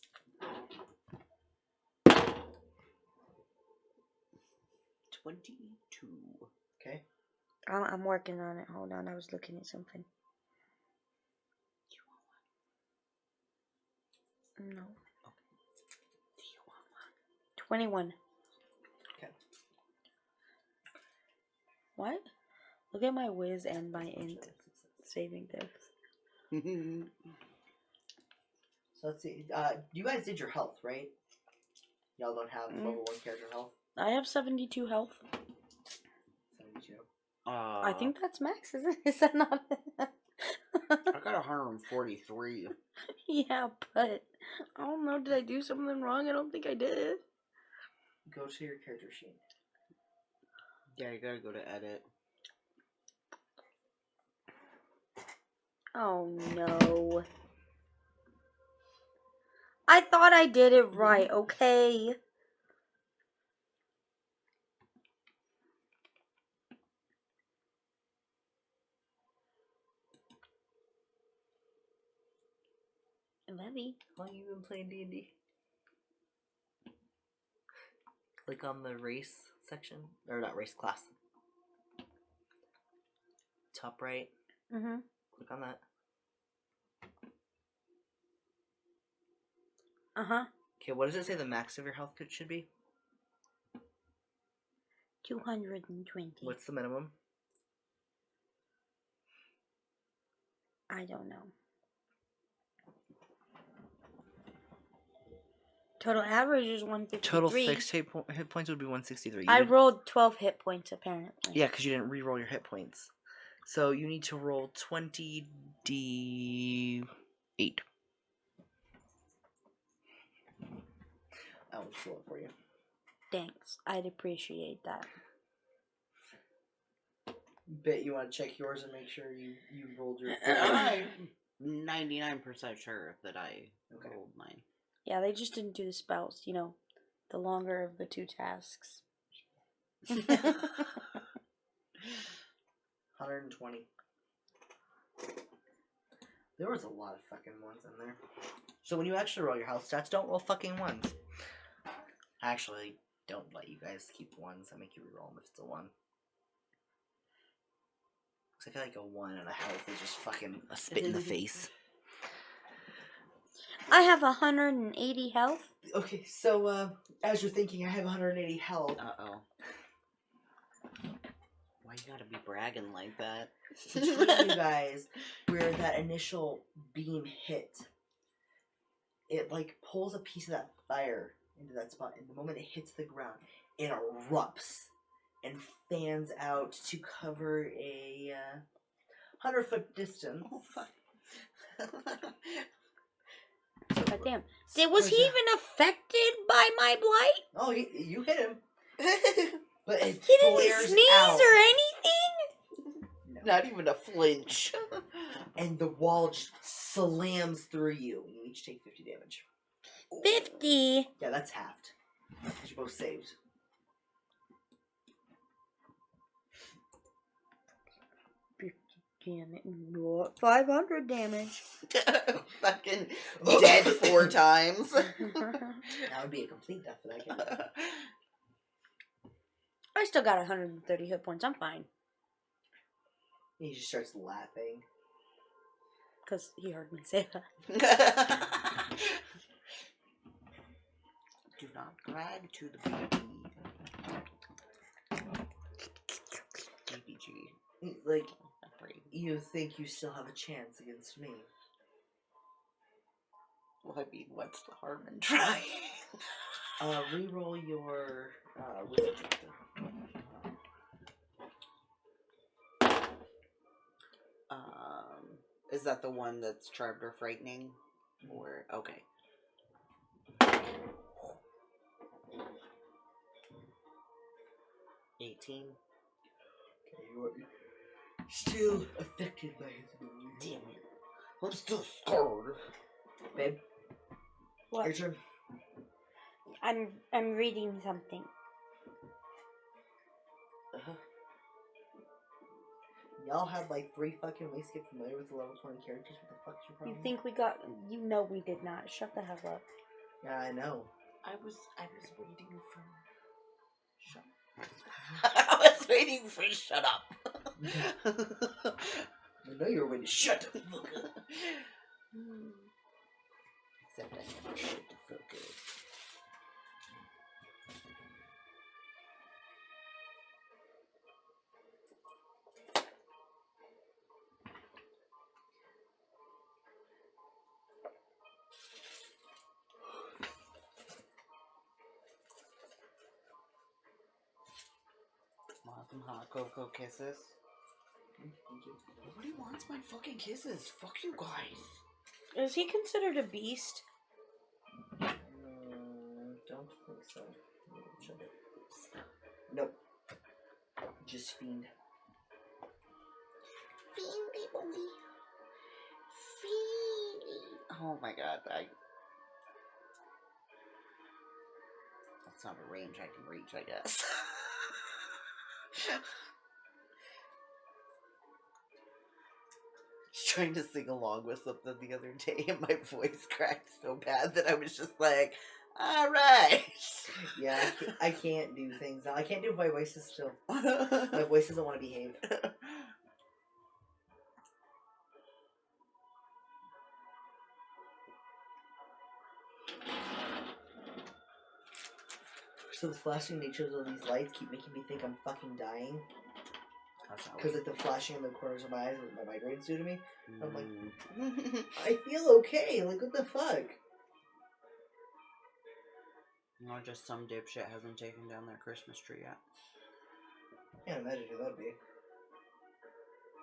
22. Okay. I'm working on it. Hold on, I was looking at something. No. 21. Okay. What? Look at my whiz and my int saving throws. So let's see. You guys did your health, right? Y'all don't have level 1 character health. I have 72 health. 72. I think that's max, isn't it? Is that not? I got 143. Yeah, but I don't know. Did I do something wrong? I don't think I did. Go to your character sheet. Yeah, you gotta go to edit. Oh no. I thought I did it right, okay? Levy. How long you been playing D&D? Click on the race section. Or not race, class. Top right. Mm-hmm. Click on that. Uh-huh. Okay, what does it say the max of your health should be? 220. What's the minimum? I don't know. Total average is 153. Total fixed hit points would be 163. I rolled 12 hit points, apparently. Yeah, because you didn't re-roll your hit points. So you need to roll 20d8. I will just roll it for you. Thanks. I'd appreciate that. Bet you want to check yours and make sure you rolled your... I'm 99% sure that I rolled mine. Yeah, they just didn't do the spells, you know, the longer of the two tasks. 120. There was a lot of fucking ones in there. So when you actually roll your health stats, don't roll fucking ones. Actually, don't let you guys keep ones. I make you reroll them if it's a 1. Because I feel like a 1 and a health is just fucking a spit in the face. I have 180 health. Okay, so as you're thinking, I have 180 health. Uh-oh. Why you gotta be bragging like that? Between you guys, where that initial beam hit, it like pulls a piece of that fire into that spot, and the moment it hits the ground, it erupts and fans out to cover a 100-foot distance. Oh, fuck. God damn. Was he even affected by my blight? Oh, you hit him. But it He didn't flares sneeze out. or anything? No. Not even a flinch. And the wall just slams through you. You each take 50 damage. 50? Yeah, that's halved. You're both saved. Damn it. No, 500 damage. Fucking dead 4 times. That would be a complete death for that character. I still got 130 hit points. I'm fine. He just starts laughing. Because he heard me say that. Do not brag to the baby. BBG. Like, you think you still have a chance against me. Well, I mean, what's the harm in trying? Reroll your wisdom factor. Is that the one that's charmed or frightening? 4. Okay. 18. Okay, you are still affected by his ability. Damn it. I'm still scared. Babe, What? your turn. I'm reading something. Uh-huh. Y'all had like 3 fucking weeks to get familiar with the level 20 characters. What the fuck's your You problem? think we got? You know we did not. Shut the hell up. Yeah, I know. I was waiting for... Shut I was waiting for shut up. I know you were waiting to shut the fuck up. Except I never shut the fuck up. Want some hot cocoa kisses? Nobody wants my fucking kisses. Fuck you guys. Is he considered a beast? Don't think so. Check it. Nope. Just fiend. Fiendy boy. Fiendy. Oh my god, that's not a range I can reach, I guess. Trying to sing along with something the other day and my voice cracked so bad that I was just like, alright. Yeah, I can't do things now. I can't do my voices still. My voice doesn't want to behave. So the flashing natures of these lights keep making me think I'm fucking dying. Because like the flashing in the corners of my eyes, what my migraines do to me. I'm like, I feel okay. Like what the fuck? Or just some dipshit hasn't taken down their Christmas tree yet. Can't imagine who that would be.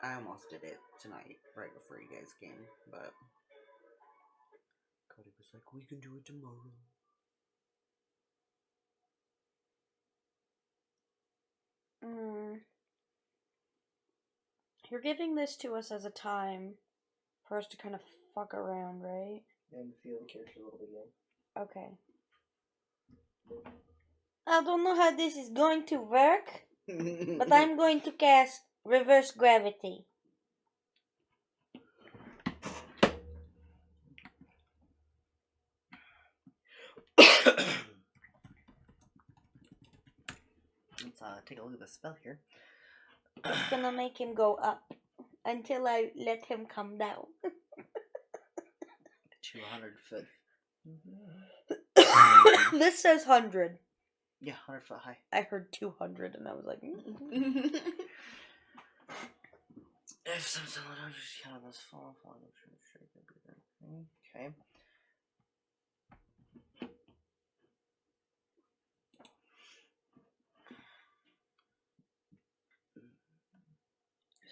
I almost did it tonight, right before you guys came, but Cody was like, we can do it tomorrow. You're giving this to us as a time for us to kind of fuck around, right? And feel the character a little bit again. Okay. I don't know how this is going to work, but I'm going to cast reverse gravity. Let's take a look at the spell here. It's gonna make him go up until I let him come down. 200 foot. This says 100. Yeah, 100 foot high. I heard 200 and I was like, If some someone just count those fall, okay.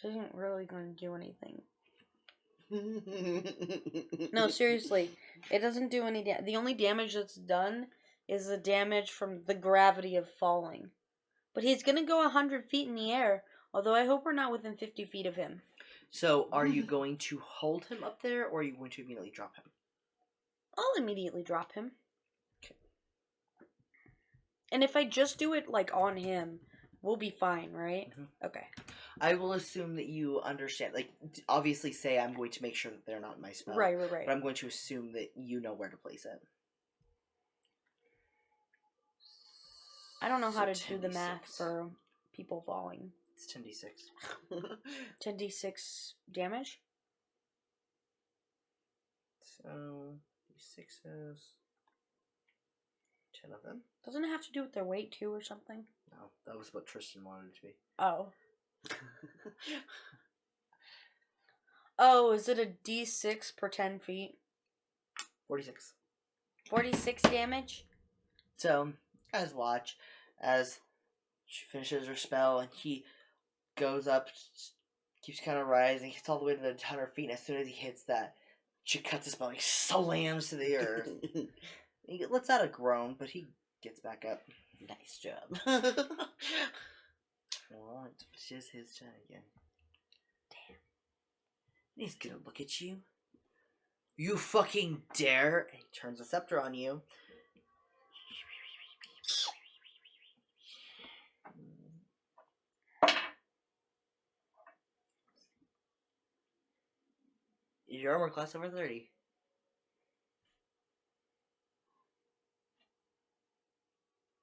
This isn't really going to do anything. No, seriously. It doesn't do any damage. The only damage that's done is the damage from the gravity of falling. But he's going to go 100 feet in the air, although I hope we're not within 50 feet of him. So, are you going to hold him up there, or are you going to immediately drop him? I'll immediately drop him. Okay. And if I just do it, like, on him, we'll be fine, right? Mm-hmm. Okay. I will assume that you understand. Like, obviously say I'm going to make sure that they're not in my spell. Right. But I'm going to assume that you know where to place it. I don't know how to So do the math 10d6. for people falling. It's 10d6. 10d6 damage? So, d6s. 10 of them? Doesn't it have to do with their weight, too, or something? No, that was what Tristan wanted it to be. Oh. Oh, is it a d6 per 10 feet? 46. 46 damage? So, guys watch as she finishes her spell and he goes up, keeps kind of rising, gets all the way to the 100 feet, and as soon as he hits that She cuts his spell, like slams to the earth. He lets out a groan, but he gets back up. Nice job. Well, it's just his turn again. Damn. He's gonna look at you. You fucking dare! And he turns the scepter on you. Your armor class over 30.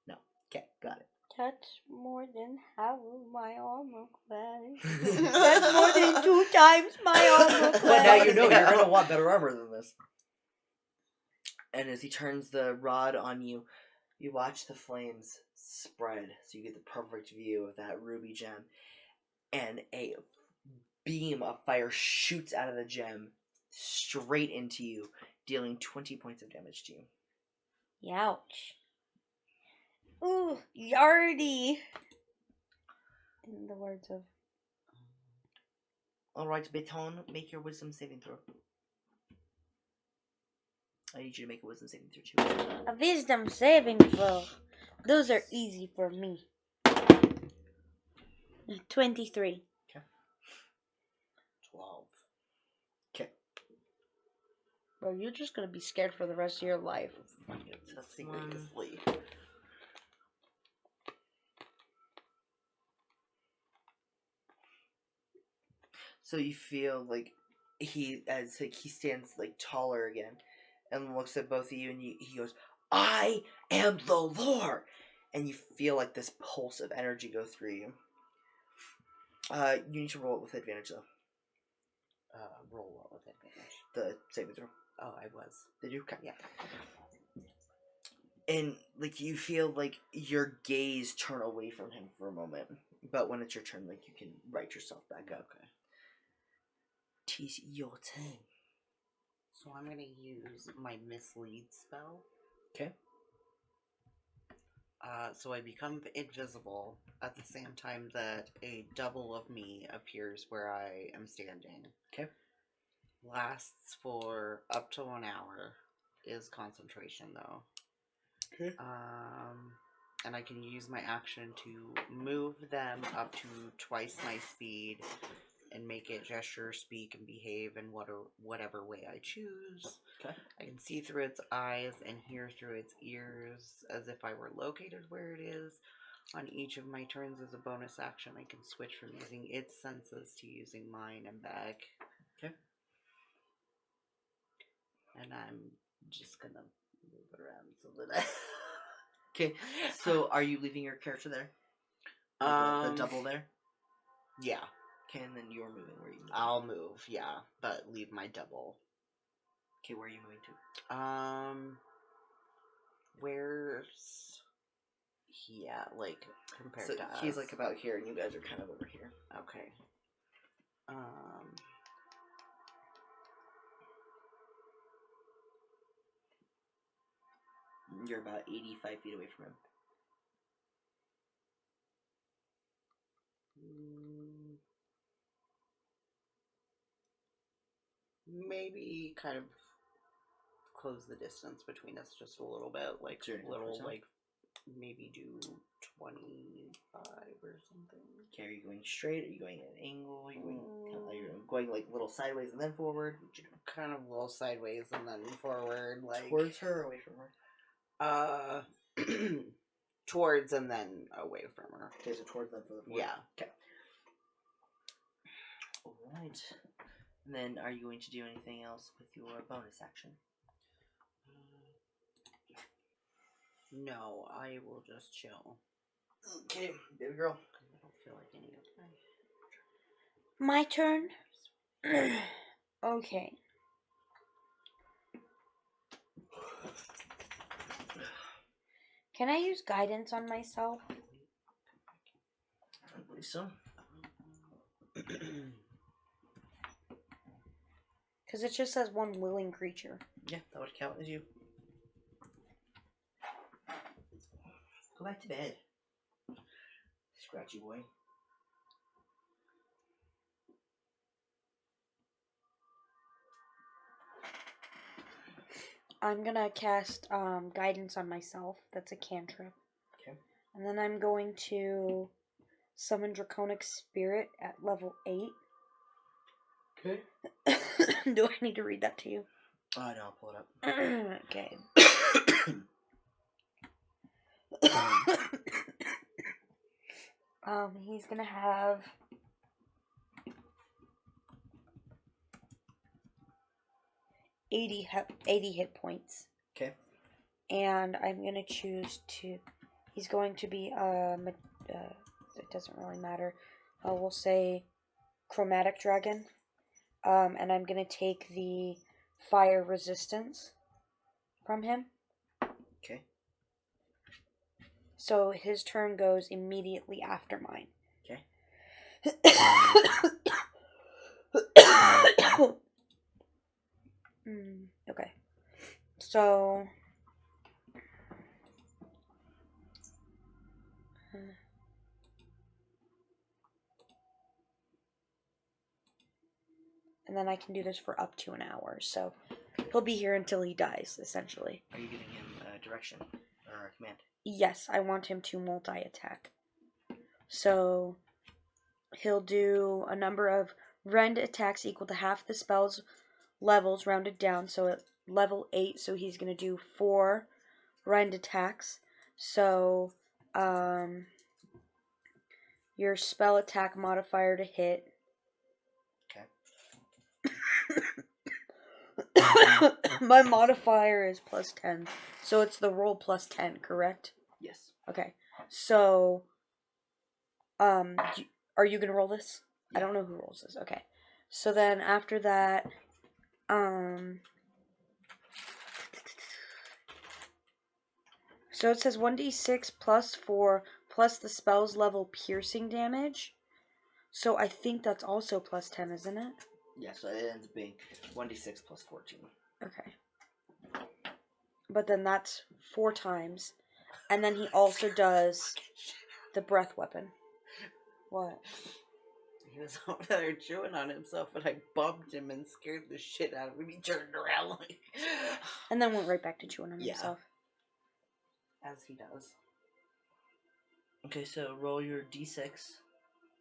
No. Okay, got it. That's more than half of my armor class. That's more than 2 times my armor class. But now you know you're gonna want better armor than this. And as he turns the rod on you, you watch the flames spread, so you get the perfect view of that ruby gem. And a beam of fire shoots out of the gem straight into you, dealing 20 points of damage to you. Ouch. Ooh, yardy. In the words of... Alright, Beton, make your wisdom saving throw. I need you to make a wisdom saving throw too. A wisdom saving throw. Those are easy for me. 23. Okay. 12. Okay. Bro, you're just gonna be scared for the rest of your life. Seriously. So you feel like he stands like taller again, and looks at both of you, and he goes, "I am the Lord," and you feel like this pulse of energy go through you. You need to roll it with advantage though. Roll what with advantage? The saving throw. Oh, I was. Did you? Okay. Yeah. And like you feel like your gaze turn away from him for a moment, but when it's your turn, like you can right yourself back up. Okay. Tis your turn. So I'm gonna use my mislead spell. Okay. So I become invisible at the same time that a double of me appears where I am standing. Okay. Lasts for up to 1 hour. Is concentration though. Okay. And I can use my action to move them up to twice my speed and make it gesture, speak, and behave in whatever way I choose. Okay. I can see through its eyes and hear through its ears as if I were located where it is. On each of my turns as a bonus action, I can switch from using its senses to using mine and back. Okay. And I'm just gonna move it around so that I... Okay, so are you leaving your character there? The double there? Yeah. Okay, and then you're moving where you moving? I'll move, yeah, but leave my double. Okay, where are you moving to? Where's he at, like, compared So to us? he's like about here, and you guys are kind of over here. Okay. You're about 85 feet away from him. Maybe kind of close the distance between us just a little bit, like Sure, little, 100%. like maybe do 25 or something. Okay, are you going straight? Are you going at an angle? Are you going, are you going like little sideways and then forward? What you doing? Kind of a little sideways and then forward, like Towards her or away from her? towards and then away from her. Okay, so towards them for the forward. Yeah. Okay. Alright. And then are you going to do anything else with your bonus action? No, I will just chill. Okay, baby girl. I don't feel like any of that. My turn? Okay. Can I use guidance on myself? I believe so. Because it just says one willing creature. Yeah, that would count as you. Go back to bed. Scratchy boy. I'm gonna cast guidance on myself. That's a cantrip. Okay. And then I'm going to summon Draconic Spirit at level 8. Okay. Do I need to read that to you? Oh, no, I'll pull it up. Okay. He's gonna have 80 hit points. Okay. And I'm gonna choose to. He's going to be it doesn't really matter. We'll say Chromatic Dragon. And I'm gonna take the fire resistance from him. Okay. So his turn goes immediately after mine. Okay. Okay. So. And then I can do this for up to an hour. So he'll be here until he dies, essentially. Are you giving him direction or a command? Yes, I want him to multi-attack. So he'll do a number of rend attacks equal to half the spell's levels rounded down. So at level 8, so he's going to do 4 rend attacks. So your spell attack modifier to hit. Okay. My modifier is +10. So it's the roll +10, correct? Yes. Okay. So are you gonna roll this? Yeah. I don't know who rolls this. Okay. So then after that, so it says 1d6 +4 plus the spell's level piercing damage. So I think that's also +10, isn't it? Yeah, so it ends up being 1d6 + 14. Okay. But then that's 4 times. And then he also does the breath weapon. What? He was over there chewing on himself, and I bumped him and scared the shit out of him. He turned around like... And then went right back to chewing on himself. As he does. Okay, so roll your d6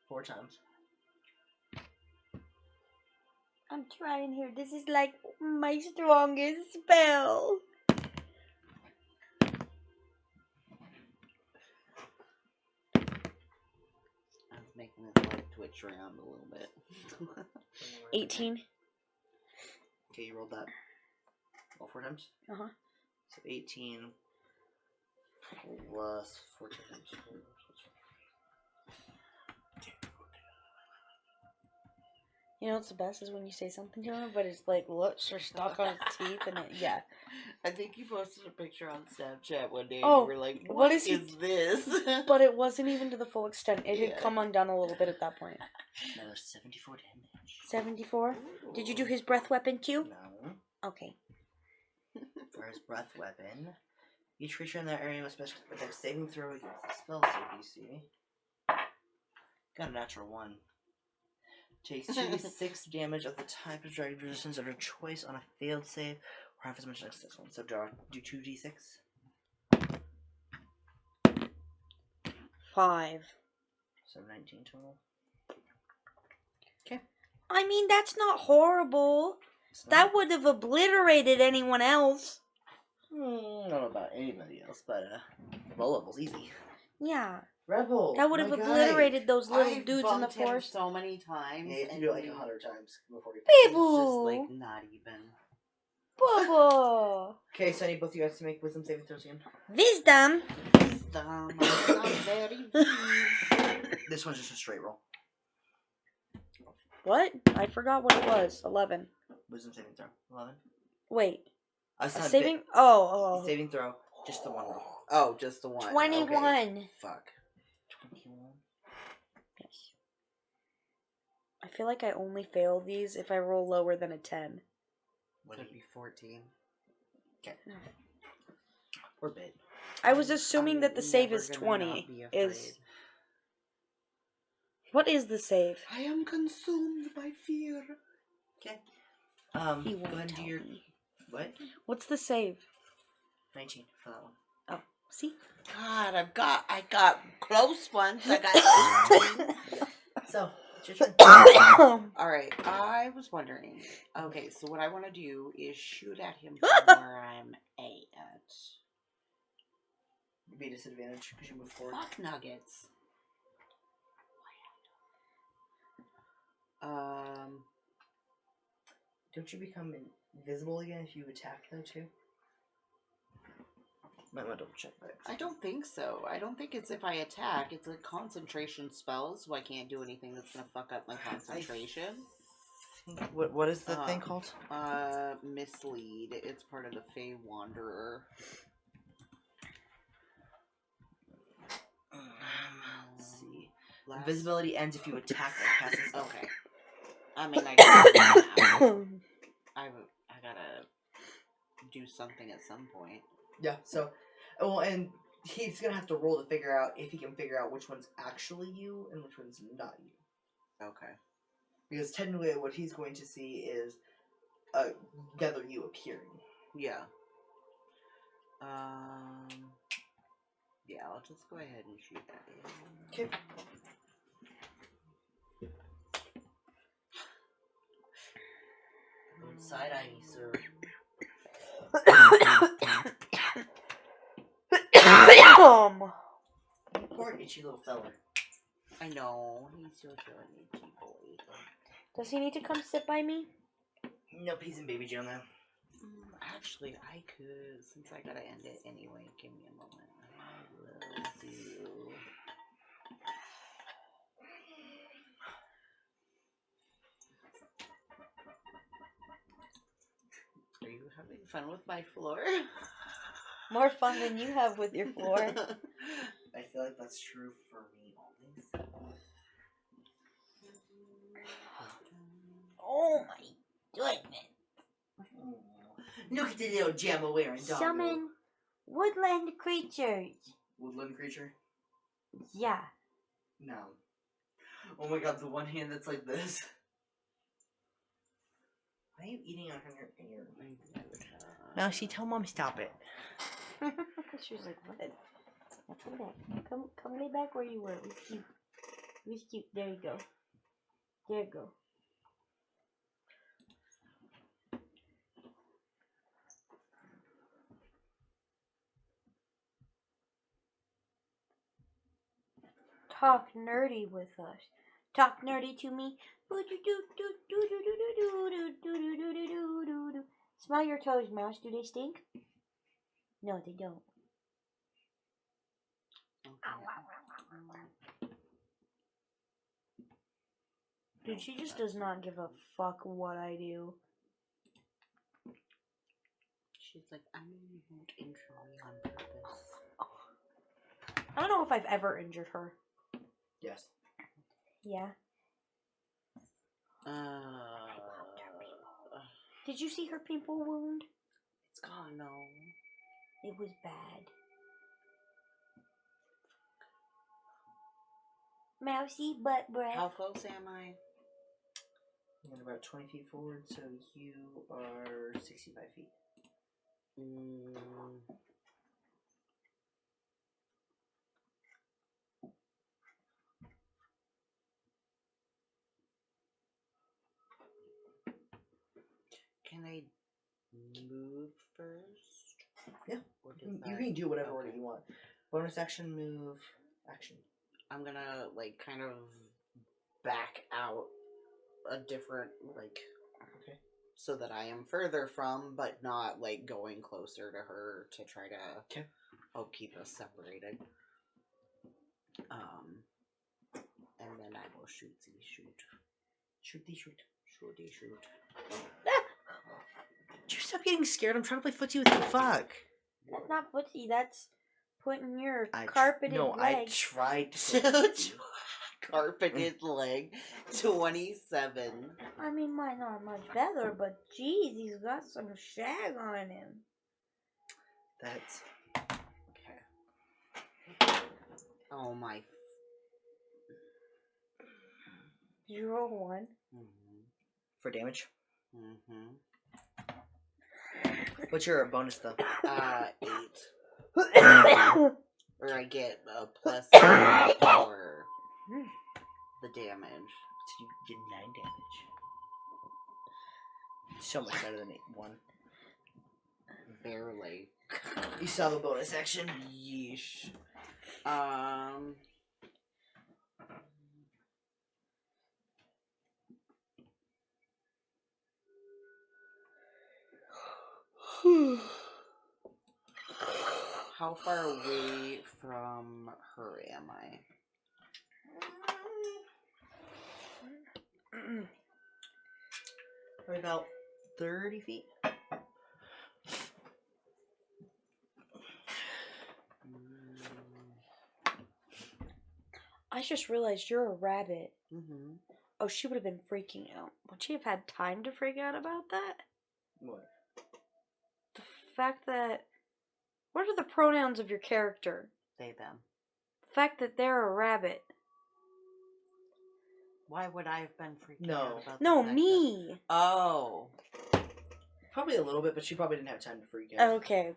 4 times. I'm trying here. This is like my strongest spell. I was making his leg twitch around a little bit. 18. Okay, you rolled that all 4 times? Uh-huh. So 18 plus 4 times. You know what's the best is when you say something to him, but his like lips are stuck on his teeth, and yeah. I think you posted a picture on Snapchat one day. Oh, and you were like, what is this? But it wasn't even to the full extent. It had Yeah. come undone a little bit at that point. Another 74 damage. 74. Did you do his breath weapon too? No. Okay. For his breath weapon, each creature in that area must make a saving throw against the spell save DC. Got a natural 1. Takes 2d6 damage of the type of dragon resistance of your choice on a failed save, or half as much as this one. So do 2d6. 5. So 19 total. Okay. I mean, that's not horrible. That would have obliterated anyone else. I don't know about anybody else, but low level's easy. Yeah. Rebel. That would have obliterated those little I've dudes in the bumped him forest. so many times. Yeah, you have to do it like 100 times before you. It's Boo. just like not even. Bubba. Okay, so I need both of you guys to make wisdom saving throws again. Wisdom. Wisdom. I'm very wise. This one's just a straight roll. What? I forgot what it was. 11. Wisdom saving throw. 11. Wait. It's A not saving? big. Oh. Saving throw. Just the one roll. Oh, just the one. 21. Okay. Fuck. 21. Yes. I feel like I only fail these if I roll lower than a 10. Would be 14. Okay. We're big. I was assuming that the save never is gonna 20. not be afraid. What is the save? I am consumed by fear. Okay. He Go won't ahead and do tell your me. What? What's the save? 19 for that one. Oh, see? God, I got close once. I got 18. So, it's your turn. All right, I was wondering. Okay, so what I want to do is shoot at him from where I'm at. You'd be disadvantaged because you move forward. Fuck nuggets. Don't you become invisible again if you attack though too? Might want to double check that. I don't think so. I don't think it's if I attack. It's a concentration spell, so I can't do anything that's gonna fuck up my concentration. What is the thing called? Mislead. It's part of the Fey Wanderer. Let's see. Invisibility ends if you attack or cast a spell. Okay. I mean, I gotta do something at some point. Yeah. So, well, and he's gonna have to roll to figure out if he can figure out which one's actually you and which one's not you. Okay. Because technically, what he's going to see is gather you appearing. Yeah. Yeah, I'll just go ahead and shoot that in. Okay. Side eye me, sir. Poor itchy little feller. I know. He's still an itchy boy. Does he need to come sit by me? Nope, he's in baby jail now. Actually, I could, since I gotta end it anyway. Give me a moment. I will do. Are you having fun with my floor? More fun than you have with your floor. I feel like that's true for me always. Oh my goodness. Look at the little jamma wearing dog. Summon woodland creatures. Woodland creature? Yeah. No. Oh my god, the one hand that's like this. Why are you eating on her ear? Mousy, tell mom stop it. She was like, what? Now come back. Come lay back where you were. It was cute. It was cute. There you go. There you go. Talk nerdy with us. Talk nerdy to me. Smell your toes, mouse. Do they stink? No, they don't. Dude, she just does not give a fuck what I do. She's like, I know you won't injure me on purpose. I don't know if I've ever injured her. Yes. Yeah. Did you see her pimple wound? It's gone, no. It was bad. Mousy butt breath. How close am I? I'm about 20 feet forward, so you are 65 feet. Can I move first? Yeah. Or You does can do whatever okay. order you want. Bonus action, move, action. I'm gonna, like, kind of back out a different, like... Okay. So that I am further from, but not, like, going closer to her to try to help keep us separated. And then I will shoot. Shooty shoot. Did you stop getting scared? I'm trying to play footsie with you. Fuck. That's not footsie. That's putting your carpeted leg. I tried to. Carpeted leg. 27. I mean, might not much better, but geez, he's got some shag on him. That's okay. Oh my. Did you roll 1? for damage. What's your bonus though? 8. Or I get a plus 8 for the damage. So you get 9 damage. So much better than 1. Barely. You saw the bonus action. Yeesh. How far away from her am I? Probably about 30 feet. I just realized you're a rabbit. Mm-hmm. Oh, she would have been freaking out. Would she have had time to freak out about that? What? The fact that... What are the pronouns of your character? They, them. The fact that they're a rabbit. Why would I have been freaking No. out about No, the fact me! that... Oh. Probably a little bit, but she probably didn't have time to freak out. Okay.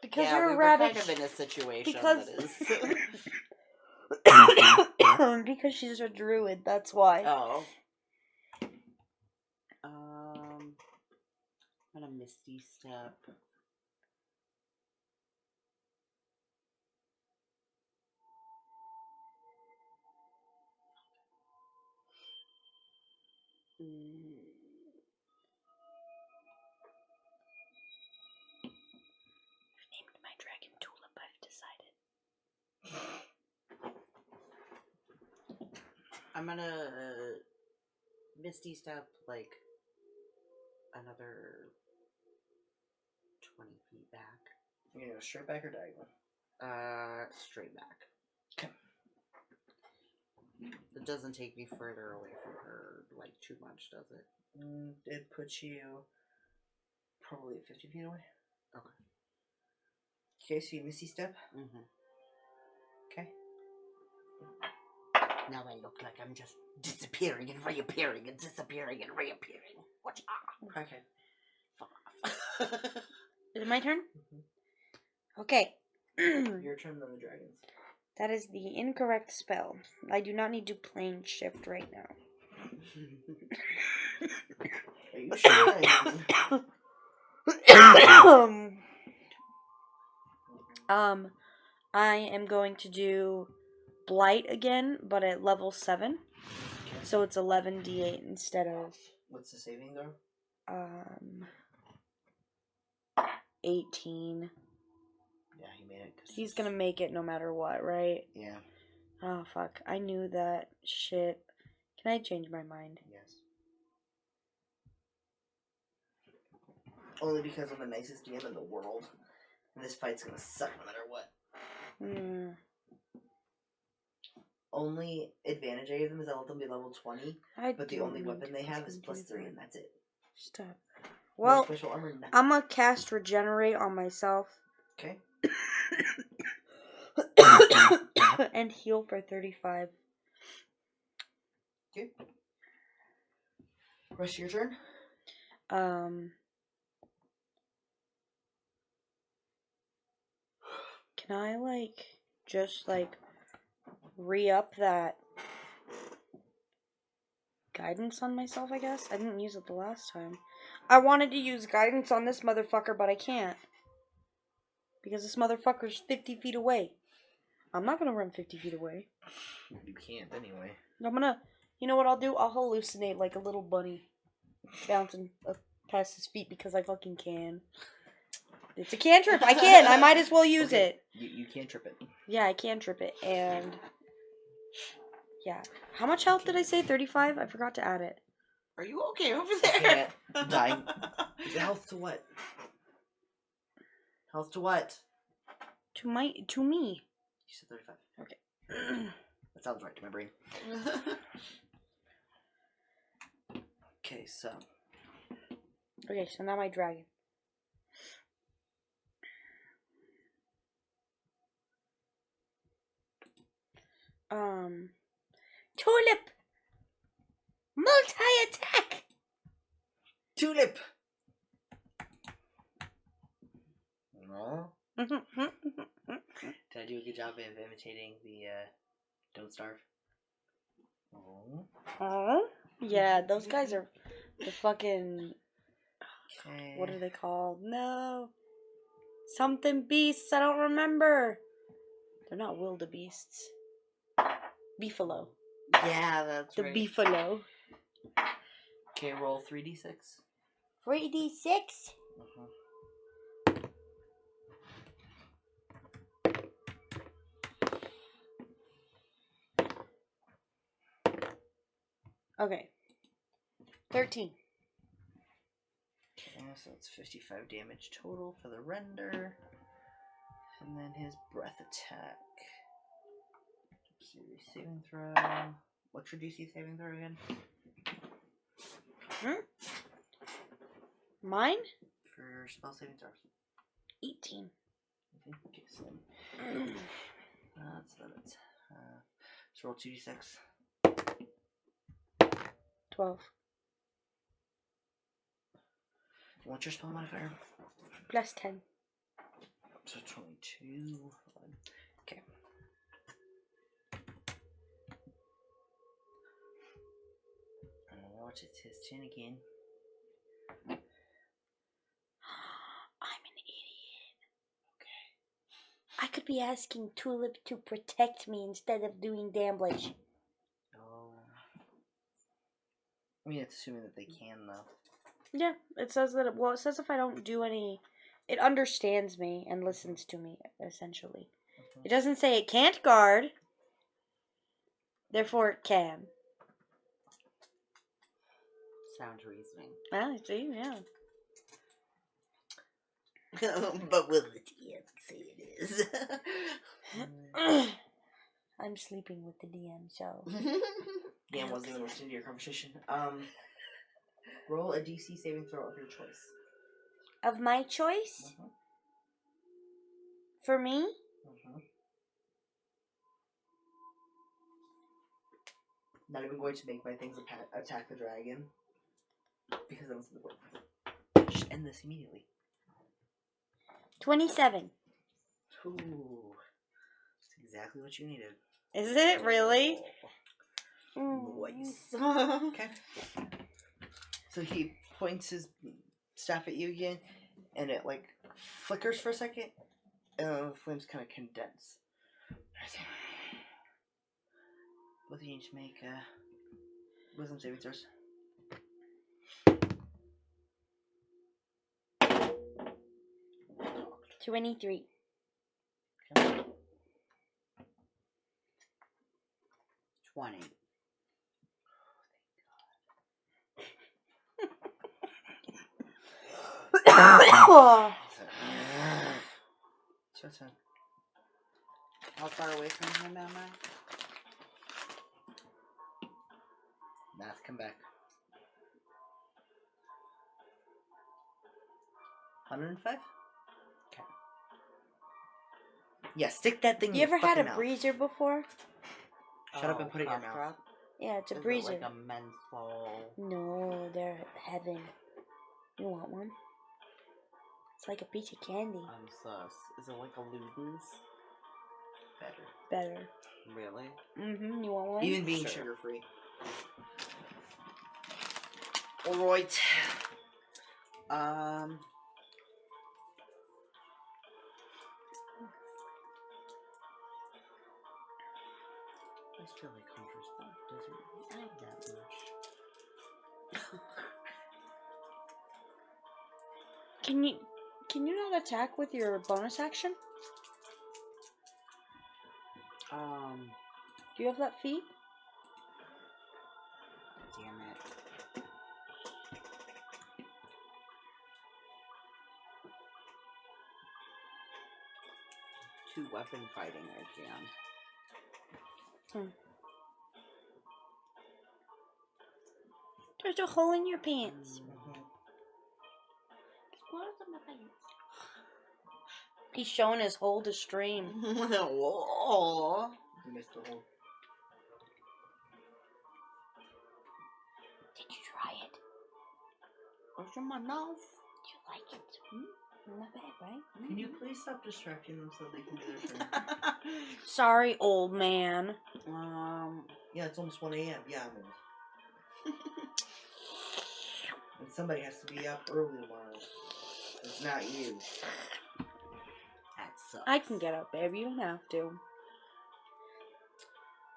Because Yeah, you're we a were rabbit. kind of in a situation because- that is... Because she's a druid, that's why. Oh. I'm gonna Misty Step. I've named my dragon Tulip, I've decided. I'm gonna Misty Step like another 20 feet back. You're gonna go straight back or diagonal? Straight back. Okay. It doesn't take me further away from her like too much, does it? It puts you probably 50 feet away. Okay. Okay, so you Misty Step. Mm-hmm. Okay. Now I look like I'm just disappearing and reappearing and disappearing and reappearing. What's up? Okay. Fuck off. Is it my turn? Mm-hmm. Okay. Your turn, then the dragons. That is the incorrect spell. I do not need to plane shift right now. Are you sure? I am going to do Blight again, but at level 7. Okay. So it's 11d8 instead of What's the saving throw? 18. Yeah, he made it. He's gonna make it no matter what, right? Yeah. Oh, fuck. I knew that. Shit. Can I change my mind? Yes. Only because I'm the nicest DM in the world. And this fight's gonna suck no matter what. Only advantage I give them is I let them be level 20. But the only weapon they have is plus 3, and that's it. Stop. No Well, special armor, nothing. I'm gonna cast Regenerate on myself. Okay. And heal for 35. Okay. Rest of your turn? Can I, just, re-up that guidance on myself, I guess? I didn't use it the last time. I wanted to use guidance on this motherfucker, but I can't. Because this motherfucker's 50 feet away. I'm not gonna run 50 feet away. You can't anyway. I'm gonna... You know what I'll do? I'll hallucinate like a little bunny. Bouncing up past his feet because I fucking can. It's a cantrip. I can. I might as well use it. You can't trip it. Yeah, I can trip it. And... Yeah. How much health did I say? 35? I forgot to add it. Are you okay over there? Dying. Health to what? Health to what? To me. You said 35. Okay. That sounds right to my brain. Okay, so. Okay, so now my dragon. Tulip! Multi-attack! Tulip! No. Huh? Did I do a good job of imitating the Don't Starve? Oh. Yeah, those guys are the fucking. Okay. What are they called? No. Something beasts. I don't remember. They're not wildebeests. Beefalo. Yeah, that's The right. beefalo. Okay, roll 3d6. 3d6. Uh-huh. Okay. 13. Okay, so that's 55 damage total for the render. And then his breath attack. Series saving throw. What's your DC saving throw again? Mine? For spell saving throws. 18. Okay, so that's about it. Let's roll 2d6. 12. What's your spell modifier? Plus 10. So 22. Okay. Watch, it's his turn again. I'm an idiot. Okay. I could be asking Tulip to protect me instead of doing damage. Oh. I mean, it's assuming that they can, though. Yeah, it says that. It says if I don't do any, it understands me and listens to me. Essentially, it doesn't say it can't guard. Therefore, it can. Sound reasoning. Ah, see, yeah. But will the DM say it is? I'm sleeping with the DM, so. DM wasn't even listening to your conversation. Roll a DC saving throw of your choice. Of my choice? For me? Not even going to make my things attack the dragon. Because that was the word. Just end this immediately. 27. Ooh. That's exactly what you needed. Is it really? Nice. Okay. So he points his staff at you again, and it like flickers for a second, and the flames kind of condense. Both of you need to make wisdom saving throws. 23. Okay. 20. So it's How far away from him am I? Math, come back. 105? Okay. Yeah, stick that thing in You your ever had a fucking mouth. breezer before? Shut up and put it in your cough mouth. drop? Yeah, it's a Is breezer. it like a menthol? No, they're heaven. You want one? It's like a piece of candy. I'm sus. Is it like a Luden's? Better. Really? Mm-hmm. You want one? Even being Sure. sugar free. Alright. I feel like Hunter's Mark doesn't add that much. Can you not attack with your bonus action? Do you have that feat? Damn it. Two weapon fighting I can. There's a hole in your pants. What's in my pants? He's showing his hole to stream. Whoa. You missed the hole. Did you try it? What's in my mouth? Do you like it? Not bad, right? Can you please stop distracting them so they can do their turn? Sorry, old man. Yeah, it's almost 1 a.m. Yeah, I'm old. And somebody has to be up early tomorrow. It's not you. That sucks. I can get up, babe. You don't have to.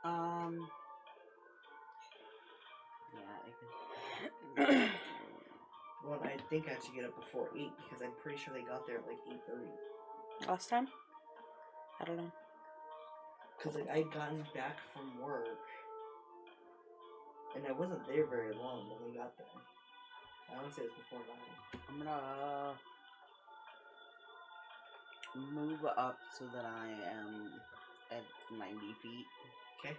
Yeah, I can. Well, I think I have to get up before 8 because I'm pretty sure they got there at like 8:30. Last time? I don't know. Because like, I'd gotten back from work and I wasn't there very long when we got there. I want to say it was before 9. I'm gonna move up so that I am at 90 feet. Okay.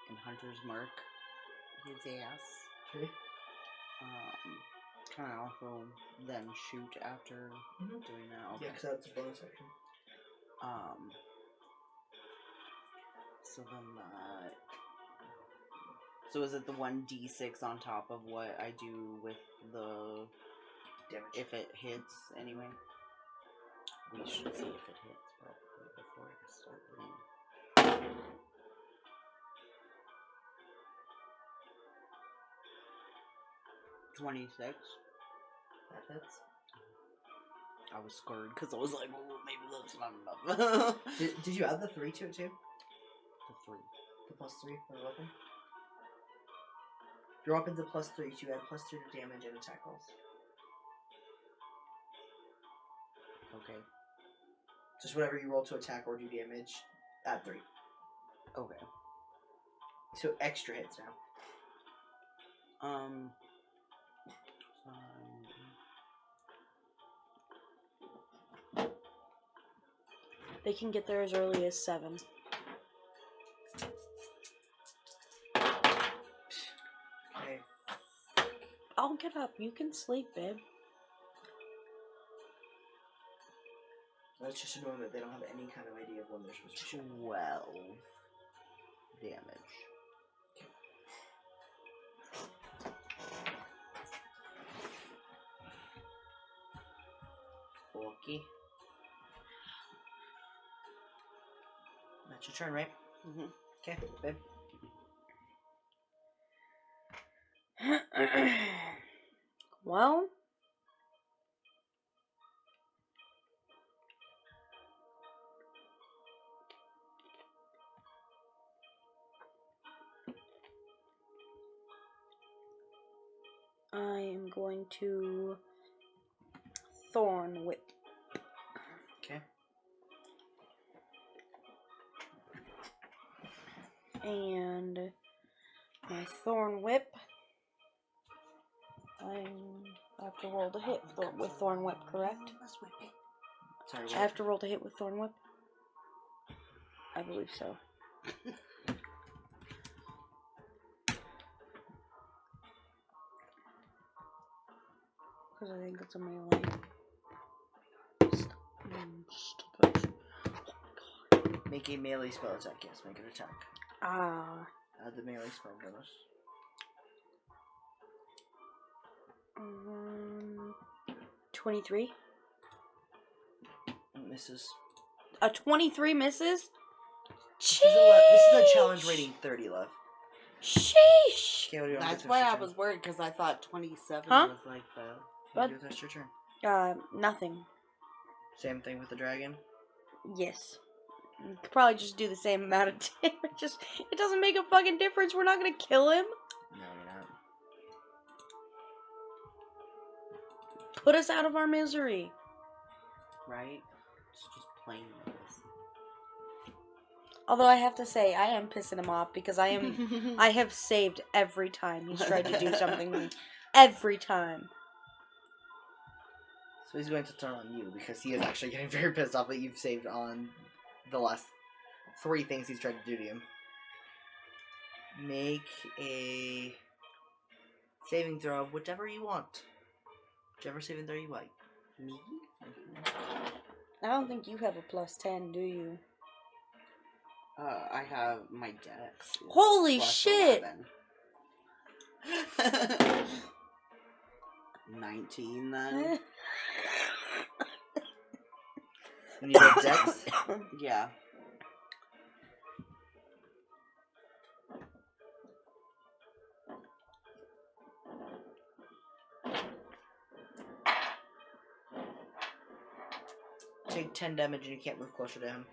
And Hunter's mark his ass. Okay. Can I also then shoot after doing that? Okay. Yeah, because that's a bonus action. So then so is it the 1d6 on top of what I do with the damage? If it hits anyway? We should see if it hits probably before I start playing. 26. That hits. I was scared because I was like, well, maybe that's not enough. Did you add the 3 to it too? The 3. The +3 for the weapon? Your weapon's a +3, so you add +2 to damage and attack rolls. Okay. Just whatever you roll to attack or do damage, add 3. Okay. So extra hits now. They can get there as early as 7. Okay. I'll get up. You can sleep, babe. That's just annoying that they don't have any kind of idea of when they're supposed to shoot. 12 damage. Okay. That's your turn, right? Mm-hmm. Okay, babe. Well, I am going to Thorn Whip. Okay. And my Thorn Whip, I have to roll to hit with Thorn Whip, correct? Sorry, I have to roll to hit with Thorn Whip? I believe so. Because I think it's a melee. Stop it. Make a melee spell attack, yes, make an attack. Ah. Add the melee spell bonus. 23. Misses. A 23 misses? This is a challenge rating 30, love. Sheesh! Okay, what do you want to That's do why with I your was turn? worried because I thought 27 Huh? was like the. What do you do with the rest of your turn? Nothing. Same thing with the dragon? Yes. Could probably just do the same amount of damage. It doesn't make a fucking difference. We're not gonna kill him. No, you're not. Put us out of our misery. Right? It's just plain this. Although I have to say, I am pissing him off because I have saved every time he's tried to do something to me. Every time. So he's going to turn on you because he is actually getting very pissed off that you've saved on the last 3 things he's tried to do to you. Make a saving throw of whatever you want. Whichever saving throw you like. Me? I don't think you have a +10, do you? I have my dex. Holy plus shit! 11. 19 then. And you got Dex? Yeah. Take 10 damage and you can't move closer to him.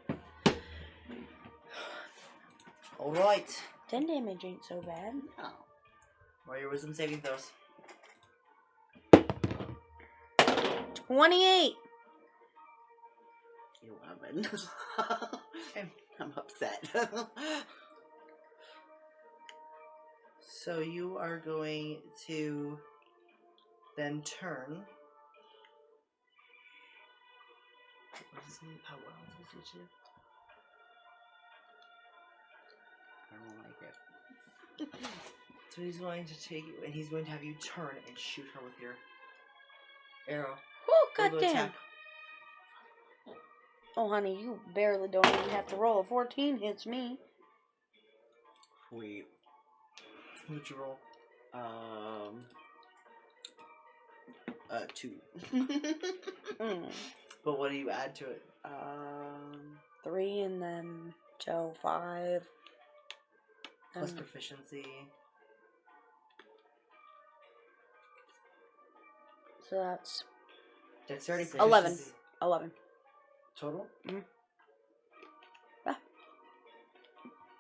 Alright. 10 damage ain't so bad. No. What are your wisdom saving throws? 28. 11. Okay. I'm upset. So you are going to then turn. What is it? How well does it do? I don't like it. So he's going to take you, and he's going to have you turn and shoot her with your arrow. Oh, Roll the goddamn. attack. Oh, honey, you barely don't even have to roll. A 14 hits me. Sweet. What did you roll? 2. But what do you add to it? 3 and then 5. Plus proficiency. So that's Dexterity. 11. Proficiency. 11. Total? Mhm. Ah.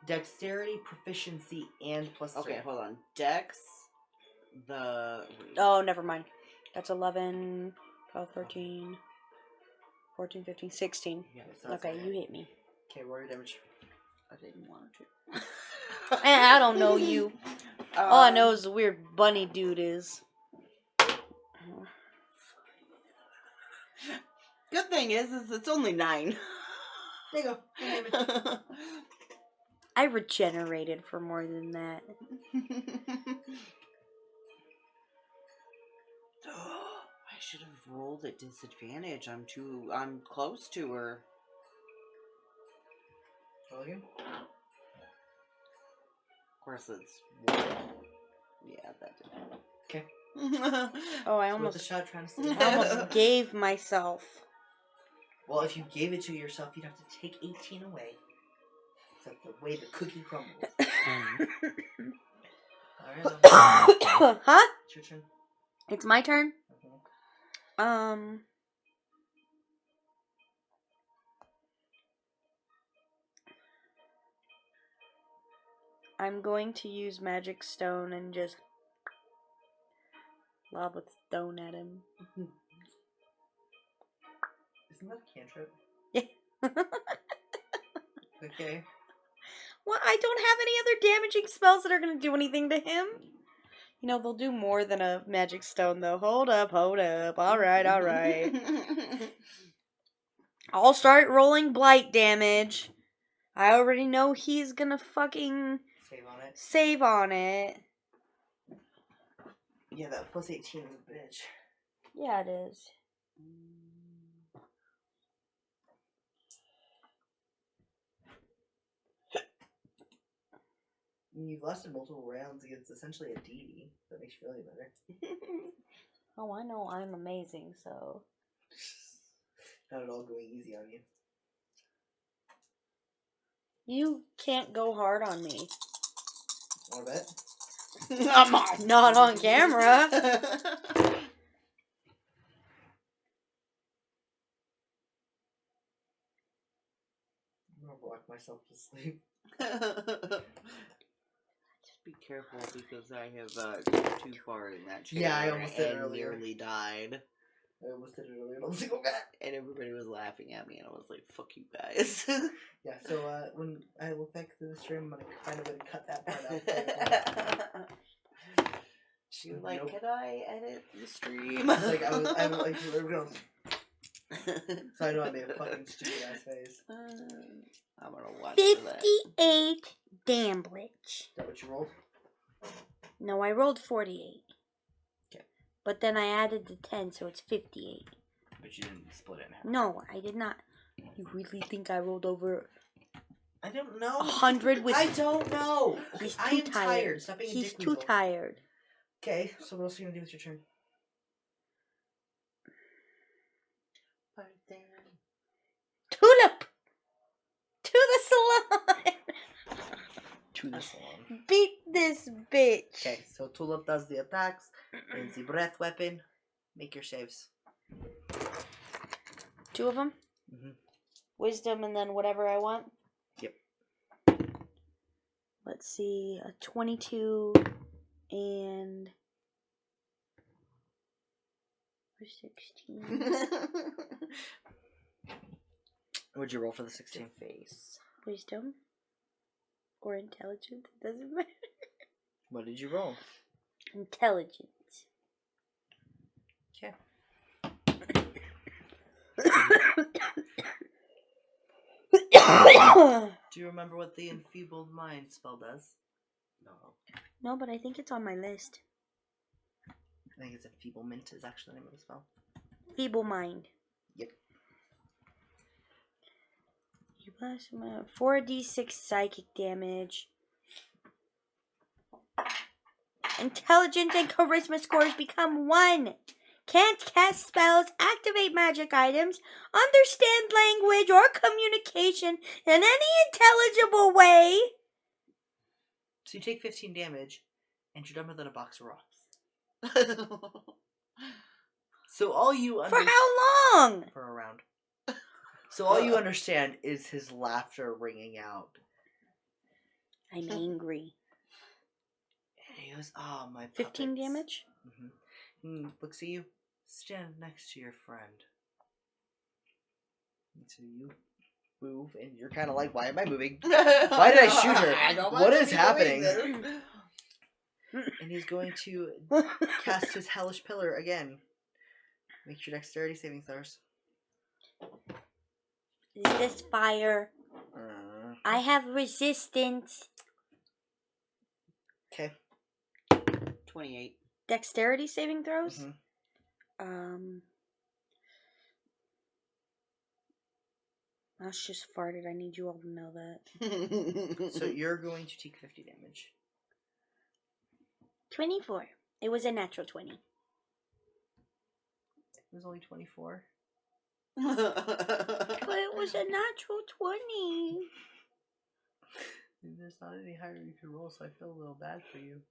Dexterity, proficiency, and plus 3. Okay, hold on. Dex, Oh, never mind. That's 11, 12, 13, 14, 15, 16. Yeah, so that's Okay, you hit me. Okay, roll your damage. I didn't want to. I don't know you. All I know is the weird bunny dude is. Good thing is it's only 9. There you go. I regenerated for more than that. I should have rolled at disadvantage. I'm close to her. Roll again. Of course it's 1. Yeah, that did. Okay. Oh, I So what's almost, the shot trying to say? I almost gave myself. Well, if you gave it to yourself, you'd have to take 18 away. It's like the way the cookie crumbles. Alright, Huh? it's your turn. It's my turn. Okay. I'm going to use Magic Stone and just lob a stone at him. Isn't that a cantrip? Yeah. Okay. Well, I don't have any other damaging spells that are going to do anything to him. You know, they'll do more than a Magic Stone, though. Hold up. Alright. I'll start rolling blight damage. I already know he's gonna fucking Save on it. save on it. Yeah, that plus 18 is a bitch. Yeah, it is. You've lasted multiple rounds against essentially a DD. That makes you feel any better. Oh, I know I'm amazing, so. Not at all going easy on you. You can't go hard on me. Want to bet? Not on camera. I'm gonna rock myself to sleep. Just be careful because I have gone too far in that chair. Yeah, I almost did it and earlier. nearly died. I almost did it earlier. I was like, oh god. And everybody was laughing at me, and I was like, "Fuck you guys." Yeah. So when I look back through the stream, I'm gonna kind of cut that part out. She was like, Nope. "Can I edit the stream?" It's like I was like, we're going. So I know I made a fucking stupid ass face. I'm gonna watch for that. 58 damage. Is that what you rolled? No, I rolled 48. Okay. But then I added the 10, so it's 58. But you didn't split it in half. No, I did not. You really think I rolled over I don't know. 100 with... I don't know. He's I too am tired. tired. Stop being a He's dick too weasel. tired. Okay, so what else are you gonna do with your turn? this one. Beat this bitch. Okay, so Tulip does the attacks. And the breath weapon. Make your saves. 2 of them? Mhm. Wisdom and then whatever I want? Yep. Let's see. A 22 and... 16. What'd you roll for the 16? Face. Wisdom. Or intelligence. It doesn't matter. What did you roll? Intelligence. Okay. Do you remember what the enfeebled mind spell does? No. No, but I think it's on my list. I think it's enfeeblement is actually the name of the spell. Feeble mind. Yep. You plus 4d6 psychic damage. Intelligence and charisma scores become 1. Can't cast spells, activate magic items, understand language or communication in any intelligible way. So you take 15 damage, and you're dumber than a box of rocks. So all you For how long? For a round. So all you understand is his laughter ringing out. I'm angry. And he goes, "Oh, my 15 puppets." damage? Mm-hmm. Looks at you. Stand next to your friend. And so you move, and you're kind of like, "Why am I moving? Why did I shoot her? I don't What want to is be happening?" doing this. And he's going to cast his hellish pillar again. Make your dexterity saving throws. Is this fire? I have resistance. Okay. 28. Dexterity saving throws? Mm-hmm. I just farted. I need you all to know that. So you're going to take 50 damage. 24. It was a natural 20. It was only 24. But it was a natural 20. There's not any higher you can roll, so I feel a little bad for you.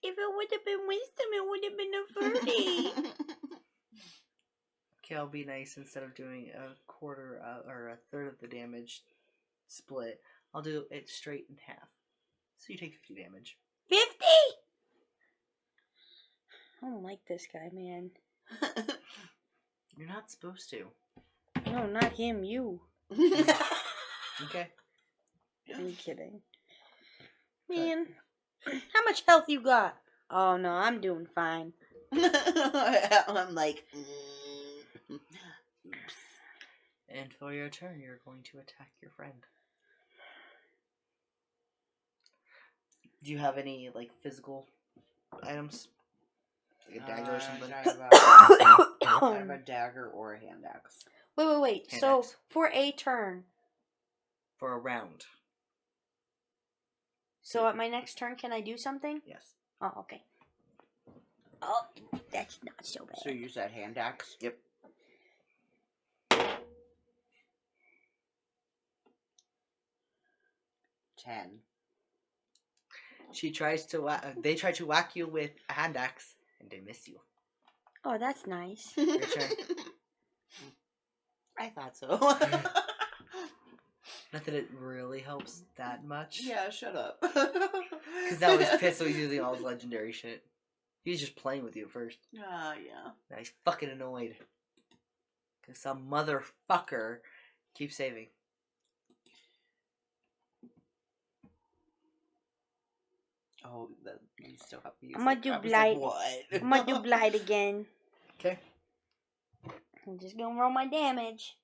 If it would have been wisdom, it would have been a 30. Okay, I'll be nice. Instead of doing a quarter or a third of the damage split, I'll do it straight in half. So you take 50 damage. 50? I don't like this guy, man. You're not supposed to. No, not him, you. Okay. I'm kidding. Man, how much health you got? Oh no, I'm doing fine. I'm like, oops. And for your turn, you're going to attack your friend. Do you have any, like, physical items? Like a dagger or something? I have a dagger or a hand axe. Wait. Hand So, axe. for a turn. For a round. So, at my next turn, can I do something? Yes. Oh, okay. Oh, that's not so bad. So you use that hand axe? Yep. 10. She tries to they try to whack you with a hand axe, and they miss you. Oh, that's nice. Your turn. I thought so. Not that it really helps that much. Yeah, shut up. Because now he's pissed, so he's using all his legendary shit. He was just playing with you at first. Yeah. Now he's fucking annoyed. Because some motherfucker keeps saving. Oh, you still have to use I'm gonna it. do I was blight. like, what? I'm gonna do blight again. Okay. I'm just gonna roll my damage.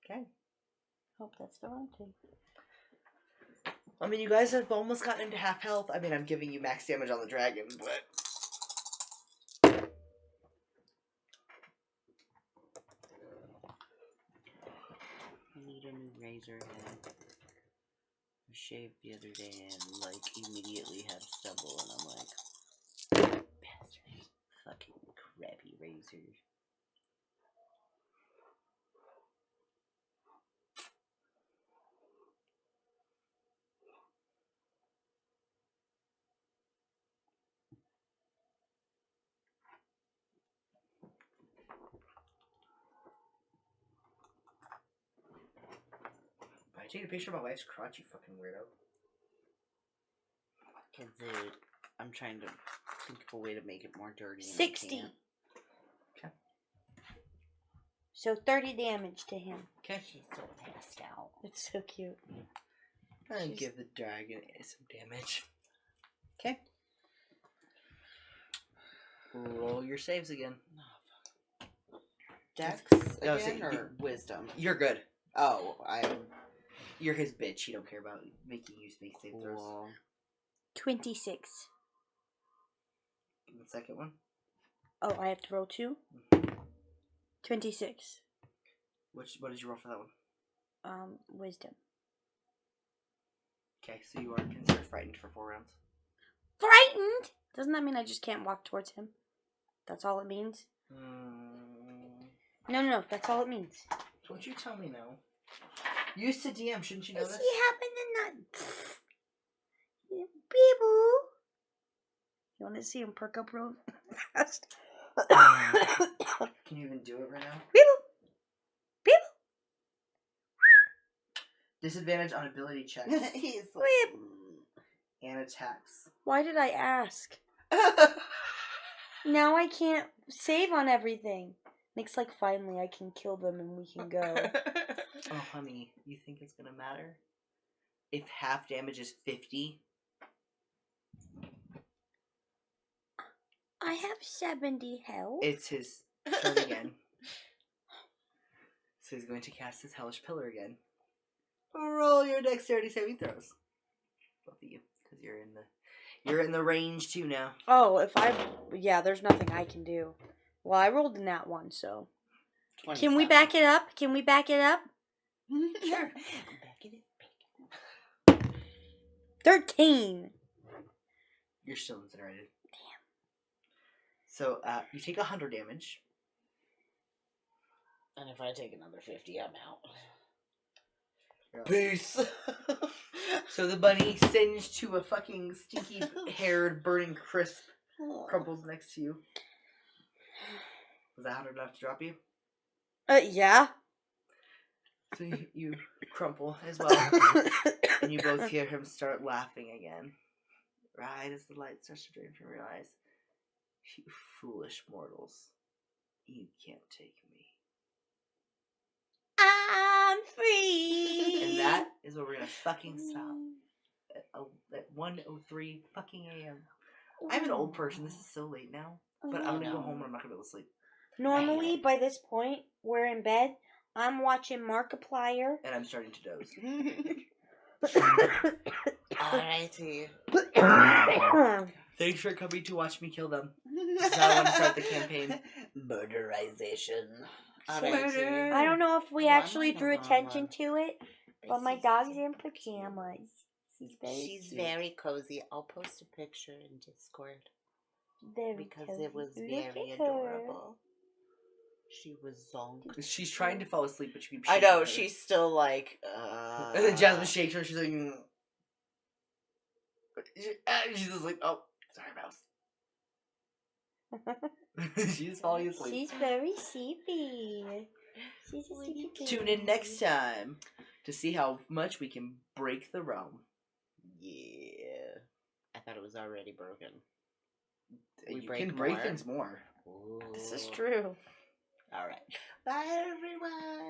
Okay. Hope that's the wrong thing. I mean, you guys have almost gotten into half health. I mean, I'm giving you max damage on the dragon, but... I need a new razor head. I shaved the other day and, like, immediately had stubble, and I'm like, bastard. Fucking crappy razor. Take a picture of my wife's crotch, you fucking weirdo. I'm trying to think of a way to make it more dirty. and I 60. can't. Okay. So 30 damage to him. Okay. She's so passed out. It's so cute. I'll She's- give the dragon some damage. Okay. Roll your saves again. Dex No, again so or wisdom? You're good. Oh, You're his bitch. He don't care about making you make save throws. Cool. 26. And the second one. Oh, I have to roll 2? 26. What did you roll for that one? Wisdom. Okay, so you are considered frightened for 4 rounds. Frightened? Doesn't that mean I just can't walk towards him? That's all it means? No, that's all it means. Don't you tell me no. You used to DM, shouldn't you know Does this? he happen to not... Beeble. You want to see him perk up real fast? Can you even do it right now? Beeble. Beeble. Disadvantage on ability checks He's Whip. and attacks. Why did I ask? Now I can't save on everything. Nick's like, finally I can kill them and we can go. Oh, honey, you think it's gonna matter? If half damage is 50, I have 70 health. it's his turn again. So he's going to cast his hellish pillar again. Roll your dexterity saving throws. Both of you, because you're in the range too now. Oh, yeah, there's nothing I can do. Well, I rolled in that one, so. 27. Can we back it up? Can we back it up? Sure. Back it up. 13. You're still incinerated. Damn. So you take 100 damage. And if I take another 50, I'm out. Peace. So the bunny singed to a fucking stinky haired burning crisp crumples next to you. Was that 100 enough to drop you? Yeah. So you crumple as well. And you both hear him start laughing again. Right as the light starts to drain from your eyes. You foolish mortals. You can't take me. I'm free. And that is where we're gonna fucking stop. At 1:03 fucking a.m. I'm an old person. This is so late now. But I'm gonna go home and I'm not gonna be able to sleep. Normally, by this point, we're in bed. I'm watching Markiplier. And I'm starting to doze. Alrighty. Thanks for coming to watch me kill them. This is how I want to start the campaign. Murderization. Murder. I don't know if we actually drew attention to it, but my dog's in pajamas. She's very cozy. I'll post a picture in Discord. Because it was very adorable. She was zonked. She's trying to fall asleep, but you keep I shaking know, her. she's still like, And then Jasmine shakes her, she's like... She's just like, oh, sorry, mouse. She's falling asleep. She's very sleepy. She's a sleepy baby. Tune in next time to see how much we can break the realm. Yeah. I thought it was already broken. You can break things more. Ooh. This is true. Alright. Bye, everyone.